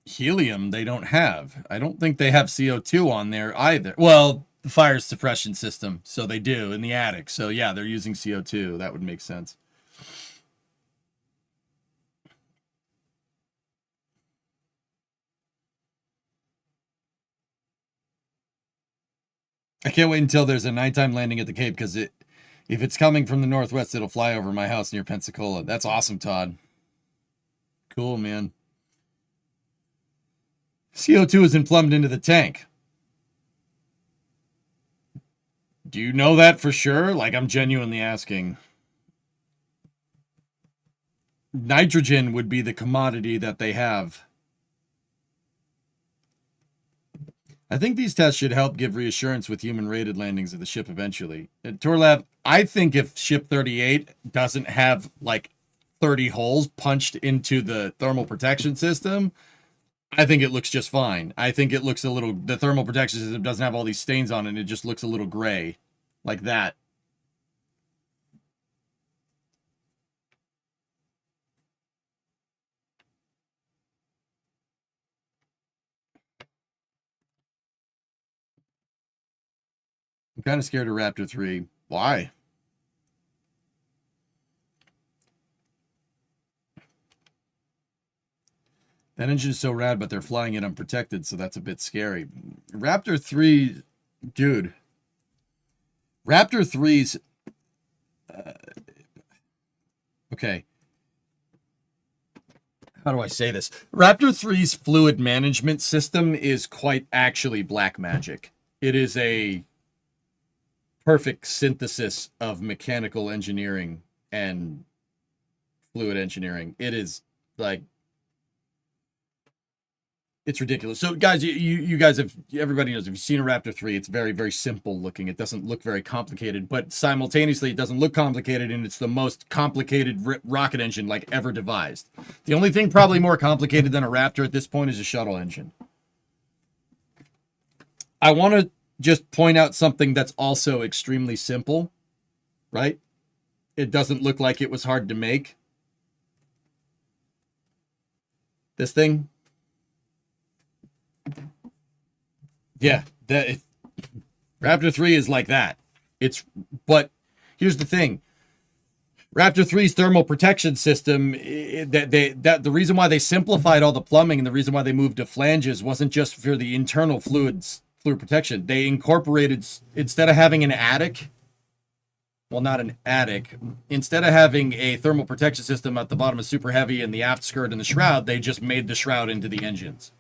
helium they don't have. I don't think they have CO2 on there either. Well, the fire suppression system, so they do in the attic. So yeah, they're using CO2. That would make sense. I can't wait until there's a nighttime landing at the Cape, because if it's coming from the northwest, it'll fly over my house near Pensacola. That's awesome, Todd. Cool, man. CO2 isn't plumbed into the tank. Do you know that for sure? Like, I'm genuinely asking. Nitrogen would be the commodity that they have. I think these tests should help give reassurance with human-rated landings of the ship eventually. At Torlab, I think if Ship 38 doesn't have, like, 30 holes punched into the thermal protection system, I think it looks just fine. I think it looks a little... The thermal protection system doesn't have all these stains on it, and it just looks a little gray. Like that. I'm kind of scared of Raptor 3. Why? That engine is so rad, but they're flying it unprotected, so that's a bit scary. Raptor 3, dude. Raptor 3's... okay. How do I say this? Raptor 3's fluid management system is quite actually black magic. It is a perfect synthesis of mechanical engineering and fluid engineering. It is like, it's ridiculous. So guys, you guys have, everybody knows, if you've seen a Raptor 3, it's very, very simple looking. It doesn't look very complicated, but simultaneously it doesn't look complicated, and it's the most complicated rocket engine like ever devised. The only thing probably more complicated than a Raptor at this point is a shuttle engine. I want to just point out something that's also extremely simple, right? It doesn't look like it was hard to make. This thing. Yeah, Raptor 3 is like that. But here's the thing. Raptor 3's thermal protection system, the reason why they simplified all the plumbing and the reason why they moved to flanges wasn't just for the internal fluid protection. They incorporated, instead of having an attic, well, not an attic, instead of having a thermal protection system at the bottom of Super Heavy and the aft skirt and the shroud, they just made the shroud into the engines.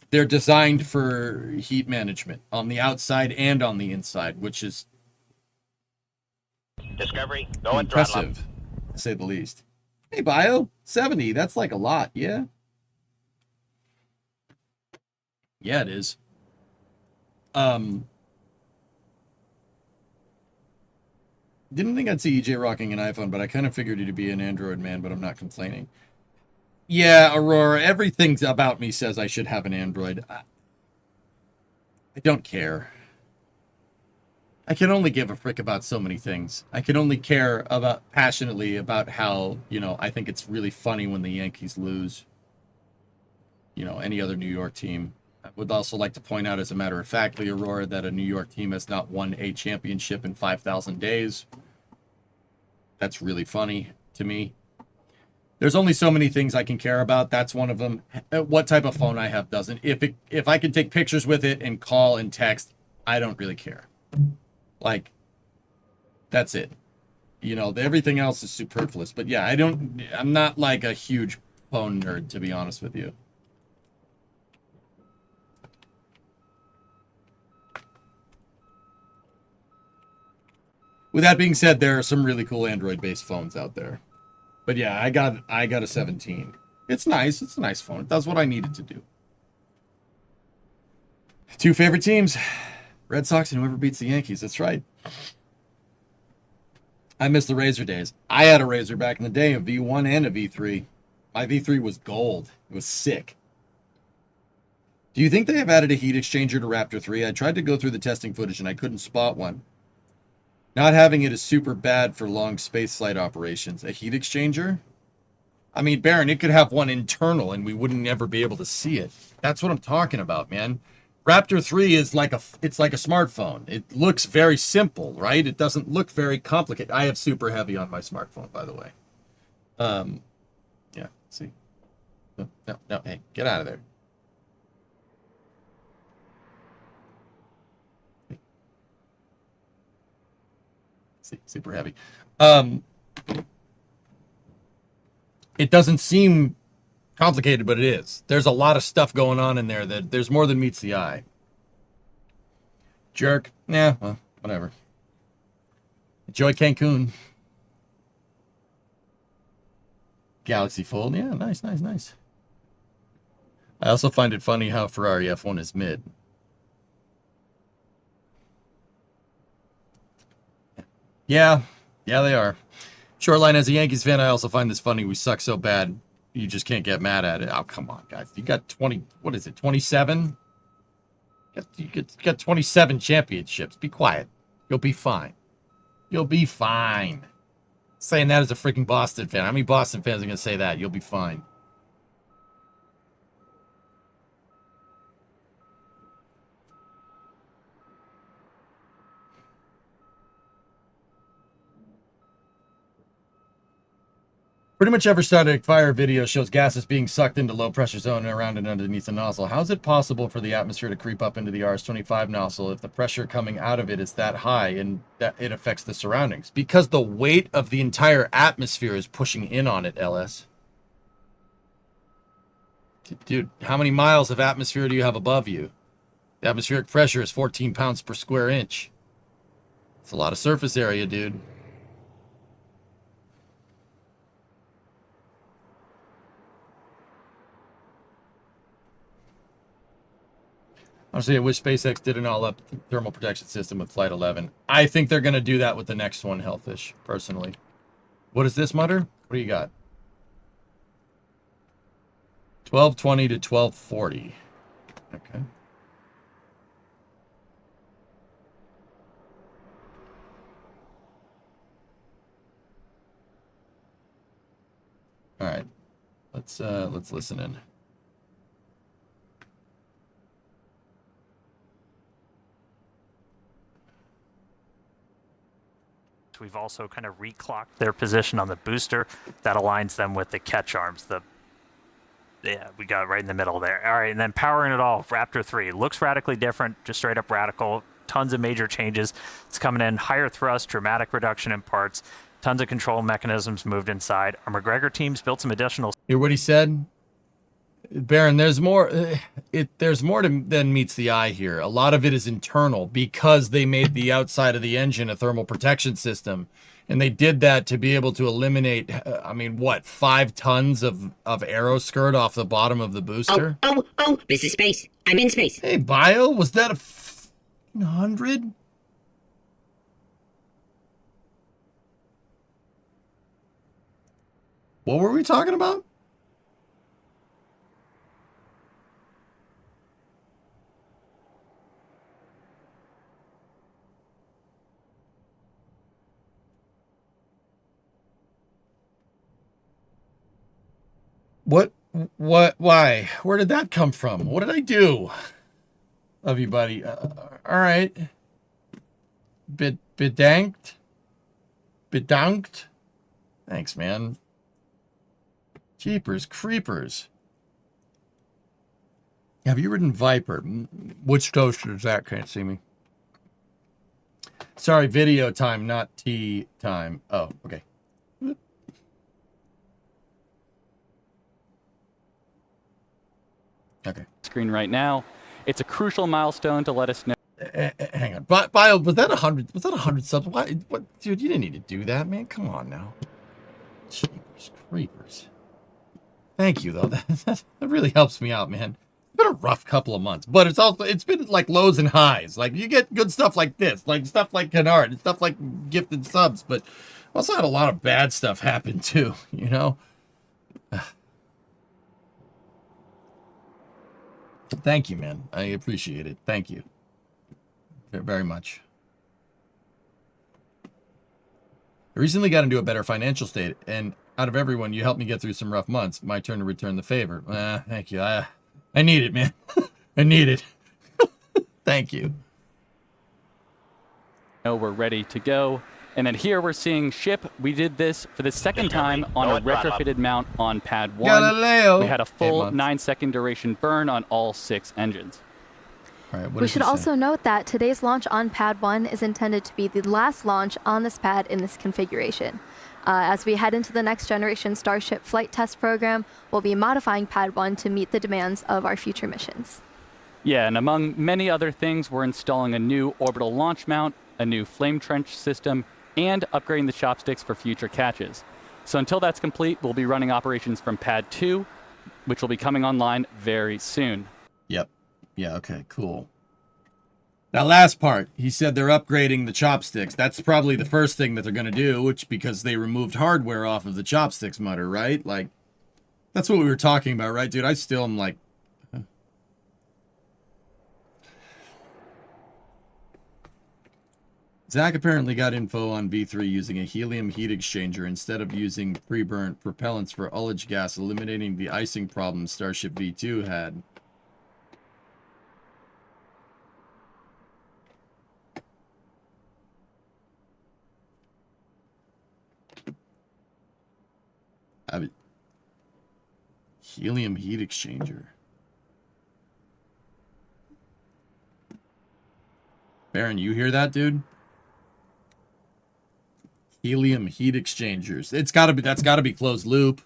They're designed for heat management on the outside and on the inside, which is Discovery, go and impressive, to say the least. Hey, Bio, 70, that's like a lot, yeah? Yeah, it is. Didn't think I'd see EJ rocking an iPhone, but I kind of figured he'd be an Android man, but I'm not complaining. Yeah, Aurora, everything about me says I should have an Android. I don't care. I can only give a frick about so many things. I can only care about passionately about how, you know, I think it's really funny when the Yankees lose. any other New York team. I would also like to point out, as a matter of factly, Aurora, that a New York team has not won a championship in 5,000 days. That's really funny to me. There's only so many things I can care about. That's one of them. What type of phone I have doesn't. If I can take pictures with it and call and text, I don't really care. Like, that's it. Everything else is superfluous. But yeah, I'm not like a huge phone nerd, to be honest with you. With that being said, there are some really cool Android-based phones out there. But yeah, I got a 17. It's nice. It's a nice phone. It does what I need it to do. 2 favorite teams, Red Sox and whoever beats the Yankees. That's right. I miss the Razor days. I had a Razor back in the day, a V1 and a V3. My V3 was gold. It was sick. Do you think they have added a heat exchanger to Raptor 3? I tried to go through the testing footage and I couldn't spot one. Not having it is super bad for long space flight operations. A heat exchanger? I mean, Baron, it could have one internal and we wouldn't ever be able to see it. That's what I'm talking about, man. Raptor 3 is like it's like a smartphone. It looks very simple, right? It doesn't look very complicated. I have super heavy on my smartphone, by the way. Yeah, see. No, hey, get out of there. See, super heavy. It doesn't seem complicated, but it is. There's a lot of stuff going on in there that there's more than meets the eye. Jerk. Yeah, well, whatever. Enjoy Cancun. Galaxy Fold. Yeah, nice. I also find it funny how Ferrari F1 is mid. Yeah, they are. Shoreline, as a Yankees fan, I also find this funny. We suck so bad, you just can't get mad at it. Oh, come on, guys. You got 27? You got 27 championships. Be quiet. You'll be fine. Saying that as a freaking Boston fan. How many Boston fans are going to say that? You'll be fine. Pretty much every static fire video shows gases being sucked into low pressure zone and around and underneath the nozzle. How is it possible for the atmosphere to creep up into the RS-25 nozzle if the pressure coming out of it is that high and that it affects the surroundings? Because the weight of the entire atmosphere is pushing in on it, LS. Dude, how many miles of atmosphere do you have above you? The atmospheric pressure is 14 pounds per square inch. It's a lot of surface area, dude. Honestly, I wish SpaceX did an all-up thermal protection system with Flight 11. I think they're going to do that with the next one, Hellfish, personally. What is this, Mutter? What do you got? 1220 to 1240. Okay. All right. Let's listen in. We've also kind of reclocked their position on the booster. That aligns them with the catch arms. Yeah, we got it right in the middle there. All right, and then powering it all, Raptor 3. Looks radically different, just straight up radical. Tons of major changes. It's coming in higher thrust, dramatic reduction in parts. Tons of control mechanisms moved inside. Our McGregor teams built some additional... Hear what he said? Baron, there's more than meets the eye here. A lot of it is internal because they made the outside of the engine a thermal protection system. And they did that to be able to eliminate, 5 tons of aero skirt off the bottom of the booster? Oh, this is space. I'm in space. Hey, Bio, was that a 100? What were we talking about? What? Why? Where did that come from? What did I do? Love you, buddy. All right. Bedanked? Bedanked? Thanks, man. Jeepers creepers. Have you ridden Viper? Which toaster is that? Can't see me. Sorry, video time, not tea time. Oh, okay. Okay. Screen right now. It's a crucial milestone to let us know. Hang on. Bio, was that 100? Was that 100 subs? What, dude, you didn't need to do that, man. Come on now. Jeepers creepers. Thank you, though. That really helps me out, man. It's been a rough couple of months, but it's been like lows and highs. Like, you get good stuff like this, like stuff like Canard, and stuff like gifted subs, but also had a lot of bad stuff happen too, you know? Thank you, man. I appreciate it. Thank you. Very much. I recently got into a better financial state, and out of everyone, you helped me get through some rough months. My turn to return the favor. Thank you. I need it, man. I need it. Thank you. We're ready to go. And then here we're seeing ship. We did this for the second time on a retrofitted mount on pad 1. Galileo. We had a full 9-second duration burn on all 6 engines. All right, We should also note that today's launch on pad 1 is intended to be the last launch on this pad in this configuration. As we head into the next generation Starship flight test program, we'll be modifying pad 1 to meet the demands of our future missions. Yeah, and among many other things, we're installing a new orbital launch mount, a new flame trench system, and upgrading the chopsticks for future catches. So until that's complete, we'll be running operations from pad 2, which will be coming online very soon. Yep. Yeah, okay, cool. That last part, he said they're upgrading the chopsticks. That's probably the first thing that they're going to do, which because they removed hardware off of the chopsticks motor, right? Like, that's what we were talking about, right, dude? I still am like... Zach apparently got info on V3 using a helium heat exchanger instead of using pre-burnt propellants for ullage gas, eliminating the icing problem Starship V2 had. Helium heat exchanger. Baron, you hear that, dude? Helium heat exchangers. It's gotta be, that's gotta be closed loop.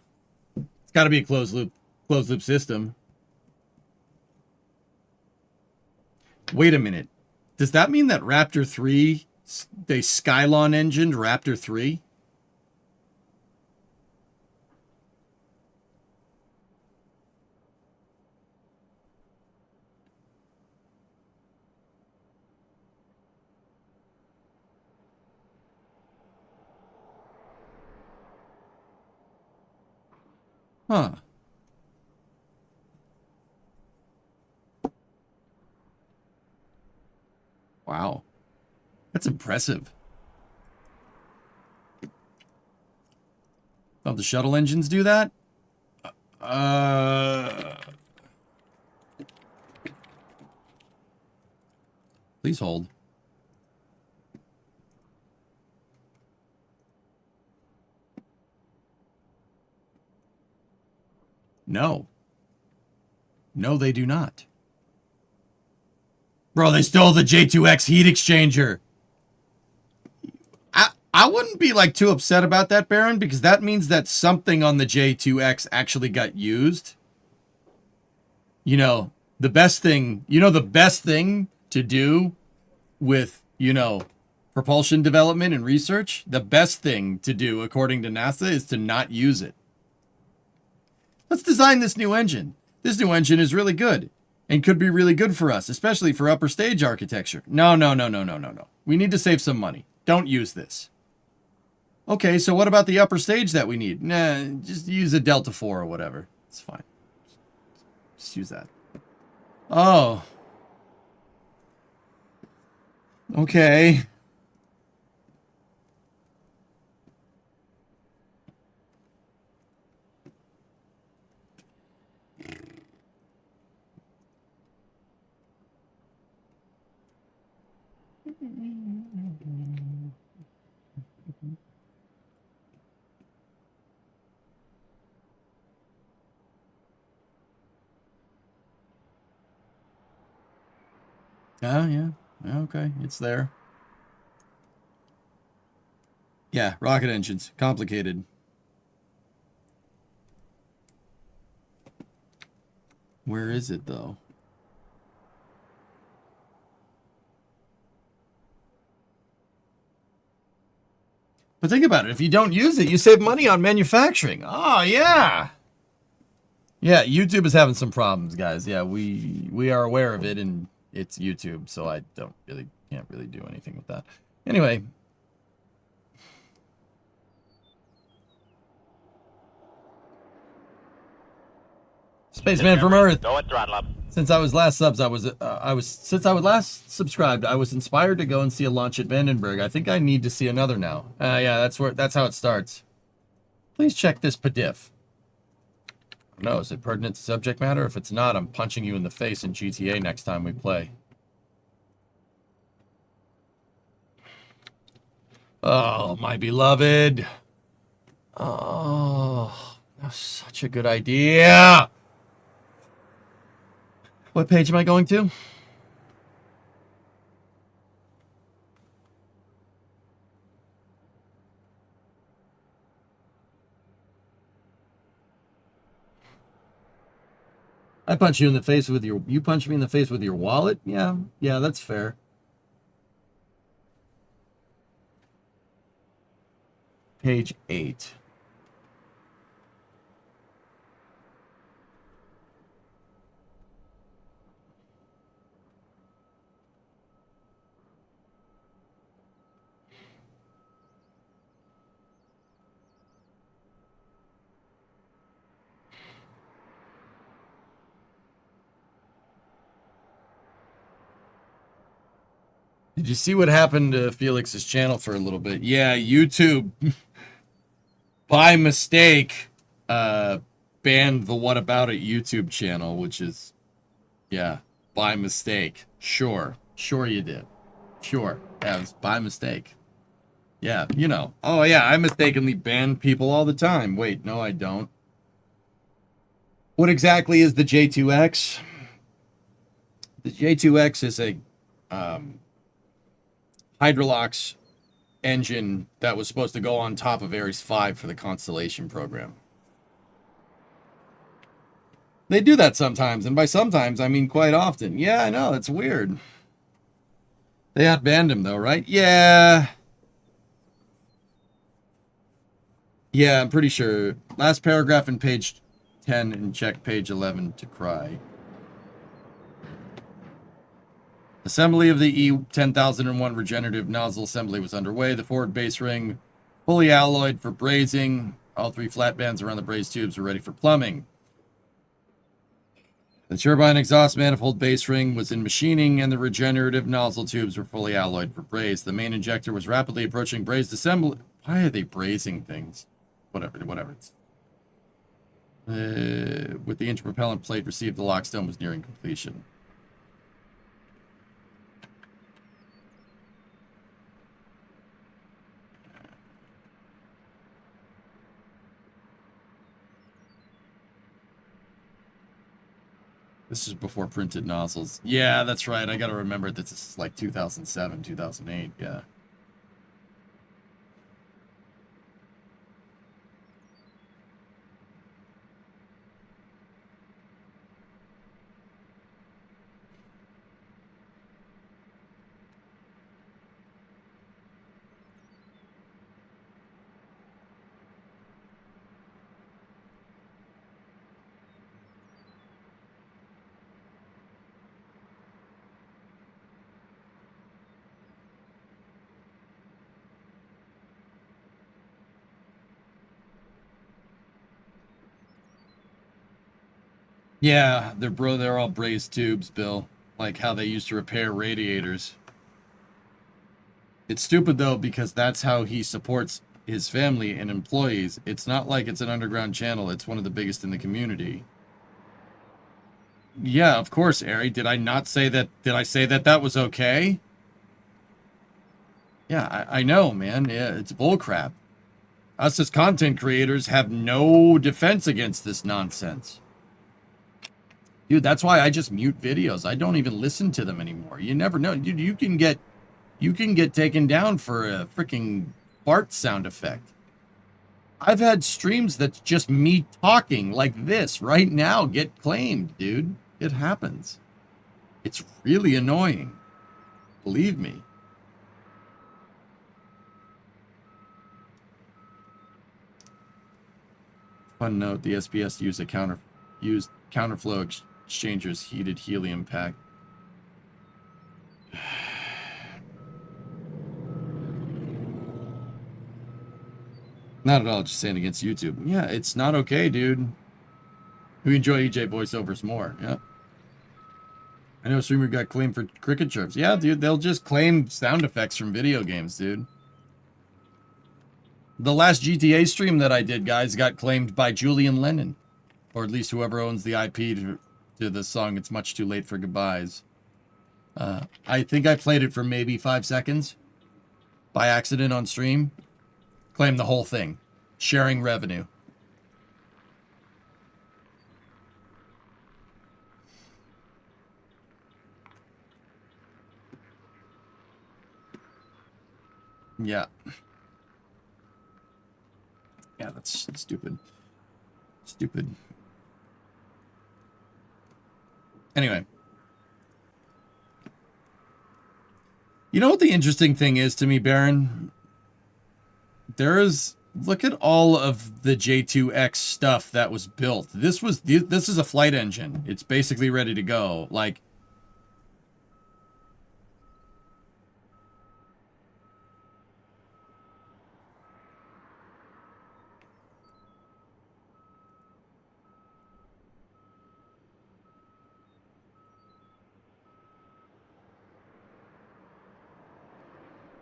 It's gotta be a closed loop system. Wait a minute. Does that mean that Raptor 3, they Skylon engined Raptor 3? Huh. Wow. That's impressive. Don't the shuttle engines do that? Please hold. No. No, they do not. Bro, they stole the J2X heat exchanger. I wouldn't be like too upset about that, Baron, because that means that something on the J2X actually got used. You know, the best thing to do with, you know, propulsion development and research, the best thing to do, according to NASA, is to not use it. Let's design this new engine. This new engine is really good and could be really good for us, especially for upper stage architecture. No. We need to save some money. Don't use this. Okay, so what about the upper stage that we need? Nah, just use a Delta 4 or whatever. It's fine. Just use that. Oh. Okay. Oh, yeah. Okay, it's there. Yeah, rocket engines. Complicated. Where is it, though? But think about it. If you don't use it, you save money on manufacturing. Oh, yeah. Yeah, YouTube is having some problems, guys. Yeah, we are aware of it, and it's YouTube, so I can't really do anything with that. Anyway. Spaceman from Earth. Go and throttle up. Since I was last subscribed, I was inspired to go and see a launch at Vandenberg. I think I need to see another now. Yeah, that's how it starts. Please check this PDIF. No, is it pertinent to subject matter? If it's not, I'm punching you in the face in GTA next time we play. Oh, my beloved. Oh, that's such a good idea. What page am I going to? I punch you in the face with your... You punch me in the face with your wallet? Yeah, that's fair. Page 8. Did you see what happened to Felix's channel for a little bit? Yeah, YouTube, by mistake, banned the What About It YouTube channel, which is, yeah, by mistake. Sure you did. Sure, that was by mistake. Yeah, you know. Oh, yeah, I mistakenly ban people all the time. Wait, no, I don't. What exactly is the J2X? The J2X is a... Hydrolox engine that was supposed to go on top of Ares 5 for the Constellation program. They do that sometimes, and by sometimes, I mean quite often. Yeah, I know, it's weird. They outbanned him, though, right? Yeah. Yeah, I'm pretty sure. Last paragraph in page 10 and check page 11 to cry. Assembly of the E10001 regenerative nozzle assembly was underway. The forward base ring fully alloyed for brazing. All three flat bands around the braze tubes were ready for plumbing. The turbine exhaust manifold base ring was in machining, and the regenerative nozzle tubes were fully alloyed for braze. The main injector was rapidly approaching brazed assembly. Why are they brazing things? Whatever. With the engine propellant plate received, the lockstone was nearing completion. This is before printed nozzles. Yeah, that's right. I gotta remember that this is like 2007, 2008. Yeah. Yeah, they're all brazed tubes, Bill. Like how they used to repair radiators. It's stupid, though, because that's how he supports his family and employees. It's not like it's an underground channel. It's one of the biggest in the community. Yeah, of course, Ari. Did I not say that? Did I say that that was okay? Yeah, I know, man. Yeah, it's bullcrap. Us as content creators have no defense against this nonsense. Dude, that's why I just mute videos. I don't even listen to them anymore. You never know. Dude, you can get taken down for a freaking fart sound effect. I've had streams that's just me talking like this right now get claimed, dude. It happens. It's really annoying. Believe me. Fun note, the SPS used counterflow exchanger's heated helium pack. Not at all, just saying against YouTube. Yeah, it's not okay, dude. We enjoy EJ voiceovers more. Yeah. I know a streamer got claimed for cricket chirps. Yeah, dude, they'll just claim sound effects from video games, dude. The last GTA stream that I did, guys, got claimed by Julian Lennon. Or at least whoever owns the IP to the song It's Much Too Late for Goodbyes. I think I played it for maybe 5 seconds. By accident on stream. Claimed the whole thing. Sharing revenue. Yeah. Yeah, that's stupid. Stupid. Anyway. You know what the interesting thing is to me, Baron? Look at all of the J2X stuff that was built. This is a flight engine. It's basically ready to go. Like,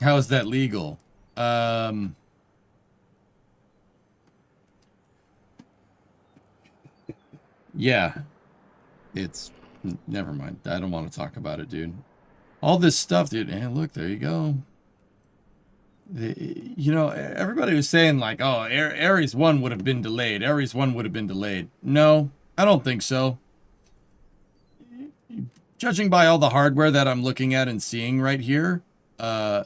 how is that legal? Yeah. It's... Never mind. I don't want to talk about it, dude. All this stuff, dude. And look, there you go. You know, everybody was saying, like, oh, Ares 1 would have been delayed. Ares 1 would have been delayed. No, I don't think so. Judging by all the hardware that I'm looking at and seeing right here, I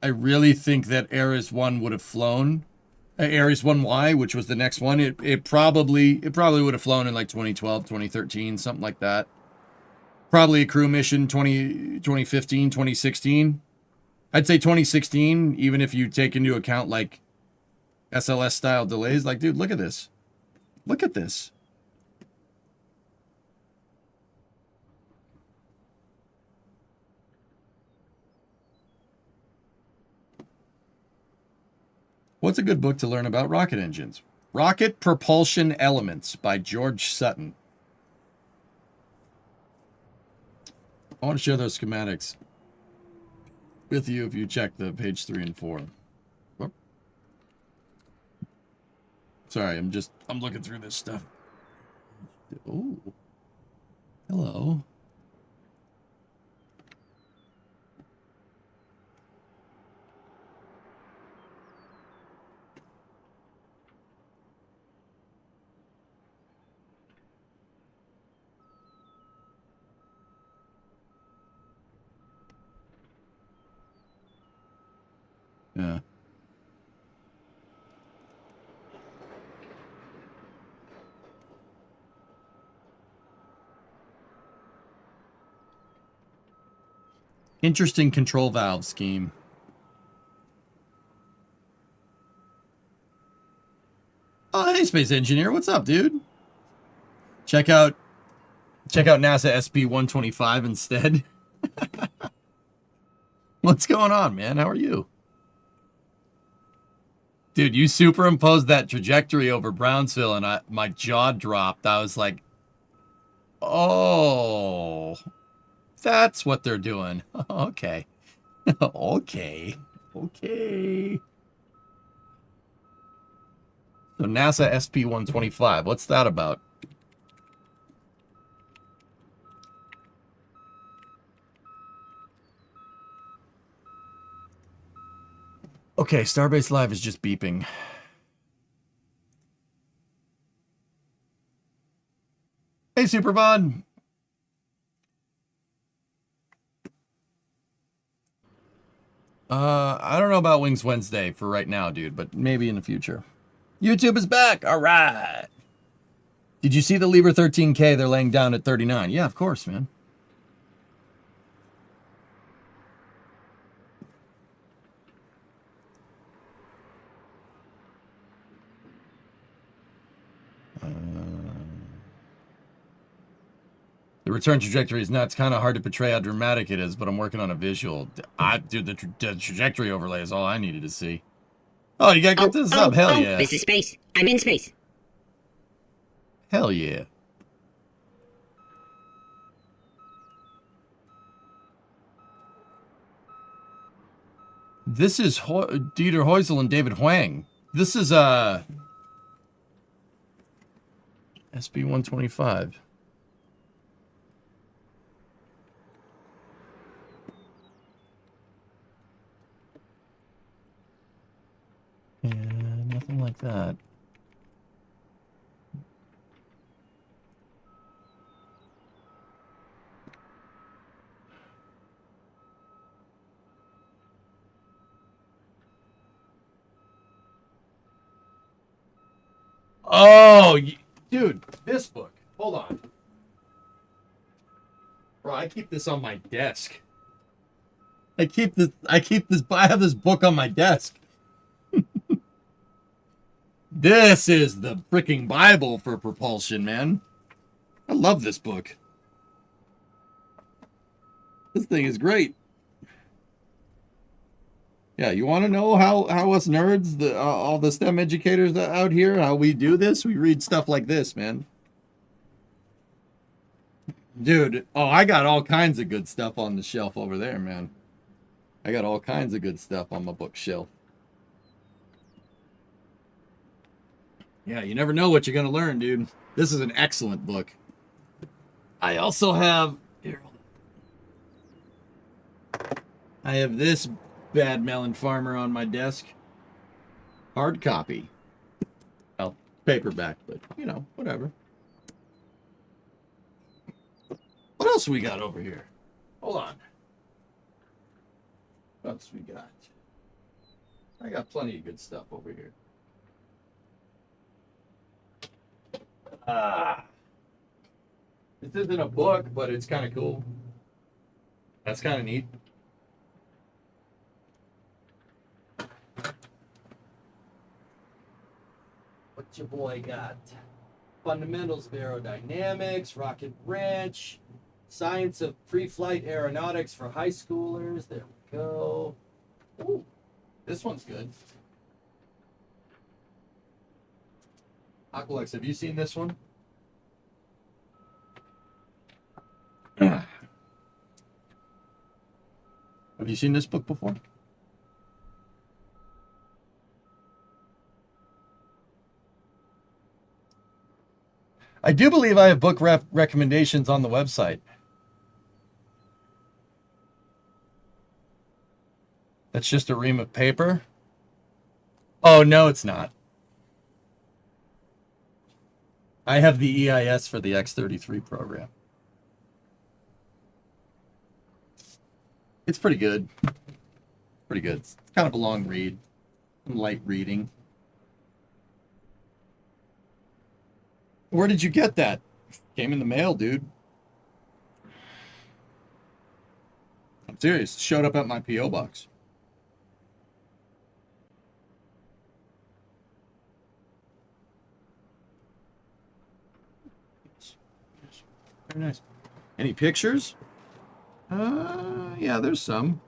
really think that Ares 1 would have flown. Ares 1Y, which was the next one, it probably would have flown in like 2012, 2013, something like that. Probably a crew mission 2015, 2016. I'd say 2016, even if you take into account like SLS style delays. Like, dude, look at this. Look at this. What's a good book to learn about rocket engines? Rocket Propulsion Elements by George Sutton. I want to share those schematics with you if you check the page 3 and 4. Oh. Sorry, I'm looking through this stuff. Oh. Hello. Yeah. Interesting control valve scheme. Oh, hey, Space Engineer. What's up, dude? Check out NASA SP-125 instead. What's going on, man? How are you? Dude, you superimposed that trajectory over Brownsville, and my jaw dropped. I was like, oh, that's what they're doing. Okay. Okay. Okay. So NASA SP-125, what's that about? Okay, Starbase Live is just beeping. Hey, Superbond. I don't know about Wings Wednesday for right now, dude, but maybe in the future. YouTube is back. All right. Did you see the Lever 13K they're laying down at 39? Yeah, of course, man. The return trajectory is nuts. Kind of hard to portray how dramatic it is, but I'm working on a visual. Dude, the trajectory overlay is all I needed to see. Oh, you gotta get this up. Hell yeah. This is space. I'm in space. Hell yeah. This is Dieter Heusel and David Huang. This is SB-125. Yeah, nothing like that. Oh, dude, this book. Hold on. Bro, I keep this on my desk. I have this book on my desk. This is the freaking Bible for propulsion, man. I love this book. This thing is great. Yeah, you want to know how us nerds, all the STEM educators out here, how we do this? We read stuff like this, man. Dude, oh, I got all kinds of good stuff on the shelf over there, man. I got all kinds of good stuff on my bookshelf. Yeah, you never know what you're going to learn, dude. This is an excellent book. I also have... Here, I have this Bad Melon Farmer on my desk. Hard copy. Well, paperback, but, you know, whatever. What else we got over here? Hold on. What else we got? I got plenty of good stuff over here. This isn't a book, but it's kind of cool. That's kind of neat. What your boy got? Fundamentals of Aerodynamics, Rocket Ranch, Science of Pre-Flight Aeronautics for high schoolers. There we go. Ooh, this one's good. Aqualex, have you seen this one? Have you seen this book before? I do believe I have book recommendations on the website. That's just a ream of paper? Oh, no, it's not. I have the EIS for the X-33 program. It's pretty good. Pretty good. It's kind of a long read. Light reading. Where did you get that? Came in the mail, dude. I'm serious. It showed up at my P.O. box. Very nice. Any pictures? Yeah, there's some.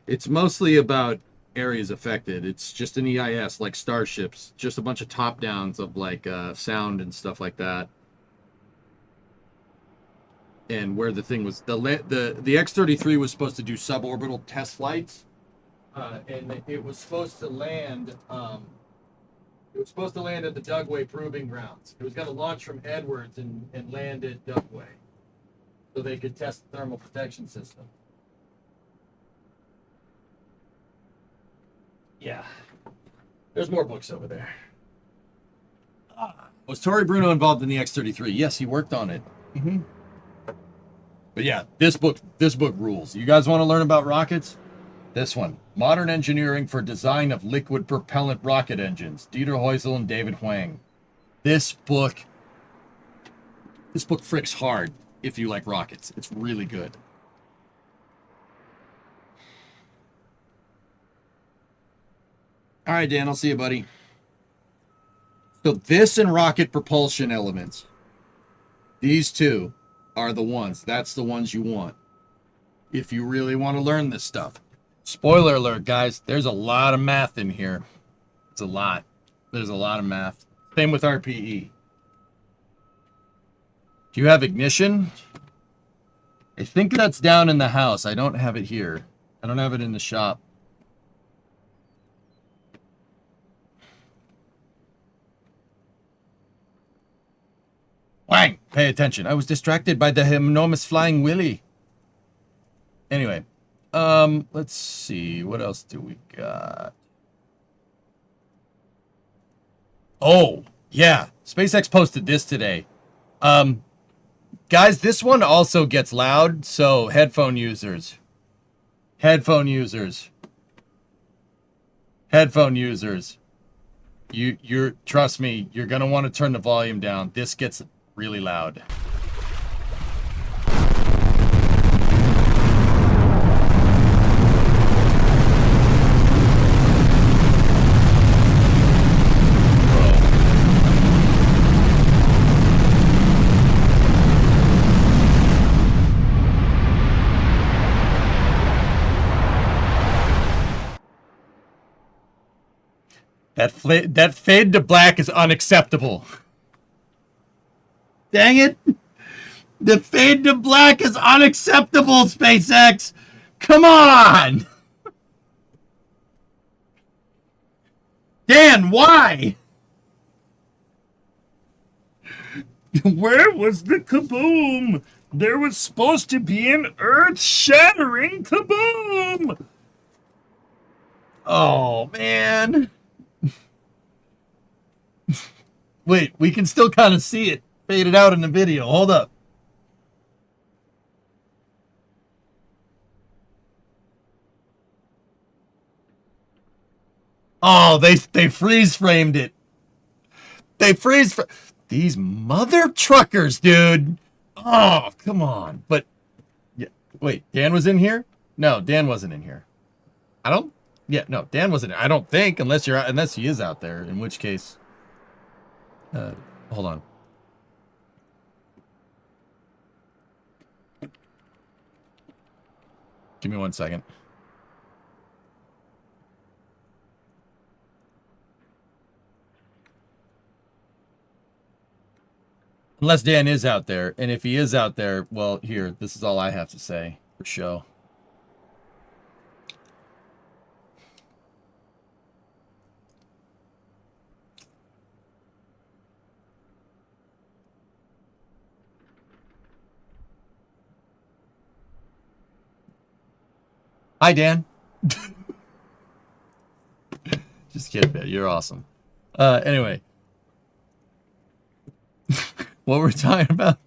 It's mostly about areas affected. It's just an EIS, like starships, just a bunch of top downs of like sound and stuff like that. And where the thing was, the X-33 was supposed to do suborbital test flights, and it was supposed to land. It was supposed to land at the Dugway Proving Grounds. It was going to launch from Edwards and land at Dugway, so they could test the thermal protection system. Yeah. There's more books over there. Was Tori Bruno involved in the X-33? Yes, he worked on it. Mm-hmm. But yeah, this book rules. You guys want to learn about rockets? This one, Modern Engineering for Design of Liquid Propellant Rocket Engines, Dieter Heusel and David Huang. This book fricks hard if you like rockets. It's really good. All right, Dan, I'll see you, buddy. So this and rocket propulsion elements, these two are the ones. That's the ones you want if you really want to learn this stuff. Spoiler alert, guys. There's a lot of math in here. It's a lot. There's a lot of math. Same with RPE. Do you have ignition? I think that's down in the house. I don't have it here. I don't have it in the shop. Wang! Pay attention. I was distracted by the enormous flying willy. Anyway. Let's see. What else do we got? Oh, yeah. SpaceX posted this today. Guys, this one also gets loud, so headphone users. Headphone users. Headphone users. You're trust me, you're gonna want to turn the volume down. This gets really loud. That fade to black is unacceptable. Dang it. The fade to black is unacceptable, SpaceX. Come on. Dan, why? Where was the kaboom? There was supposed to be an earth-shattering kaboom. Oh, man. Wait, we can still kind of see it faded out in the video. Hold up. Oh, they freeze framed it. They these mother truckers, dude. Oh, come on. But yeah, wait, Dan was in here? No, Dan wasn't in here. No, Dan wasn't. I don't think unless he is out there, in which case hold on. Give me 1 second. Unless Dan is out there. And if he is out there, well, here, this is all I have to say for show. Hi, Dan. Just kidding, man. You're awesome. Anyway. What were we talking about?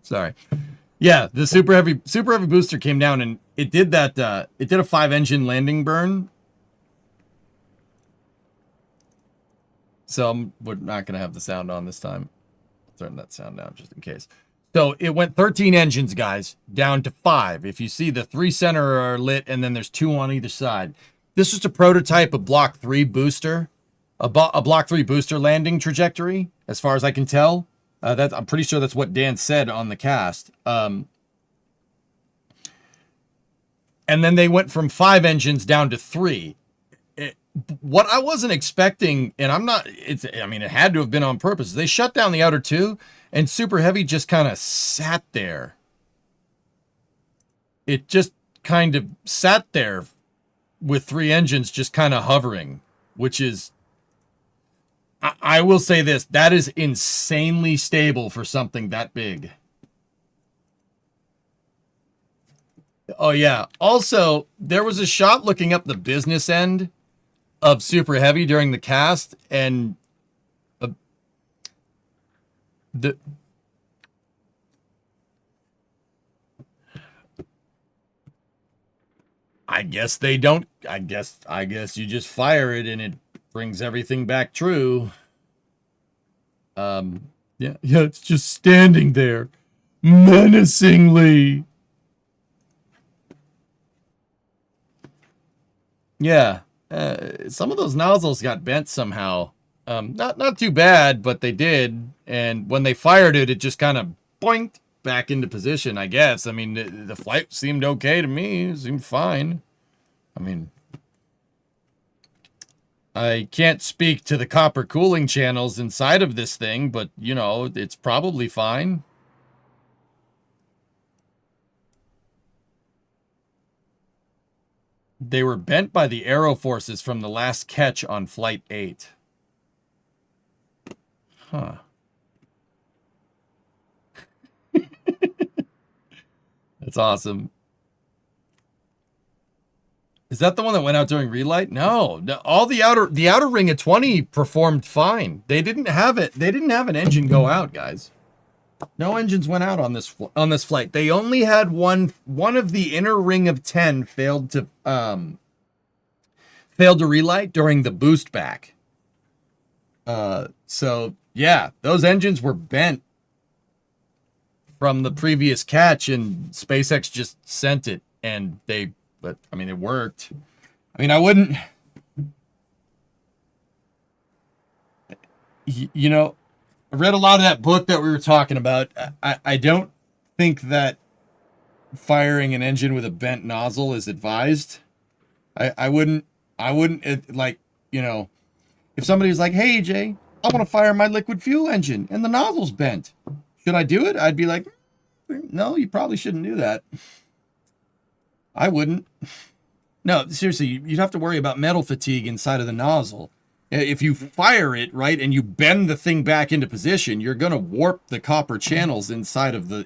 Sorry. Yeah, the super heavy booster came down and it did that it did a 5-engine landing burn. So we're not gonna have the sound on this time. Turn that sound down just in case. So it went 13 engines, guys, down to 5. If you see, the 3 center are lit, and then there's 2 on either side. This is a prototype of Block 3 booster, a Block 3 booster landing trajectory, as far as I can tell. I'm pretty sure that's what Dan said on the cast. And then they went from 5 engines down to 3. What I wasn't expecting, and it had to have been on purpose. They shut down the outer 2, and Super Heavy just kind of sat there. It just kind of sat there with 3 engines just kind of hovering, which is, I will say this, that is insanely stable for something that big. Oh, yeah. Also, there was a shot looking up the business end of Super Heavy during the cast, and the I guess they don't. I guess you just fire it and it brings everything back true. Yeah, it's just standing there menacingly. Yeah, some of those nozzles got bent somehow. Not too bad, but they did. And when they fired it, it just kind of boinked back into position, I guess. I mean, the flight seemed okay to me. It seemed fine. I mean, I can't speak to the copper cooling channels inside of this thing, but, you know, it's probably fine. They were bent by the aero forces from the last catch on Flight 8. Huh. That's awesome. Is that the one that went out during relight? No, all the outer ring of 20 performed fine. They didn't have it. They didn't have an engine go out, guys. No engines went out on this flight. They only had one of the inner ring of 10 failed to relight during the boost back. So yeah, those engines were bent from the previous catch, and SpaceX just sent it, and but I mean, it worked. I mean, I wouldn't, you know, I read a lot of that book that we were talking about. I don't think that firing an engine with a bent nozzle is advised. I wouldn't, like, you know, if somebody was like, hey, Jay, I want to fire my liquid fuel engine and the nozzle's bent. Should I do it? I'd be like, no, you probably shouldn't do that. I wouldn't. No, seriously, you'd have to worry about metal fatigue inside of the nozzle. If you fire it, right, and you bend the thing back into position, you're going to warp the copper channels inside of the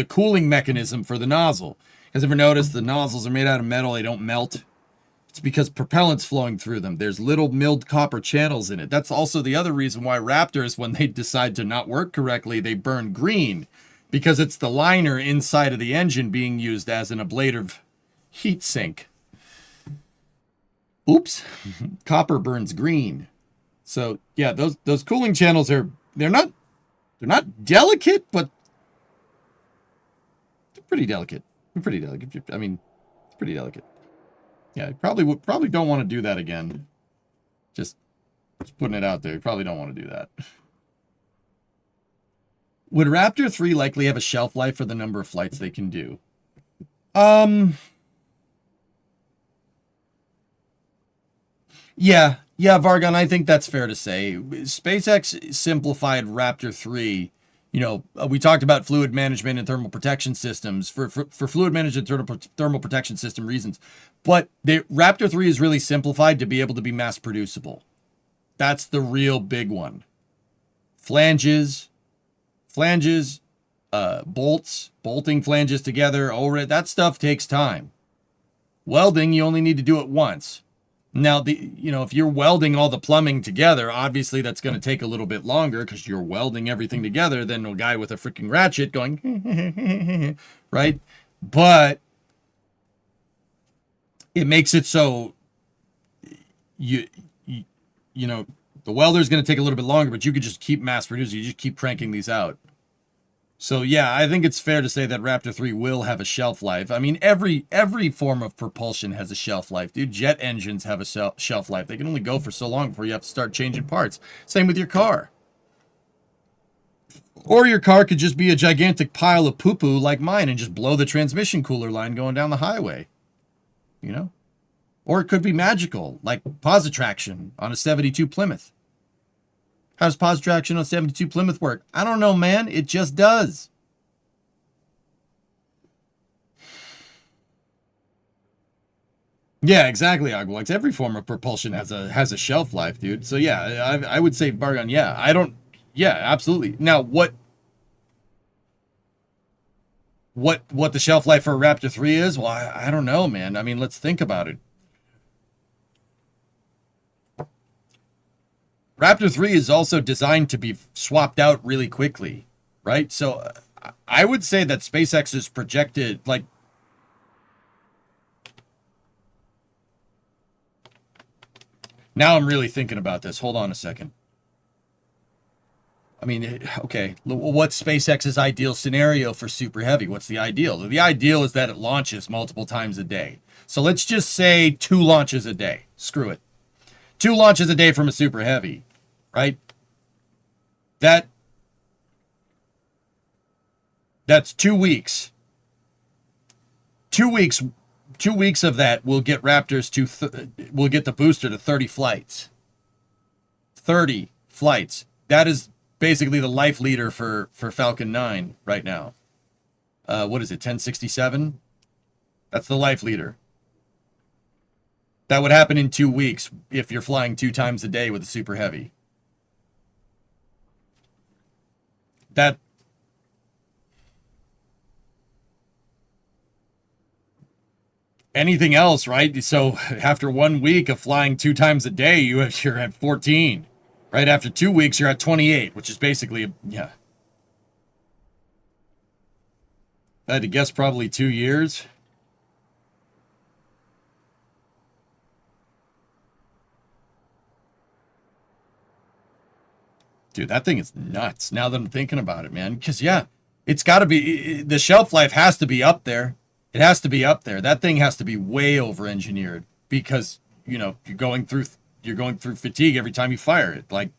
cooling mechanism for the nozzle. Because ever notice the nozzles are made out of metal, they don't melt? It's because propellant's flowing through them. There's little milled copper channels in it. That's also the other reason why Raptors, when they decide to not work correctly, they burn green. Because it's the liner inside of the engine being used as an ablative heat sink. Oops. Copper burns green. So yeah, those cooling channels they're not delicate, but they're pretty delicate. They're pretty delicate. I mean, it's pretty delicate. Yeah, probably don't want to do that again. Just putting it out there. You probably don't want to do that. Would Raptor 3 likely have a shelf life for the number of flights they can do? Yeah, Vargon, I think that's fair to say. SpaceX simplified Raptor 3. You know, we talked about fluid management and thermal protection systems for fluid management and thermal protection system reasons. But Raptor 3 is really simplified to be able to be mass producible. That's the real big one. Flanges, bolts, bolting flanges together, that stuff takes time. Welding, you only need to do it once. Now, if you're welding all the plumbing together, obviously that's going to take a little bit longer because you're welding everything together than a guy with a freaking ratchet going, right? But it makes it so you know, the welder's going to take a little bit longer, but you could just keep mass producing. You just keep cranking these out. So yeah, I think it's fair to say that Raptor 3 will have a shelf life. I mean, every form of propulsion has a shelf life, dude. Jet engines have a shelf life. They can only go for so long before you have to start changing parts. Same with your car. Or your car could just be a gigantic pile of poo-poo like mine and just blow the transmission cooler line going down the highway. You know? Or it could be magical, like positraction on a 72 Plymouth. How does positraction on 72 Plymouth work? I don't know, man. It just does. Yeah, exactly, Agwalex. Every form of propulsion has a shelf life, dude. So yeah, I would say Bargon, yeah, absolutely. Now, what the shelf life for a Raptor 3 is? Well, I don't know, man. I mean, let's think about it. Raptor 3 is also designed to be swapped out really quickly, right? So I would say that SpaceX is projected, like, now I'm really thinking about this. Hold on a second. I mean, okay, what's SpaceX's ideal scenario for Super Heavy? What's the ideal? The ideal is that it launches multiple times a day. So let's just say 2 launches a day. Screw it. 2 launches a day from a Super Heavy, right? That's 2 weeks. 2 weeks. 2 weeks of that will get Raptors to will get the booster to 30 flights. 30 flights. That is basically the life leader for Falcon 9 right now. What is it, 1067? That's the life leader. That would happen in 2 weeks if you're flying 2 times a day with a Super Heavy. That... Anything else, right? So after 1 week of flying 2 times a day, you're at 14. Right after 2 weeks, you're at 28, which is basically, yeah. I had to guess probably 2 years. Dude, that thing is nuts now that I'm thinking about it, man. Because, yeah, it's got to be, the shelf life has to be up there. It has to be up there. That thing has to be way over-engineered because, you know, you're going through fatigue every time you fire it. Like,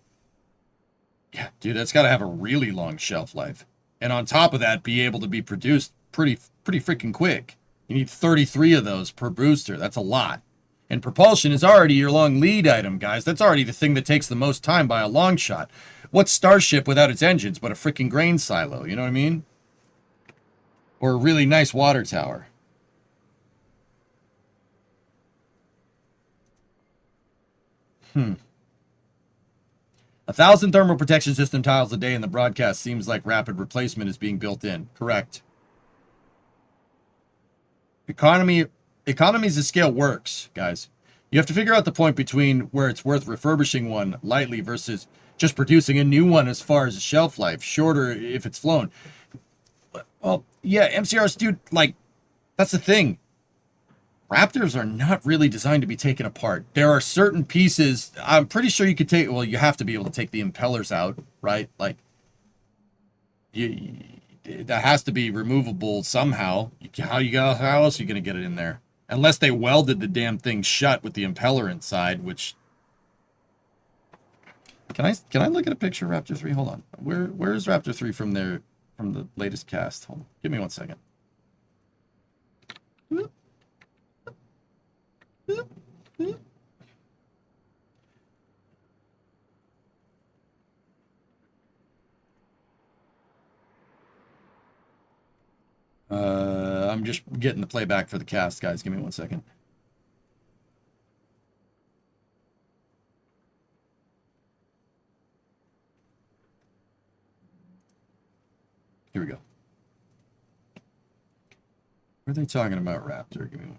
yeah, dude, that's got to have a really long shelf life. And on top of that, be able to be produced pretty freaking quick. You need 33 of those per booster. That's a lot. And propulsion is already your long lead item, guys. That's already the thing that takes the most time by a long shot. What's Starship without its engines but a freaking grain silo? You know what I mean? Or a really nice water tower. Hmm. 1,000 thermal protection system tiles a day in the broadcast seems like rapid replacement is being built in. Correct. Economies of scale works, guys. You have to figure out the point between where it's worth refurbishing one lightly versus just producing a new one as far as shelf life, shorter if it's flown. Well, yeah, MCRs, dude, like, that's the thing. Raptors are not really designed to be taken apart. There are certain pieces, I'm pretty sure you could take, well, you have to be able to take the impellers out, right? Like, that has to be removable somehow. How else are you going to get it in there? Unless they welded the damn thing shut with the impeller inside, which... Can I look at a picture of Raptor 3? Hold on. Where is Raptor 3 from the latest cast? Hold on. Give me 1 second. I'm just getting the playback for the cast, guys. Give me 1 second. Here we go. What are they talking about, Raptor? Give me one.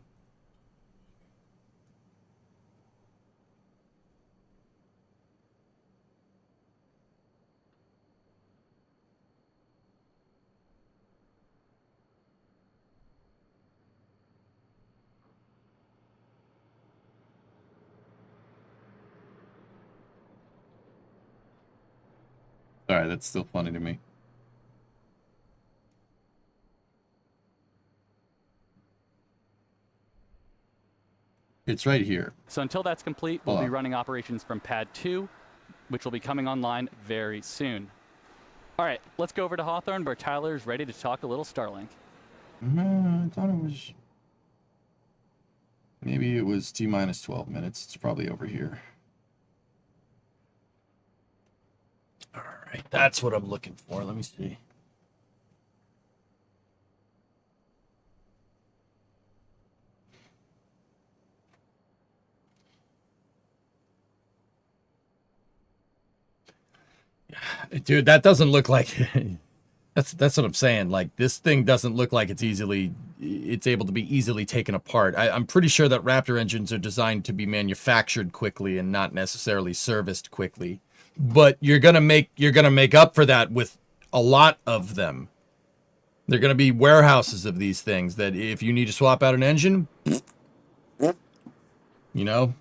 Sorry, that's still funny to me. It's right here. So until that's complete, we'll be running operations from Pad 2, which will be coming online very soon. All right, let's go over to Hawthorne, where Tyler's ready to talk a little Starlink. I thought it was... Maybe it was T-minus 12 minutes. It's probably over here. All right, that's what I'm looking for. Let me see. Dude, that doesn't look like... That's what I'm saying. Like, this thing doesn't look like it's able to be easily taken apart. I'm pretty sure that Raptor engines are designed to be manufactured quickly and not necessarily serviced quickly. but you're gonna make up for that with a lot of them. They're gonna be warehouses of these things that if you need to swap out an engine, you know.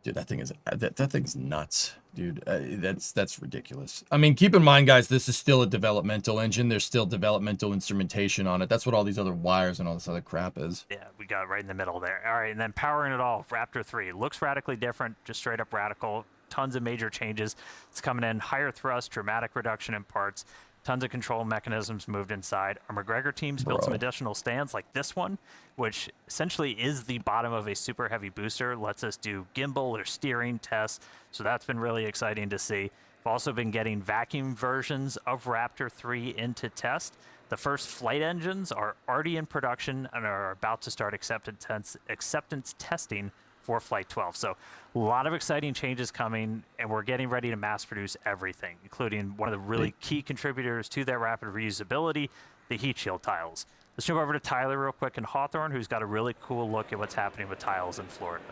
Dude, that thing's nuts, dude. That's ridiculous. I mean, keep in mind, guys, this is still a developmental engine. There's still developmental instrumentation on it. That's what all these other wires and all this other crap is. Yeah, we got it right in the middle there. All right, and then powering it all, Raptor 3. Looks radically different, just straight up radical. Tons of major changes. It's coming in higher thrust, dramatic reduction in parts. Tons of control mechanisms moved inside. Our McGregor teams built some additional stands like this one, which essentially is the bottom of a super heavy booster. Lets us do gimbal or steering tests. So that's been really exciting to see. We've also been getting vacuum versions of Raptor 3 into test. The first flight engines are already in production and are about to start acceptance testing for Flight 12. So a lot of exciting changes coming, and we're getting ready to mass produce everything, including one of the really key contributors to that rapid reusability, the heat shield tiles. Let's jump over to Tyler real quick in Hawthorne, who's got a really cool look at what's happening with tiles in Florida.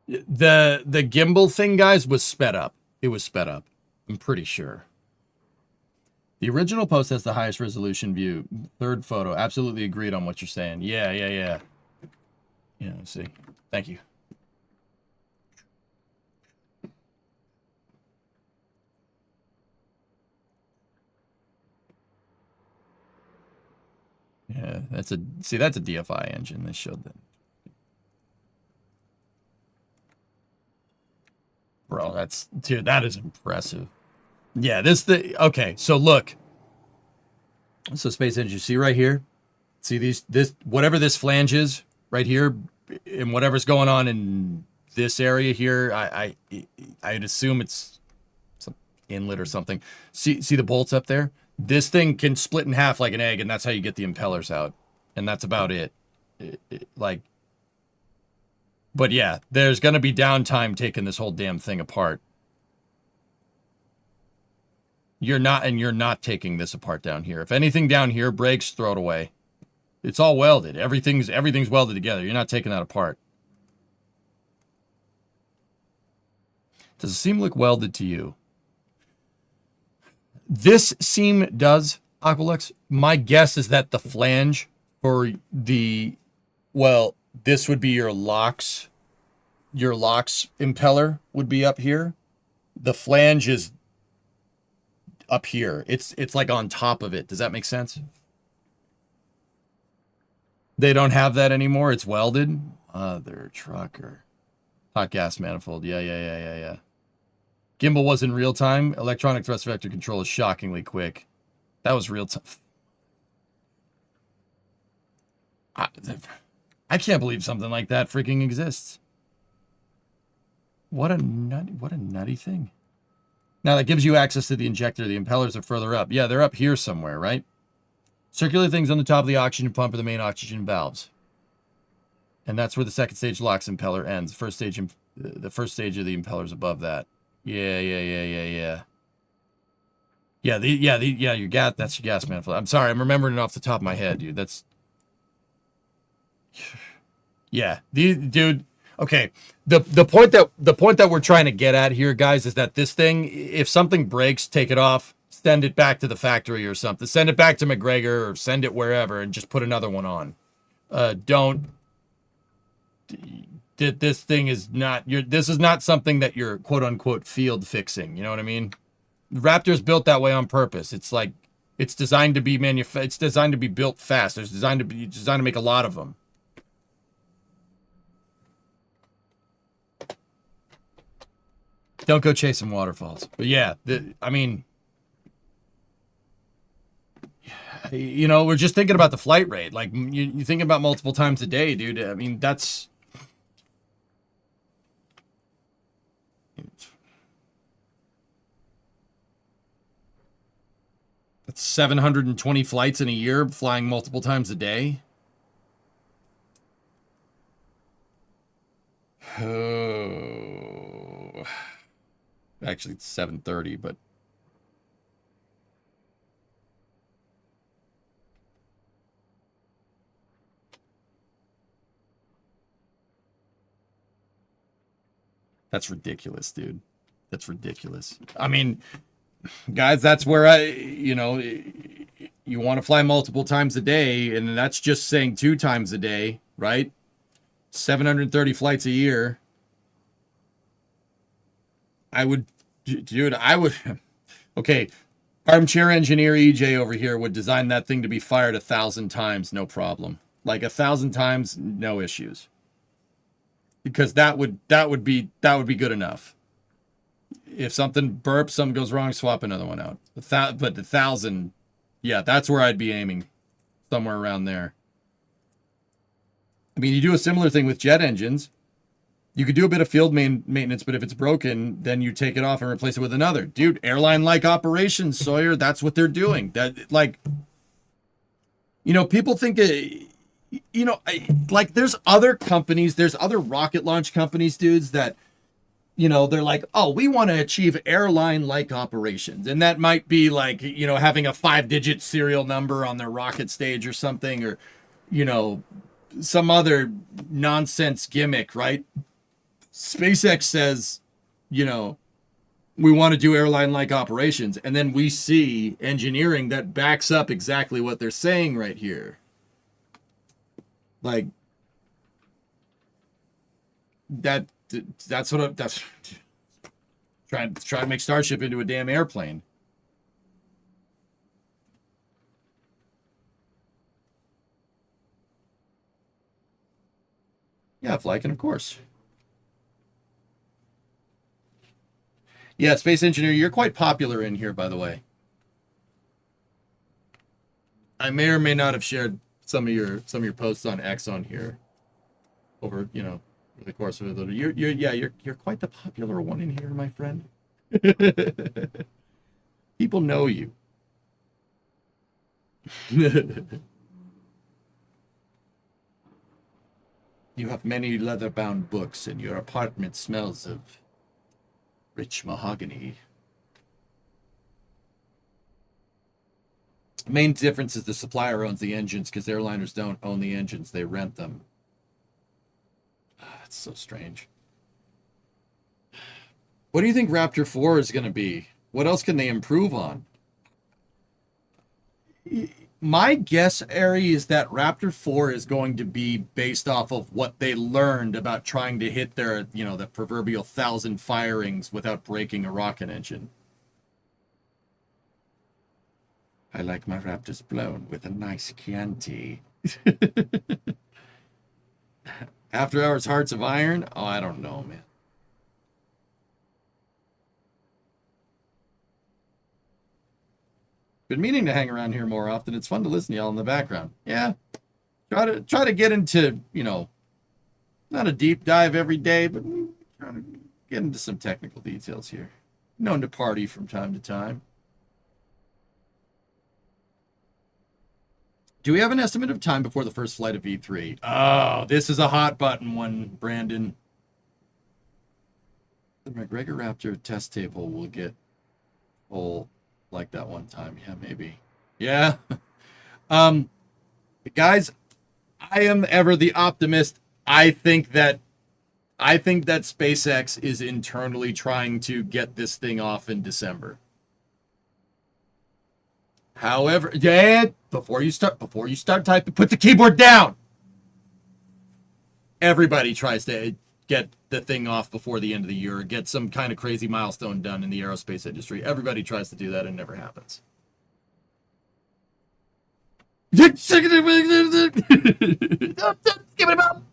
The gimbal thing, guys, was sped up. It was sped up. I'm pretty sure. The original post has the highest resolution view. Third photo. Absolutely agreed on what you're saying. Yeah. Yeah, let's see. Thank you. Yeah, that's a DFI engine. They showed that. Bro, that is impressive. Yeah, okay, so look. So Space Engine, you see right here? See this whatever this flange is right here, and whatever's going on in this area here, I'd assume it's some inlet or something. See the bolts up there? This thing can split in half like an egg, and that's how you get the impellers out. And that's about it. But yeah, there's gonna be downtime taking this whole damn thing apart. You're not taking this apart down here. If anything down here breaks, throw it away. It's all welded. Everything's welded together. You're not taking that apart. Does the seam look welded to you? This seam does, Aqualux. My guess is that the flange for this would be your LOX impeller would be up here. The flange is up here. It's like on top of it. Does that make sense? They don't have that anymore. It's welded. Other trucker. Hot gas manifold. Yeah. Gimbal was in real time. Electronic thrust vector control is shockingly quick. That was real time. I can't believe something like that freaking exists. What a nutty thing. Now that gives you access to the injector. The impellers are further up. Yeah, they're up here somewhere, right? Circular things on the top of the oxygen pump are the main oxygen valves. And that's where the second stage LOX impeller ends. The first stage of the impeller's above that. Yeah. That's your gas manifold. I'm sorry, I'm remembering it off the top of my head, dude. That's yeah, dude. Okay, the point that we're trying to get at here, guys, is that this thing, if something breaks, take it off, send it back to the factory or something. Send it back to McGregor or send it wherever, and just put another one on. This thing is not this is not something that you're quote unquote field fixing. You know what I mean? Raptor's built that way on purpose. It's like it's designed to be it's designed to be built fast. It's designed to make a lot of them. Don't go chasing waterfalls. But yeah, I mean, you know, we're just thinking about the flight rate. Like you thinking about multiple times a day, dude. I mean, that's 720 flights in a year, flying multiple times a day. Oh. Actually, it's 730, but That's ridiculous, dude. That's ridiculous. I mean, guys, that's where you want to fly multiple times a day, and that's just saying 2 times a day, right? 730 flights a year. I would. Okay, armchair engineer EJ over here would design that thing to be fired 1,000 times, no problem. Like 1,000 times, no issues. Because that would be good enough. If something burps, something goes wrong, swap another one out. But 1,000, yeah, that's where I'd be aiming, somewhere around there. I mean, you do a similar thing with jet engines. You could do a bit of field maintenance, but if it's broken, then you take it off and replace it with another. Dude, airline-like operations, Sawyer, that's what they're doing. That, like, people think, there's other companies, there's other rocket launch companies, dudes, that, they're like, oh, we want to achieve airline-like operations. And that might be like, having a 5-digit serial number on their rocket stage or something, or, some other nonsense gimmick, right? SpaceX says, we want to do airline-like operations, and then we see engineering that backs up exactly what they're saying right here. Like, that's trying to make Starship into a damn airplane. Yeah, Flykin, of course. Yeah, Space Engineer, you're quite popular in here, by the way. I may or may not have shared some of your posts on X on here over, over the course of it. You're quite the popular one in here, my friend. People know you. You have many leather-bound books, and your apartment smells of rich mahogany. Main difference is the supplier owns the engines, because airliners don't own the engines. They rent them. That's so strange. What do you think Raptor 4 is going to be? What else can they improve on? My guess, Ari, is that Raptor 4 is going to be based off of what they learned about trying to hit their, the proverbial 1,000 firings without breaking a rocket engine. I like my Raptors blown with a nice Chianti. After Hours Hearts of Iron? Oh, I don't know, man. Been meaning to hang around here more often. It's fun to listen to y'all in the background. Yeah. Try to get into, not a deep dive every day, but try to get into some technical details here. Known to party from time to time. Do we have an estimate of time before the first flight of V3? Oh, this is a hot button one, Brandon. The McGregor Raptor test table will get full like that one time. Yeah, maybe. Yeah. Guys, I am ever the optimist. I think that SpaceX is internally trying to get this thing off in December. However, Dad, before you start typing, put the keyboard down. Everybody tries to get the thing off before the end of the year, or get some kind of crazy milestone done in the aerospace industry. Everybody tries to do that, and it never happens. Give it up.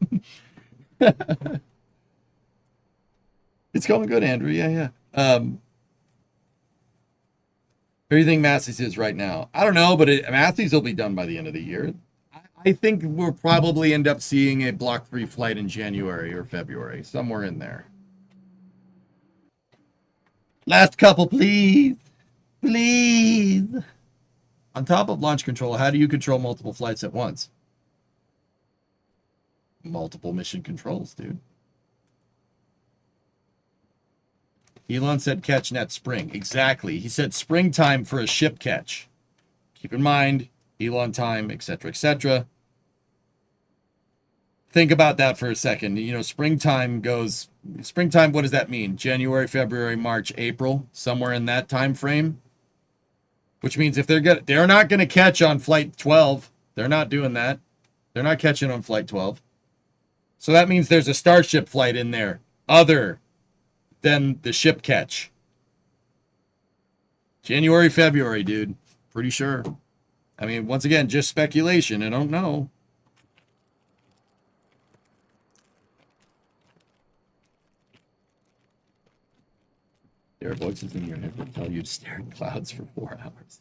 It's going good, Andrew. Yeah. What do you think Matthews is right now? I don't know, but Matthews will be done by the end of the year. I think we'll probably end up seeing a Block 3 flight in January or February, somewhere in there. Last couple, please. Please. On top of launch control, how do you control multiple flights at once? Multiple mission controls, dude. Elon said catch net spring. Exactly. He said springtime for a ship catch. Keep in mind, Elon time, etc., etc. think about that for a second. You know, springtime, what does that mean? January, February, March, April, somewhere in that time frame. Which means if they're not going to catch on flight 12. They're not doing that. They're not catching on flight 12. So that means there's a Starship flight in there other than the ship catch. January, February, dude. Pretty sure. I mean, once again, just speculation. I don't know. There are voices in your head that tell you to stare at clouds for 4 hours.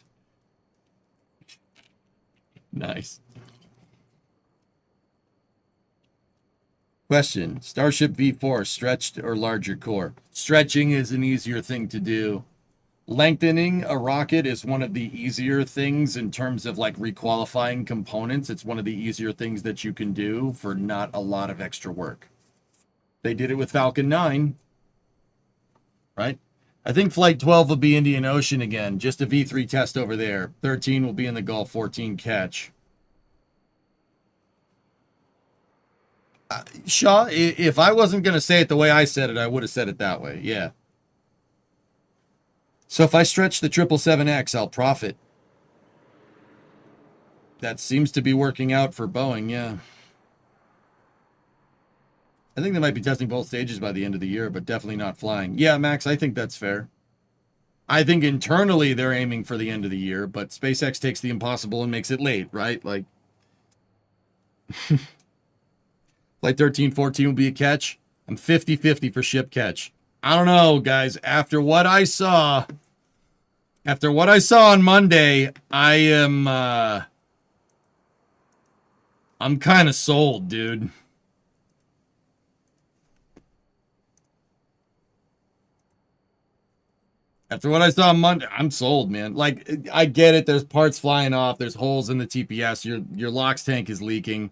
Nice. Question. Starship V4, stretched or larger core? Stretching is an easier thing to do. Lengthening a rocket is one of the easier things in terms of like requalifying components. It's one of the easier things that you can do for not a lot of extra work. They did it with Falcon 9, right? I think Flight 12 will be Indian Ocean again. Just a V3 test over there. 13 will be in the Gulf, 14 catch. Shaw, if I wasn't going to say it the way I said it, I would have said it that way. Yeah. So if I stretch the 777X, I'll profit. That seems to be working out for Boeing, yeah. I think they might be testing both stages by the end of the year, but definitely not flying. Yeah, Max, I think that's fair. I think internally they're aiming for the end of the year, but SpaceX takes the impossible and makes it late, right? Like, Flight 13, 14 will be a catch. I'm 50-50 for ship catch. I don't know, guys. After what I saw on Monday, I'm kind of sold, dude. After what I saw on Monday, I'm sold, man. Like, I get it. There's parts flying off. There's holes in the TPS. Your LOX tank is leaking.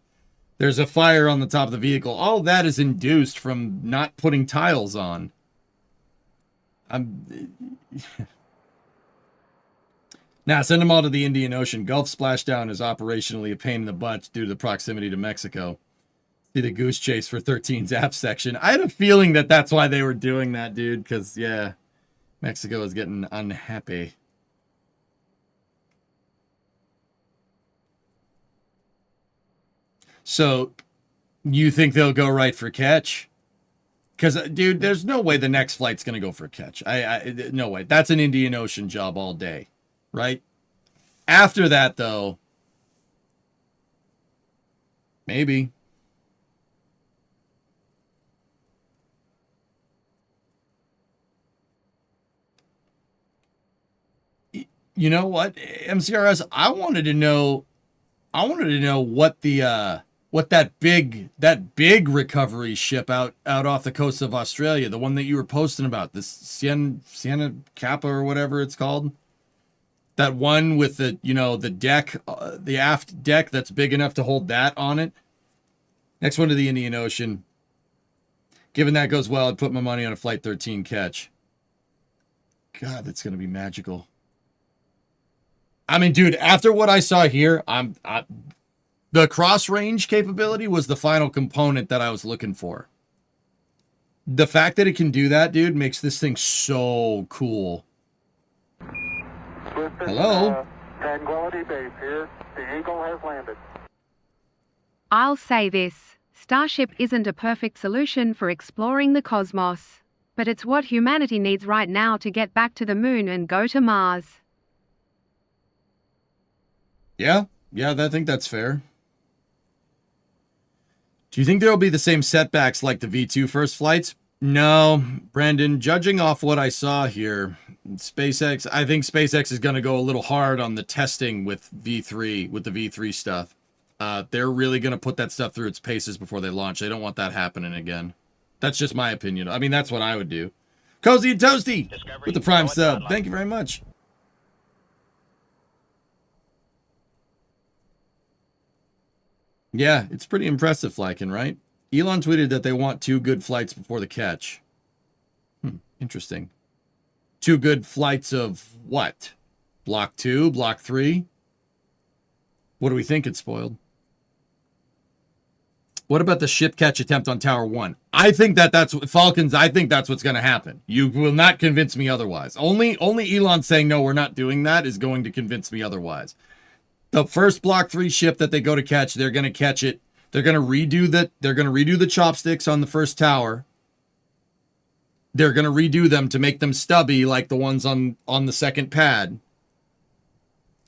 There's a fire on the top of the vehicle. All that is induced from not putting tiles on. Now, send them all to the Indian Ocean. Gulf splashdown is operationally a pain in the butt due to the proximity to Mexico. See the goose chase for 13's aft section. I had a feeling that that's why they were doing that, dude, because, yeah, Mexico is getting unhappy. So, you think they'll go right for catch? Because, dude, there's no way the next flight's going to go for a catch. No way. That's an Indian Ocean job all day, right? After that, though, maybe. You know what, MCRS? I wanted to know what the what that big recovery ship out off the coast of Australia, the one that you were posting about, this Sienna Kappa or whatever it's called, that one with the the deck, the aft deck that's big enough to hold that on it. Next one to the Indian Ocean. Given that goes well, I'd put my money on a Flight 13 catch. God, that's gonna be magical. I mean, dude, after what I saw here, the cross-range capability was the final component that I was looking for. The fact that it can do that, dude, makes this thing so cool. Hello? Tranquility Base here. The Eagle has landed. I'll say this. Starship isn't a perfect solution for exploring the cosmos. But it's what humanity needs right now to get back to the moon and go to Mars. Yeah, I think that's fair. Do you think there will be the same setbacks like the V2 first flights? No, Brandon, judging off what I saw here, I think SpaceX is going to go a little hard on the testing with the V3 stuff. They're really going to put that stuff through its paces before they launch. They don't want that happening again. That's just my opinion. I mean, that's what I would do. Cozy and Toasty with the Prime sub. Thank you very much. Yeah, it's pretty impressive, Flykin, right? Elon tweeted that they want 2 good flights before the catch. Interesting. 2 good flights of what? Block 2? Block 3? What do we think? It's spoiled. What about the ship catch attempt on Tower 1? I think that's Falcons. I think that's what's going to happen. You will not convince me otherwise. Only Elon saying no, we're not doing that is going to convince me otherwise. The first Block 3 ship that they go to catch, they're going to catch it. They're going to redo the chopsticks on the first tower. They're going to redo them to make them stubby like the ones on the second pad.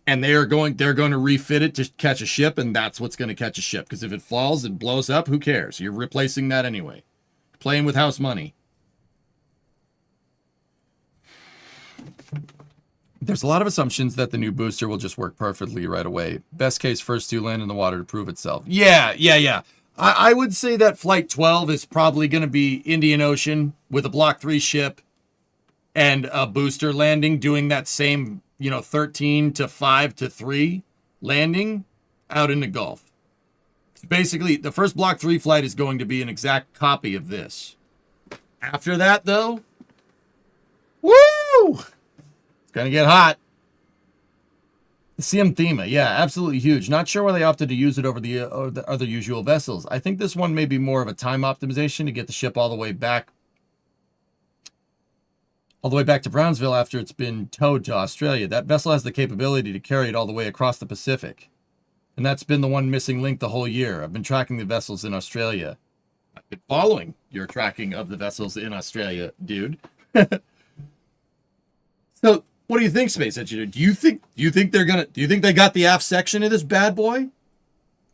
And they're going to refit it to catch a ship, and that's what's going to catch a ship. Because if it falls and blows up, who cares? You're replacing that anyway. Playing with house money. There's a lot of assumptions that the new booster will just work perfectly right away. Best case, first 2 land in the water to prove itself. Yeah. I would say that Flight 12 is probably going to be Indian Ocean with a Block 3 ship and a booster landing, doing that same 13 to 5 to 3 landing out in the Gulf. Basically, the first Block 3 flight is going to be an exact copy of this. After that, though, woo! It's going to get hot. The CM Thema, yeah, absolutely huge. Not sure why they opted to use it over the other usual vessels. I think this one may be more of a time optimization to get the ship all the way back to Brownsville after it's been towed to Australia. That vessel has the capability to carry it all the way across the Pacific. And that's been the one missing link the whole year. I've been tracking the vessels in Australia. I've been following your tracking of the vessels in Australia, dude. So, what do you think, Space Engineer? Do you think they got the aft section of this bad boy?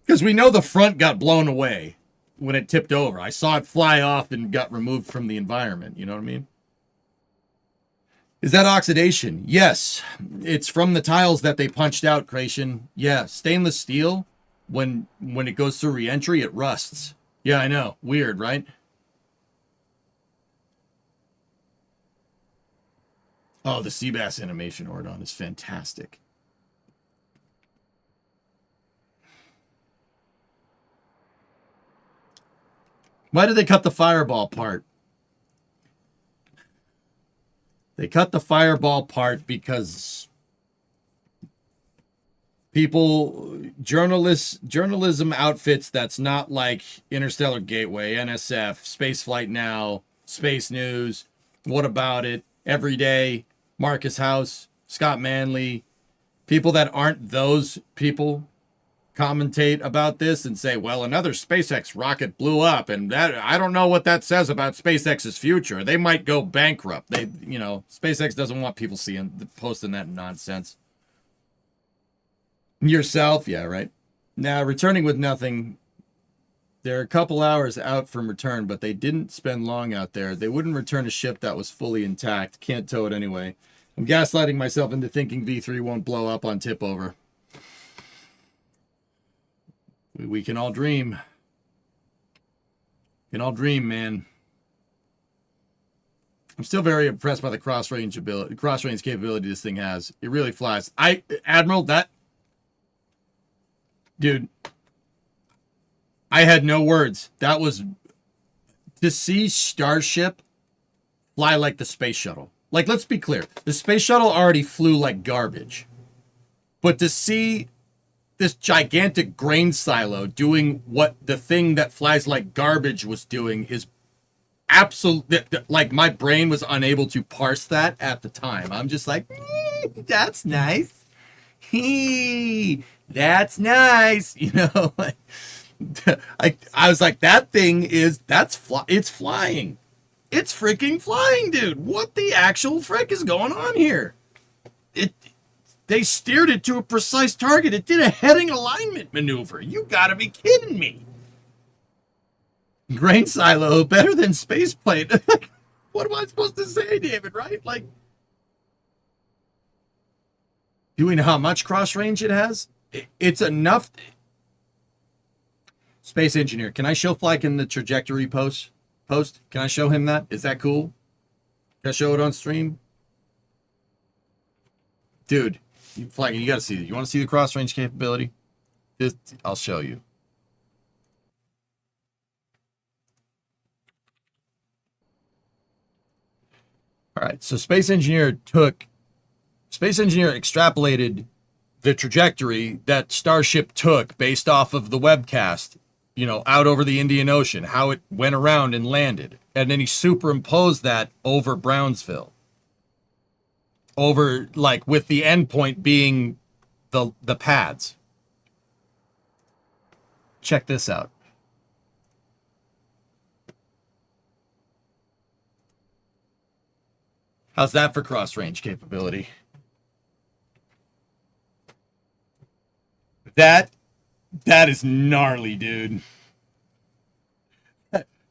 Because we know the front got blown away when it tipped over. I saw it fly off and got removed from the environment. You know what I mean? Is that oxidation? Yes. It's from the tiles that they punched out, Creation. Yeah, stainless steel, when it goes through re-entry, it rusts. Yeah, I know. Weird, right? Oh, the Seabass animation Ordon is fantastic. Why did they cut the fireball part? They cut the fireball part because journalism outfits that's not like Interstellar Gateway, NSF, Spaceflight Now, Space News, What About It, Every Day, Marcus House, Scott Manley, people that aren't those people commentate about this and say, well, another SpaceX rocket blew up, and that I don't know what that says about SpaceX's future. They might go bankrupt. SpaceX doesn't want people posting that nonsense. Yourself, yeah, right. Now, returning with nothing, they're a couple hours out from return, but they didn't spend long out there. They wouldn't return a ship that was fully intact. Can't tow it anyway. I'm gaslighting myself into thinking V3 won't blow up on tip over. We can all dream. We can all dream, man. I'm still very impressed by the cross-range capability this thing has. It really flies. Admiral, dude, I had no words. That was to see Starship fly like the space shuttle. Like, let's be clear. The space shuttle already flew like garbage. But to see this gigantic grain silo doing what the thing that flies like garbage was doing is absolute. Like, my brain was unable to parse that at the time. I'm just like, that's nice. That's nice. Like, I was like, that thing it's flying. It's freaking flying, dude. What the actual frick is going on here? They steered it to a precise target. It did a heading alignment maneuver. You gotta be kidding me. Grain silo, better than spaceplane. What am I supposed to say, David, right? Like, do we know how much cross range it has? It's enough. Space Engineer, can I show Flyke in the trajectory post? Can I show him that? Is that cool? Can I show it on stream? Dude, Flyke, you gotta see it. You want to see the cross range capability? I'll show you. All right, so Space Engineer extrapolated the trajectory that Starship took based off of the webcast, you know, out over the Indian Ocean, how it went around and landed. And then he superimposed that over Brownsville. Over, like, with the endpoint being the pads. Check this out. How's that for cross-range capability? That is gnarly, dude.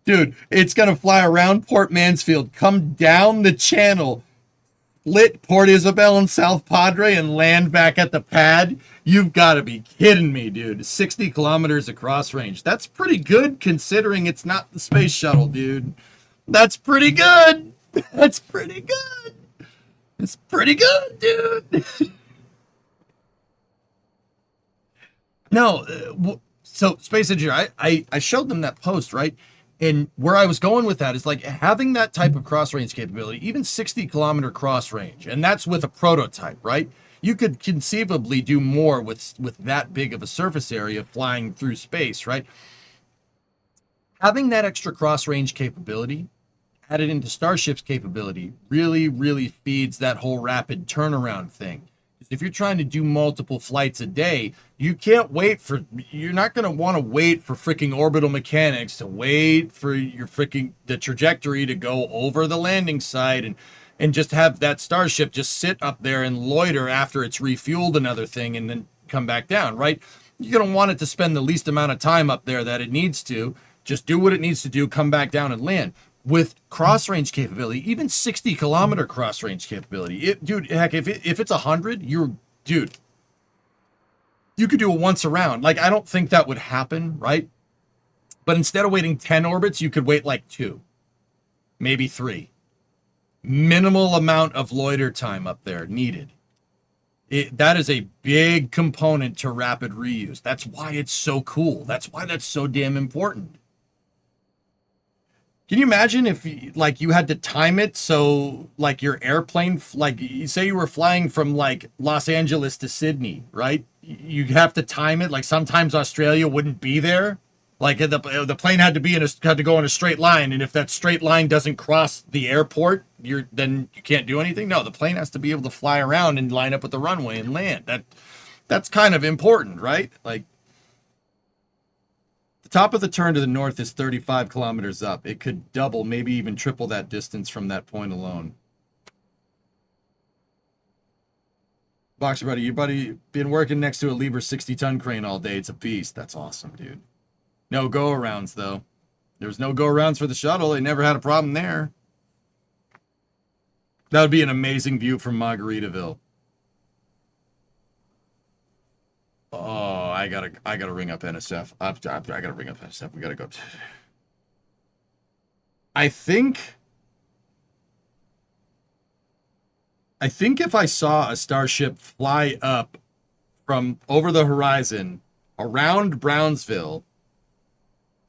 Dude, it's going to fly around Port Mansfield, come down the channel, split Port Isabel and South Padre, and land back at the pad. You've got to be kidding me, dude. 60 kilometers across range. That's pretty good considering it's not the space shuttle, dude. That's pretty good. That's pretty good. It's pretty good, dude. No, so Space Engineer, I showed them that post, right? And where I was going with that is like having that type of cross-range capability, even 60-kilometer cross-range, and that's with a prototype, right? You could conceivably do more with that big of a surface area flying through space, right? Having that extra cross-range capability added into Starship's capability really, really feeds that whole rapid turnaround thing. If you're trying to do multiple flights a day, you can't wait for, you're not going to want to wait for freaking orbital mechanics to wait for your freaking, the trajectory to go over the landing site and just have that Starship just sit up there and loiter after it's refueled another thing and then come back down, right? You're going to want it to spend the least amount of time up there that it needs to, just do what it needs to do, come back down and land. With cross-range capability, even 60-kilometer cross-range capability, dude, heck, if it's 100, dude, you could do it once around. Like, I don't think that would happen, right? But instead of waiting 10 orbits, you could wait like 2, maybe 3. Minimal amount of loiter time up there needed. That is a big component to rapid reuse. That's why it's so cool. That's why that's so damn important. Can you imagine if, like, you had to time it so, like, your airplane, like, you say you were flying from, like, Los Angeles to Sydney, right? You'd have to time it. Like, sometimes Australia wouldn't be there. Like, the plane had to go in a straight line, and if that straight line doesn't cross the airport, then you can't do anything. No, the plane has to be able to fly around and line up with the runway and land. That's kind of important, right? Like, top of the turn to the north is 35 kilometers up. It could double, maybe even triple that distance from that point alone. Boxer buddy, you been working next to a Liebherr 60-ton crane all day. It's a beast. That's awesome, dude. No go-arounds, though. There's no go-arounds for the shuttle. They never had a problem there. That would be an amazing view from Margaritaville. Oh, I gotta ring up NSF. I gotta ring up NSF. We gotta go. I think if I saw a Starship fly up from over the horizon around Brownsville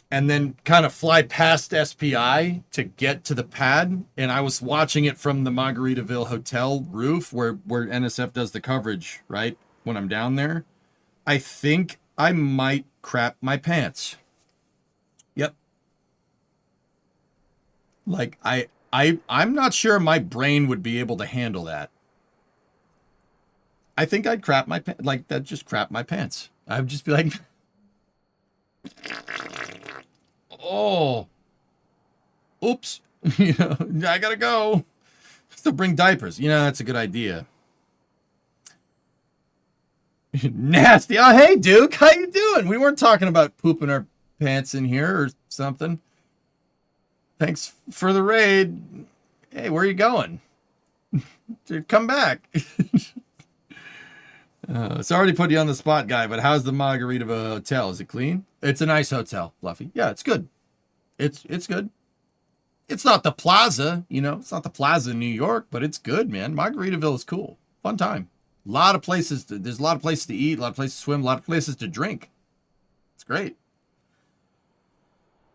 and then kind of fly past SPI to get to the pad, and I was watching it from the Margaritaville hotel roof where NSF does the coverage, right, when I'm down there, I think I might crap my pants. Yep. Like, I'm not sure my brain would be able to handle that. I think I'd crap my pants. Like, that just crap my pants. I'd just be like, oh, oops. You know, I gotta go. Still bring diapers. You know, that's a good idea. Nasty. Oh, hey, Duke. How you doing? We weren't talking about pooping our pants in here or something. Thanks for the raid. Hey, where are you going? Dude, come back. It's already put you on the spot, guy, but how's the Margaritaville hotel? Is it clean? It's a nice hotel, Fluffy. Yeah, it's good. It's good. It's not the Plaza, you know. It's not the Plaza in New York, but it's good, man. Margaritaville is cool. Fun time. There's a lot of places to eat, a lot of places to swim, a lot of places to drink. It's great.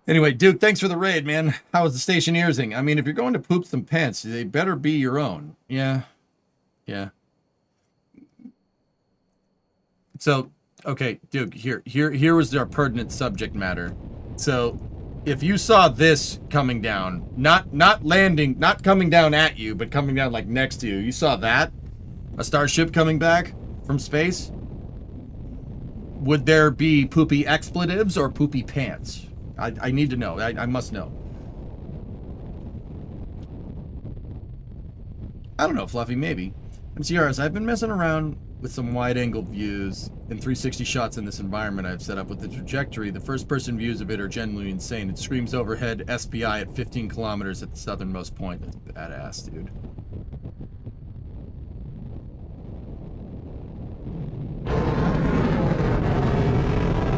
Anyway, Duke, thanks for the raid, man. How was the stationeersing? I mean, if you're going to poop some pants, they better be your own. Yeah. Yeah. So, Okay, dude, here was our pertinent subject matter. So, if you saw this coming down, not landing, not coming down at you, but coming down like next to you, you saw that? A starship coming back from space? Would there be poopy expletives or poopy pants? I need to know. I must know. I don't know, Fluffy, maybe. MCRs, I've been messing around with some wide-angle views and 360 shots in this environment I've set up with the trajectory. The first-person views of it are genuinely insane. It screams overhead SPI at 15 kilometers at the southernmost point. That's badass, dude.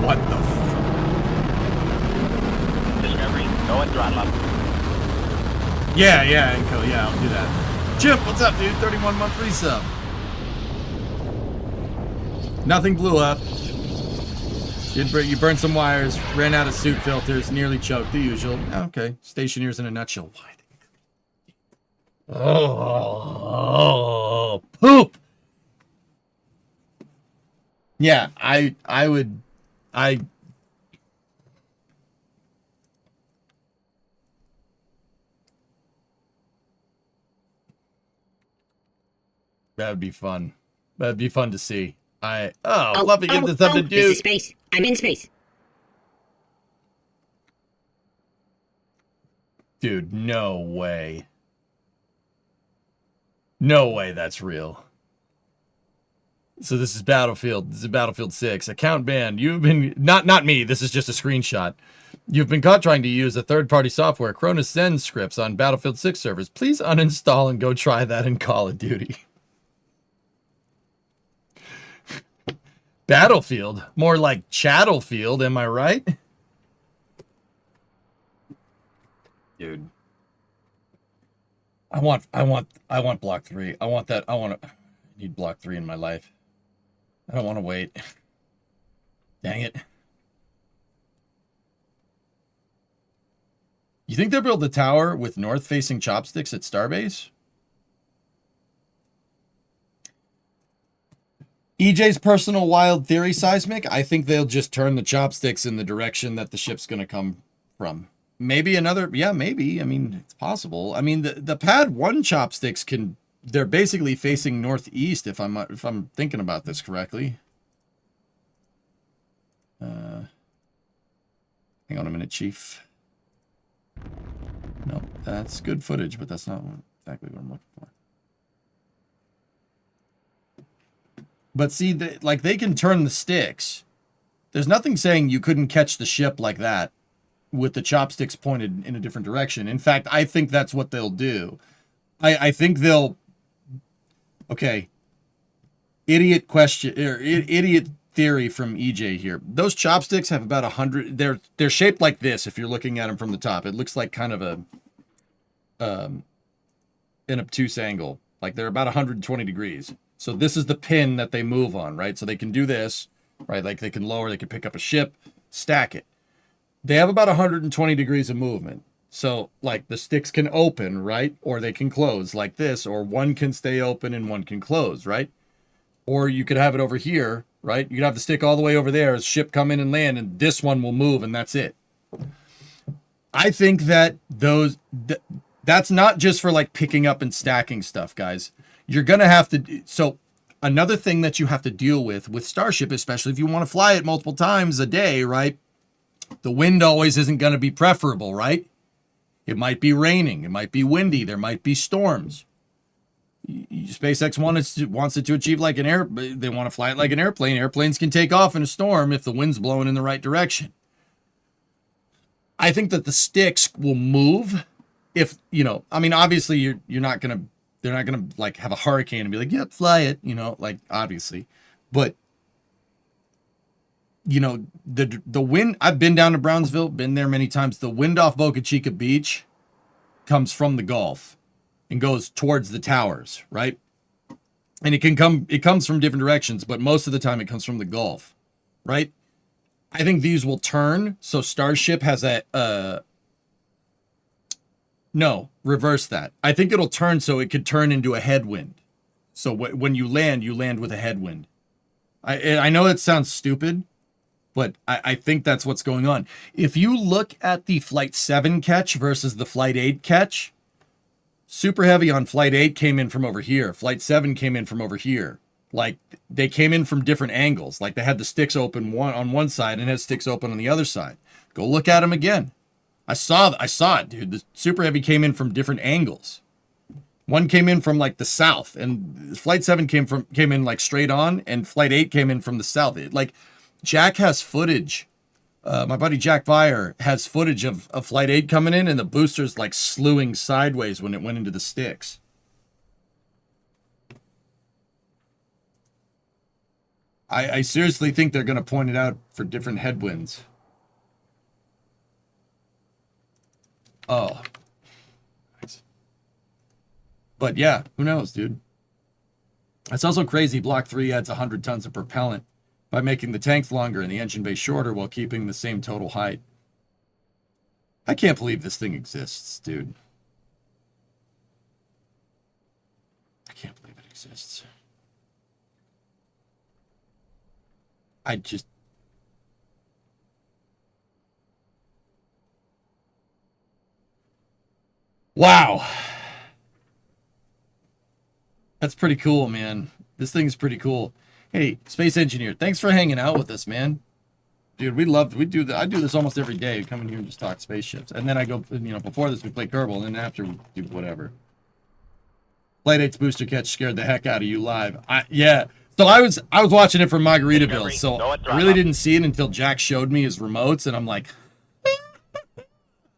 What the fuck? Discovery, go and throttle up. Yeah, Enco, yeah, I'll do that. Chip, what's up, dude? 31-month resub. Nothing blew up. You burned some wires, ran out of suit filters, nearly choked, the usual. Okay, stationeers in a nutshell. Why? Oh, poop. Yeah, I that would be fun. That'd be fun to see. Fluffy, give this something to do. This is space. I'm in space. Dude, no way. No way that's real. So this is Battlefield. This is Battlefield 6. Account banned. You've been... Not me. This is just a screenshot. You've been caught trying to use a third-party software, Cronus Zen scripts, on Battlefield 6 servers. Please uninstall and go try that in Call of Duty. Battlefield? More like Chattlefield, am I right? Dude. I want Block 3. I want that. I need Block 3 in my life. I don't want to wait. Dang it. You think they'll build the tower with north-facing chopsticks at Starbase? EJ's personal wild theory, Seismic, I think they'll just turn the chopsticks in the direction that the ship's going to come from. Maybe another, yeah, maybe. I mean, it's possible. I mean, the Pad 1 chopsticks they're basically facing northeast if I'm thinking about this correctly. Hang on a minute, Chief. No, that's good footage, but that's not exactly what I'm looking for. But see, they can turn the sticks. There's nothing saying you couldn't catch the ship like that with the chopsticks pointed in a different direction. In fact, I think that's what they'll do. I think they'll... Okay. Idiot theory from EJ here. Those chopsticks have about 100... They're shaped like this if you're looking at them from the top. It looks like kind of an obtuse angle. Like they're about 120 degrees. So this is the pin that they move on, right? So they can do this, right? Like they can lower, they can pick up a ship, stack it. They have about 120 degrees of movement. So like the sticks can open, right? Or they can close like this, or one can stay open and one can close, right? Or you could have it over here, right? You could have the stick all the way over there as ship come in and land, and this one will move, and that's it. I think that that's not just for like picking up and stacking stuff, guys. You're going to have to... So another thing that you have to deal with Starship, especially if you want to fly it multiple times a day, right? The wind always isn't going to be preferable, right? It might be raining. It might be windy. There might be storms. SpaceX wants it to achieve like they want to fly it like an airplane. Airplanes can take off in a storm if the wind's blowing in the right direction. I think that the sticks will move if, I mean, obviously you're not going to... They're not going to like have a hurricane and be like, yep, fly it, like obviously. But, the wind, I've been down to Brownsville, been there many times. The wind off Boca Chica Beach comes from the Gulf and goes towards the towers, right? And it comes from different directions, but most of the time it comes from the Gulf, right? I think these will turn. So Starship has no, reverse that. I think it'll turn so it could turn into a headwind. So when you land with a headwind. I know it sounds stupid, but I think that's what's going on. If you look at the Flight 7 catch versus the Flight 8 catch, Super Heavy on Flight 8 came in from over here. Flight 7 came in from over here. Like, they came in from different angles. Like, they had the sticks open on one side and had sticks open on the other side. Go look at them again. I saw it, dude. The Super Heavy came in from different angles. One came in from, like, the south, and Flight 7 came in, like, straight on, and Flight 8 came in from the south. Jack has footage. My buddy Jack Vire has footage of Flight 8 coming in, and the booster's, like, slewing sideways when it went into the sticks. I seriously think they're going to point it out for different headwinds. Oh. Nice. But yeah, who knows, dude? It's also crazy. Block 3 adds 100 tons of propellant by making the tanks longer and the engine bay shorter while keeping the same total height. I can't believe this thing exists, dude. I can't believe it exists. Wow. That's pretty cool, man. This thing's pretty cool. Hey, Space Engineer, thanks for hanging out with us, man. Dude, I do this almost every day. Come in here and just talk spaceships. And then I go, before this we play Kerbal, and then after we do whatever. Flight 8's booster catch scared the heck out of you live. Yeah. So I was watching it from Margaritaville, so I really didn't see it until Jack showed me his remotes, and I'm like,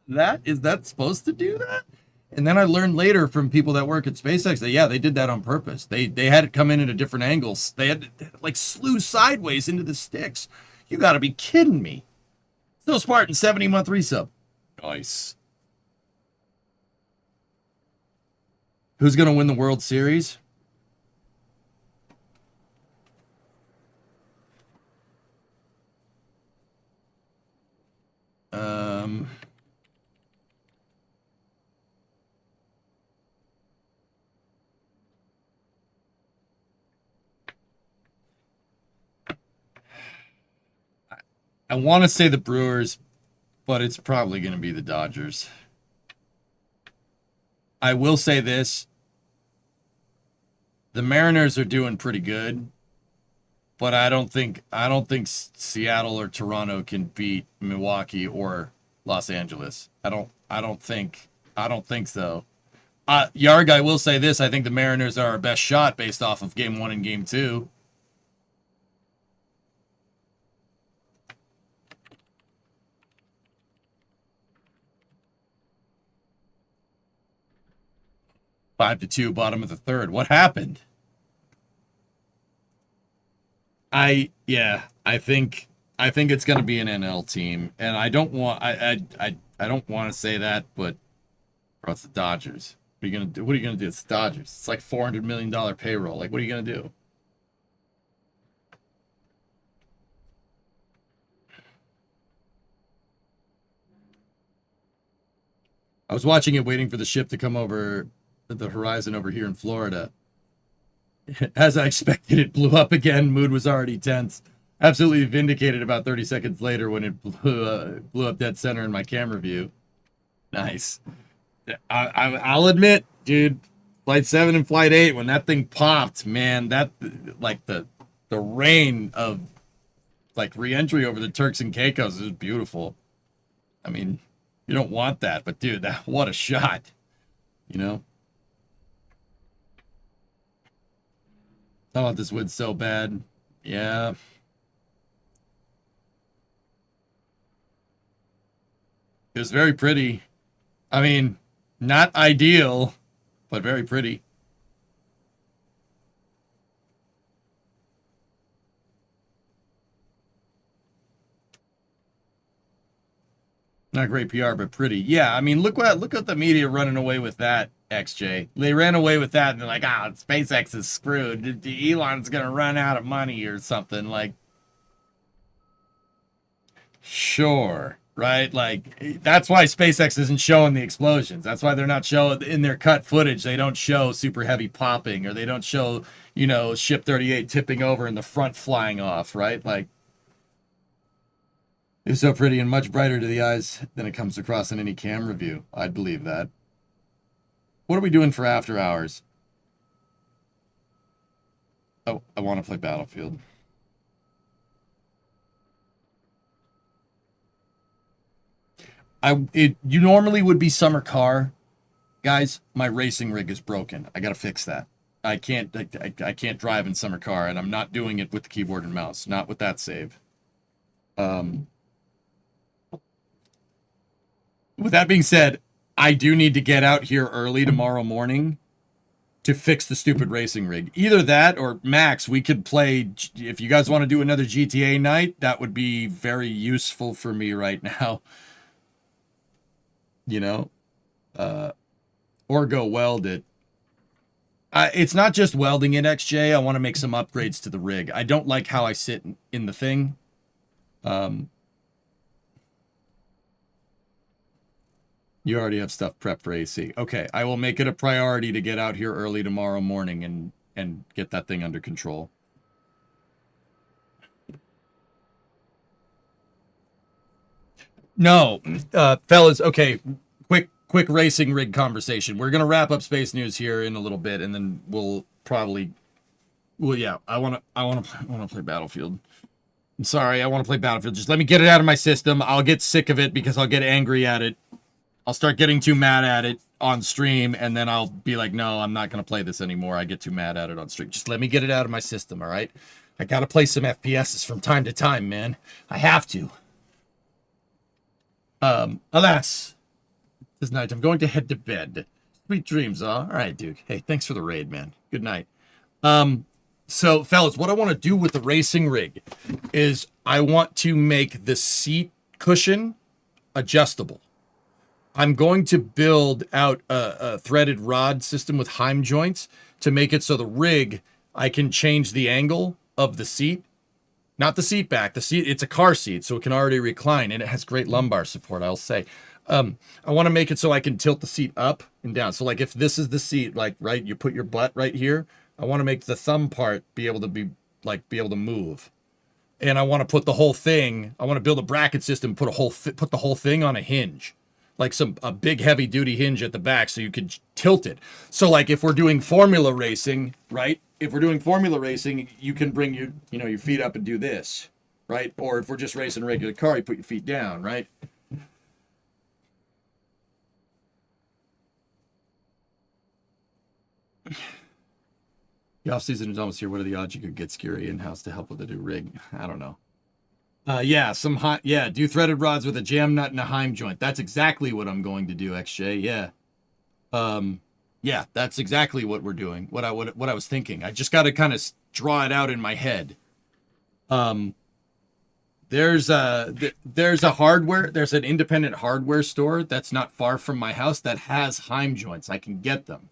is that supposed to do that? And then I learned later from people that work at SpaceX that, yeah, they did that on purpose. They had it come in at different angles. They had to, like, slew sideways into the sticks. You got to be kidding me. Still Spartan, 70-month resub. Nice. Who's going to win the World Series? I want to say the Brewers, but it's probably going to be the Dodgers. I will say this. The Mariners are doing pretty good, but I don't think Seattle or Toronto can beat Milwaukee or Los Angeles. I don't think so. Yarg, I will say this. I think the Mariners are our best shot based off of Game 1 and Game 2. Five to 2, bottom of the third. What happened? I think it's going to be an NL team, and I don't want to say that, but bro, it's the Dodgers. What are you gonna do? What are you gonna do? It's the Dodgers. It's like $400 million payroll. Like, what are you gonna do? I was watching it, waiting for the ship to come over the horizon over here in Florida. As I expected, it blew up again. Mood was already tense. Absolutely vindicated about 30 seconds later when it blew up dead center in my camera view. Nice. I'll admit, dude, Flight 7 and Flight 8, when that thing popped, man, that, like, the rain of, like, re-entry over the Turks and Caicos is beautiful. I mean, you don't want that, but, dude, what a shot, you know? I want this wind so bad. Yeah. It was very pretty. I mean, not ideal, but very pretty. Not great PR, but pretty. Yeah, I mean, look at the media running away with that, XJ. They ran away with that, and they're like, SpaceX is screwed. Elon's going to run out of money or something. Like, sure, right? Like, that's why SpaceX isn't showing the explosions. That's why they're not showing, in their cut footage, they don't show Super Heavy popping, or they don't show, you know, ship 38 tipping over and the front flying off, right? Like, it's so pretty and much brighter to the eyes than it comes across in any camera view. I'd believe that. What are we doing for after hours? Oh, I want to play Battlefield. You normally would be summer car. Guys, my racing rig is broken. I gotta fix that. I can't drive in summer car, and I'm not doing it with the keyboard and mouse. Not with that save. With that being said, I do need to get out here early tomorrow morning to fix the stupid racing rig. Either that or Max, we could play. If you guys want to do another GTA night, that would be very useful for me right now. You know, or go weld it. It's not just welding in XJ. I want to make some upgrades to the rig. I don't like how I sit in the thing. You already have stuff prepped for AC. Okay, I will make it a priority to get out here early tomorrow morning and get that thing under control. No, fellas, okay, quick racing rig conversation. We're going to wrap up Space News here in a little bit, and then we'll probably... Well, yeah, I want to play Battlefield. I'm sorry, I want to play Battlefield. Just let me get it out of my system. I'll get sick of it because I'll get angry at it. I'll start getting too mad at it on stream, and then I'll be like, no, I'm not going to play this anymore. I get too mad at it on stream. Just let me get it out of my system, all right? I got to play some FPSs from time to time, man. I have to. Alas, this night I'm going to head to bed. Sweet dreams, all right, Duke. Hey, thanks for the raid, man. Good night. So, fellas, what I want to do with the racing rig is I want to make the seat cushion adjustable. I'm going to build out a threaded rod system with Heim joints to make it so the rig, I can change the angle of the seat. Not the seat back. The seat, it's a car seat, so it can already recline, and it has great lumbar support, I'll say. I want to make it so I can tilt the seat up and down. So, like, if this is the seat, like, right, you put your butt right here, I want to make the thumb part be able to move. And I want to put the whole thing, I want to build a bracket system, put the whole thing on a hinge. Like a big heavy duty hinge at the back so you could tilt it. So like if we're doing formula racing, right? If we're doing formula racing, you can bring your feet up and do this, right? Or if we're just racing a regular car, you put your feet down, right? The off season is almost here. What are the odds you could get Scary in-house to help with the new rig? I don't know. Do threaded rods with a jam nut and a Heim joint. That's exactly what I'm going to do, XJ. Yeah, that's exactly what we're doing. What I was thinking. I just got to kind of draw it out in my head. There's an independent hardware store that's not far from my house that has Heim joints. I can get them.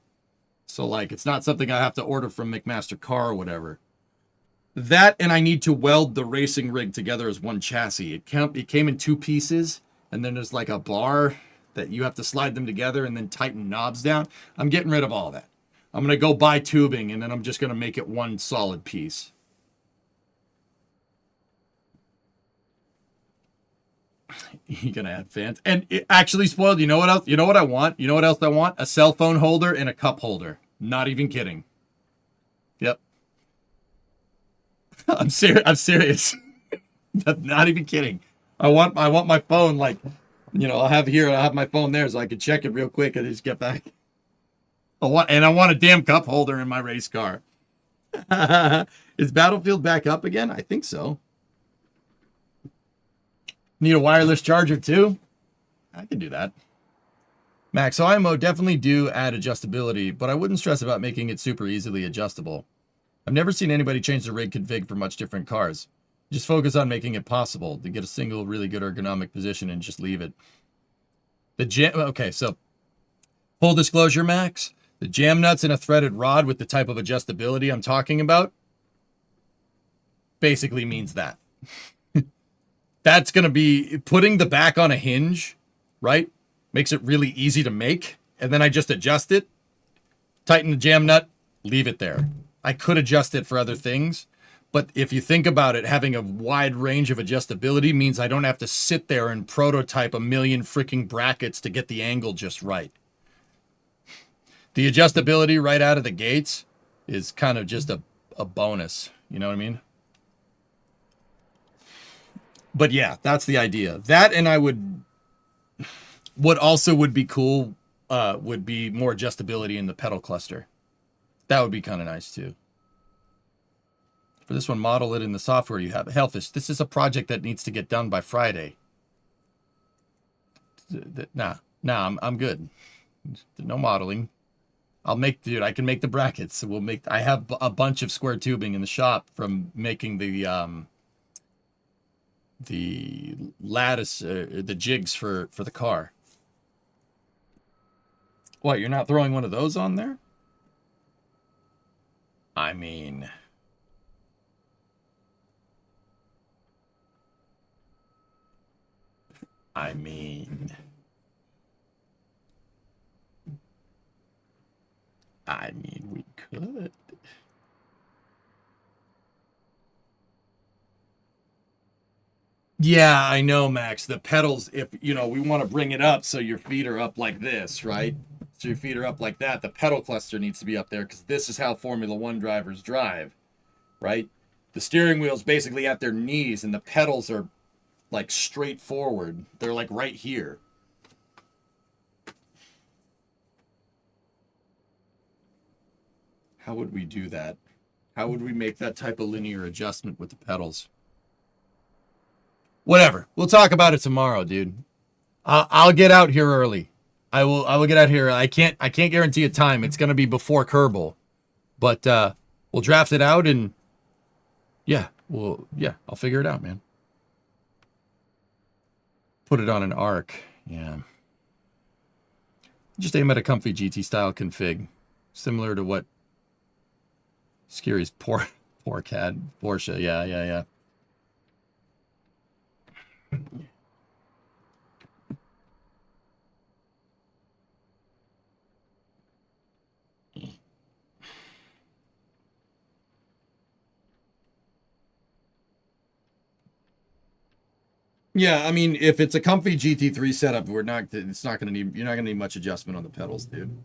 So like, it's not something I have to order from McMaster Car or whatever. That, and I need to weld the racing rig together as one chassis. It came in two pieces, and then there's like a bar that you have to slide them together and then tighten knobs down. I'm getting rid of all that. I'm going to go buy tubing, and then I'm just going to make it one solid piece. You're going to add fans. And it actually spoiled. You know what else? You know what I want? You know what else I want? A cell phone holder and a cup holder. Not even kidding. Yep. I'm serious. Not even kidding. I want my phone, like, I'll have my phone there so I can check it real quick and just get back. I want a damn cup holder in my race car. Is Battlefield back up again? I think so. Need a wireless charger too? I can do that. Max IMO definitely do add adjustability, but I wouldn't stress about making it super easily adjustable. I've never seen anybody change the rig config for much different cars. Just focus on making it possible to get a single really good ergonomic position and just leave it. Okay, so full disclosure, Max, the jam nuts and a threaded rod with the type of adjustability I'm talking about basically means that. That's going to be putting the back on a hinge, right? Makes it really easy to make. And then I just adjust it, tighten the jam nut, leave it there. I could adjust it for other things. But if you think about it, having a wide range of adjustability means I don't have to sit there and prototype a million freaking brackets to get the angle just right. The adjustability right out of the gates is kind of just a bonus. You know what I mean? But yeah, that's the idea. That, and what also would be cool would be more adjustability in the pedal cluster. That would be kind of nice too. For this one, model it in the software you have. Hellfish, this is a project that needs to get done by Friday. Nah, I'm good. No modeling. Dude, I can make the brackets. I have a bunch of square tubing in the shop from making the lattice, the jigs for the car. What, you're not throwing one of those on there? I mean... we could. Yeah, I know, Max. The pedals, if, we want to bring it up so your feet are up like this, right? So your feet are up like that. The pedal cluster needs to be up there because this is how Formula One drivers drive, right? The steering wheel's basically at their knees and the pedals are like straight forward. They're like right here. How would we do that? How would we make that type of linear adjustment with the pedals? Whatever. We'll talk about it tomorrow, dude. I'll get out here early. I will get out here. I can't guarantee a time. It's gonna be before Kerbal. But we'll draft it out and I'll figure it out, man. Put it on an arc. Yeah. Just aim at a comfy GT style config. Similar to what Scary's poor cat Porsche. Yeah. Yeah, I mean, if it's a comfy GT3 setup, you're not gonna need much adjustment on the pedals, dude.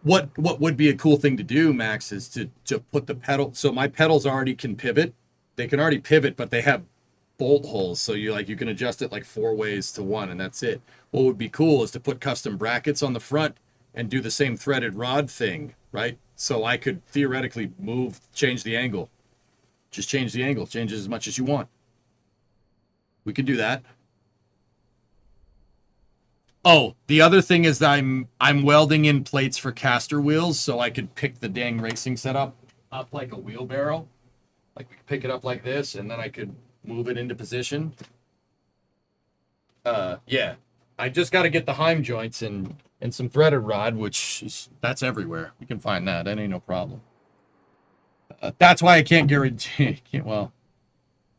What would be a cool thing to do, Max, is to put the pedal. So my pedals already can pivot. They can already pivot, but they have bolt holes. So you can adjust it like 4 ways to 1, and that's it. What would be cool is to put custom brackets on the front and do the same threaded rod thing, right? So I could theoretically change the angle. Just change the angle. Change it as much as you want. We could do that. Oh, the other thing is that I'm welding in plates for caster wheels, so I could pick the dang racing setup up like a wheelbarrow. Like we could pick it up like this, and then I could move it into position. Yeah. I just got to get the Heim joints and some threaded rod, that's everywhere. You can find that. That ain't no problem. That's why I can't guarantee. Well,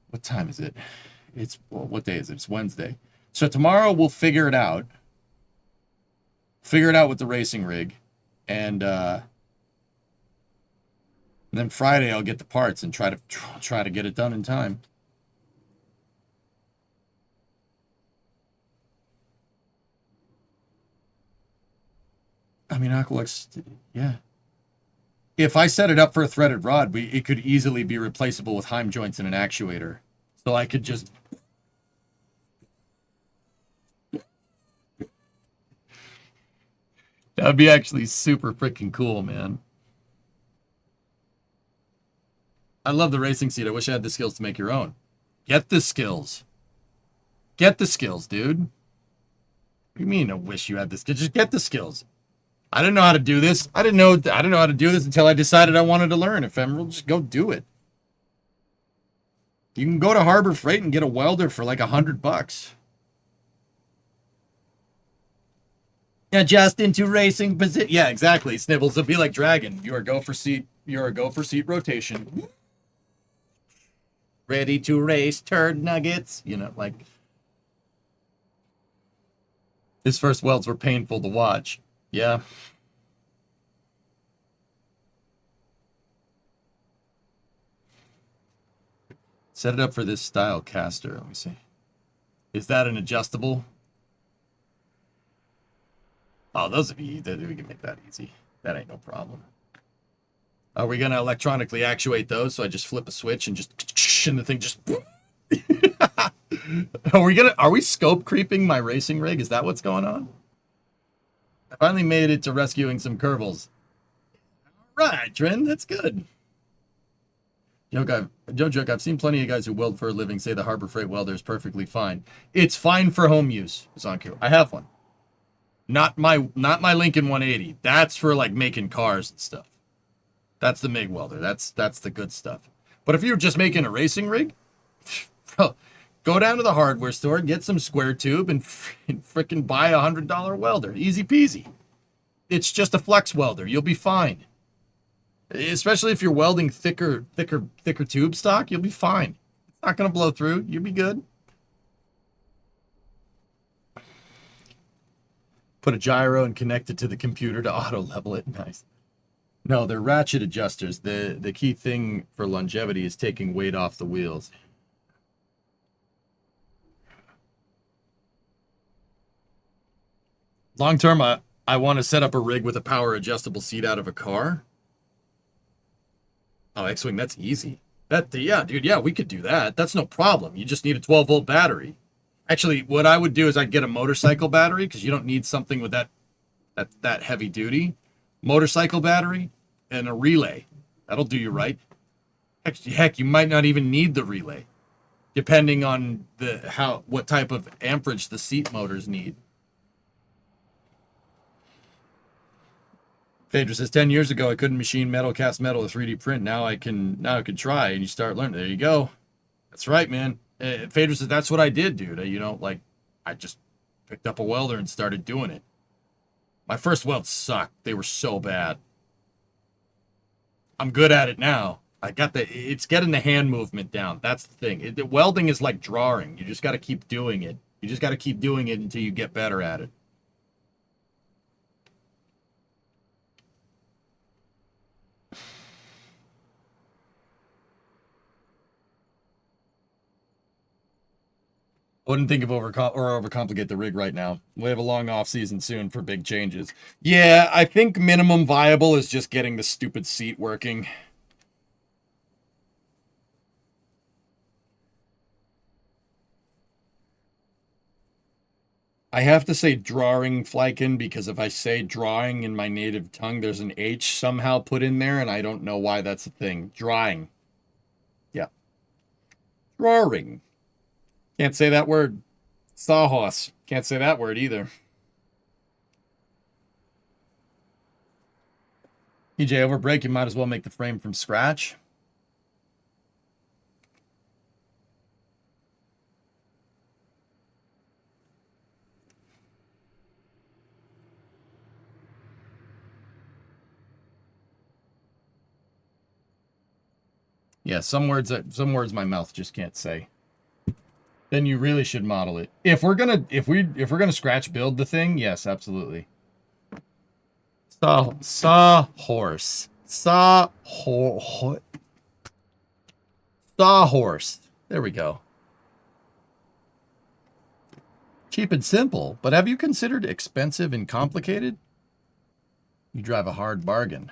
what time is it? What day is it? It's Wednesday. So tomorrow we'll figure it out. Figure it out with the racing rig, and then Friday I'll get the parts and try to get it done in time. I mean, Aqualux, yeah. If I set it up for a threaded rod, it could easily be replaceable with Heim joints and an actuator. So I could just... That would be actually super freaking cool, man. I love the racing seat. I wish I had the skills to make your own. Get the skills. Get the skills, dude. What do you mean I wish you had this? Just get the skills. I didn't know how to do this. I didn't know how to do this until I decided I wanted to learn. Ephemeral, just go do it. You can go to Harbor Freight and get a welder for like $100. Adjust into racing position. Yeah, exactly. Snibbles will be like Dragon. You're a go for seat rotation. Ready to race, turd nuggets. Like his first welds were painful to watch. Yeah. Set it up for this style caster. Let me see. Is that an adjustable? Oh, those of you, we can make that easy. That ain't no problem. Are we gonna electronically actuate those? So I just flip a switch and just, and the thing just. Are we scope creeping my racing rig? Is that what's going on? I finally made it to rescuing some Kerbals. All right, Trin, that's good. Joke, I've seen plenty of guys who weld for a living say the Harbor Freight welder is perfectly fine. It's fine for home use, Zonku. I have one. Not my Lincoln 180. That's for like making cars and stuff. That's the MIG welder. That's the good stuff. But if you're just making a racing rig, bro, go down to the hardware store, get some square tube, and frickin' buy a $100 welder. Easy peasy. It's just a flex welder. You'll be fine. Especially if you're welding thicker tube stock, you'll be fine. It's not gonna blow through. You'll be good. Put a gyro and connect it to the computer to auto level it. Nice. No, they're ratchet adjusters. The key thing for longevity is taking weight off the wheels. Long term, I want to set up a rig with a power adjustable seat out of a car. Oh, X-Wing, that's easy. Yeah, dude, yeah, we could do that. That's no problem. You just need a 12-volt battery. Actually, what I would do is I'd get a motorcycle battery because you don't need something with that heavy duty. Motorcycle battery and a relay. That'll do you right. Heck, you might not even need the relay, depending on what type of amperage the seat motors need. Phaedra says 10 years ago I couldn't machine metal, cast metal, or 3D print. Now I can try, and you start learning. There you go. That's right, man. Phaedra says that's what I did, dude. I just picked up a welder and started doing it. My first welds sucked. They were so bad. I'm good at it now. It's getting the hand movement down. That's the thing. Welding is like drawing. You just got to keep doing it. You just got to keep doing it until you get better at it. I wouldn't think of overcomplicate the rig right now. We have a long off season soon for big changes. Yeah, I think minimum viable is just getting the stupid seat working. I have to say drawing, Flykin, because if I say drawing in my native tongue, there's an H somehow put in there, and I don't know why that's a thing. Drawing. Yeah. Drawing. Can't say that word. Sawhorse. Can't say that word either. EJ, over break, you might as well make the frame from scratch. Yeah, some words my mouth just can't say. Then you really should model it. If we're gonna scratch build the thing, yes, absolutely. Sawhorse. Sawhorse. There we go. Cheap and simple, but have you considered expensive and complicated? You drive a hard bargain.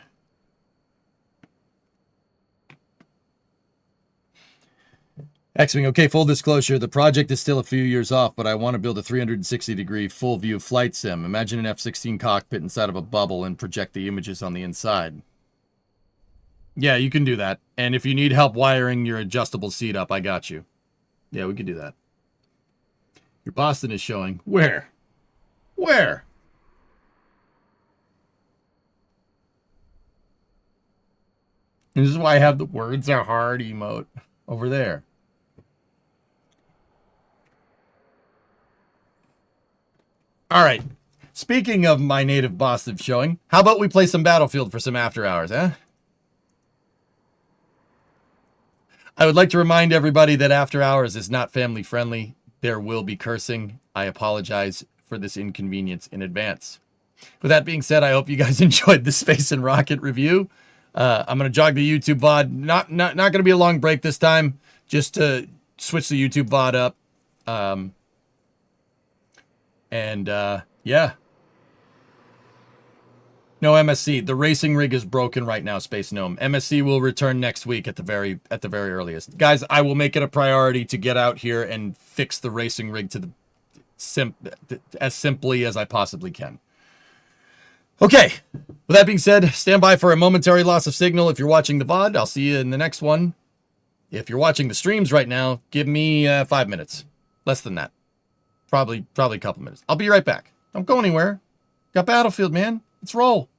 X-Wing, okay, full disclosure, the project is still a few years off, but I want to build a 360-degree full-view flight sim. Imagine an F-16 cockpit inside of a bubble and project the images on the inside. Yeah, you can do that. And if you need help wiring your adjustable seat up, I got you. Yeah, we can do that. Your Boston is showing. Where? Where? And this is why I have the words are hard emote over there. All right. Speaking of my native Boston showing, how about we play some Battlefield for some after hours, huh? I would like to remind everybody that after hours is not family friendly. There will be cursing. I apologize for this inconvenience in advance. With that being said, I hope you guys enjoyed the Space and Rocket review. I'm going to jog the YouTube VOD. Not going to be a long break this time. just to switch the YouTube VOD up. Yeah. No MSC. The racing rig is broken right now, Space Gnome. MSC will return next week at the very earliest. Guys, I will make it a priority to get out here and fix the racing rig to the as simply as I possibly can. Okay. With that being said, stand by for a momentary loss of signal if you're watching the VOD. I'll see you in the next one. If you're watching the streams right now, give me 5 minutes. Less than that. Probably a couple minutes. I'll be right back. Don't go anywhere. Got Battlefield, man. Let's roll.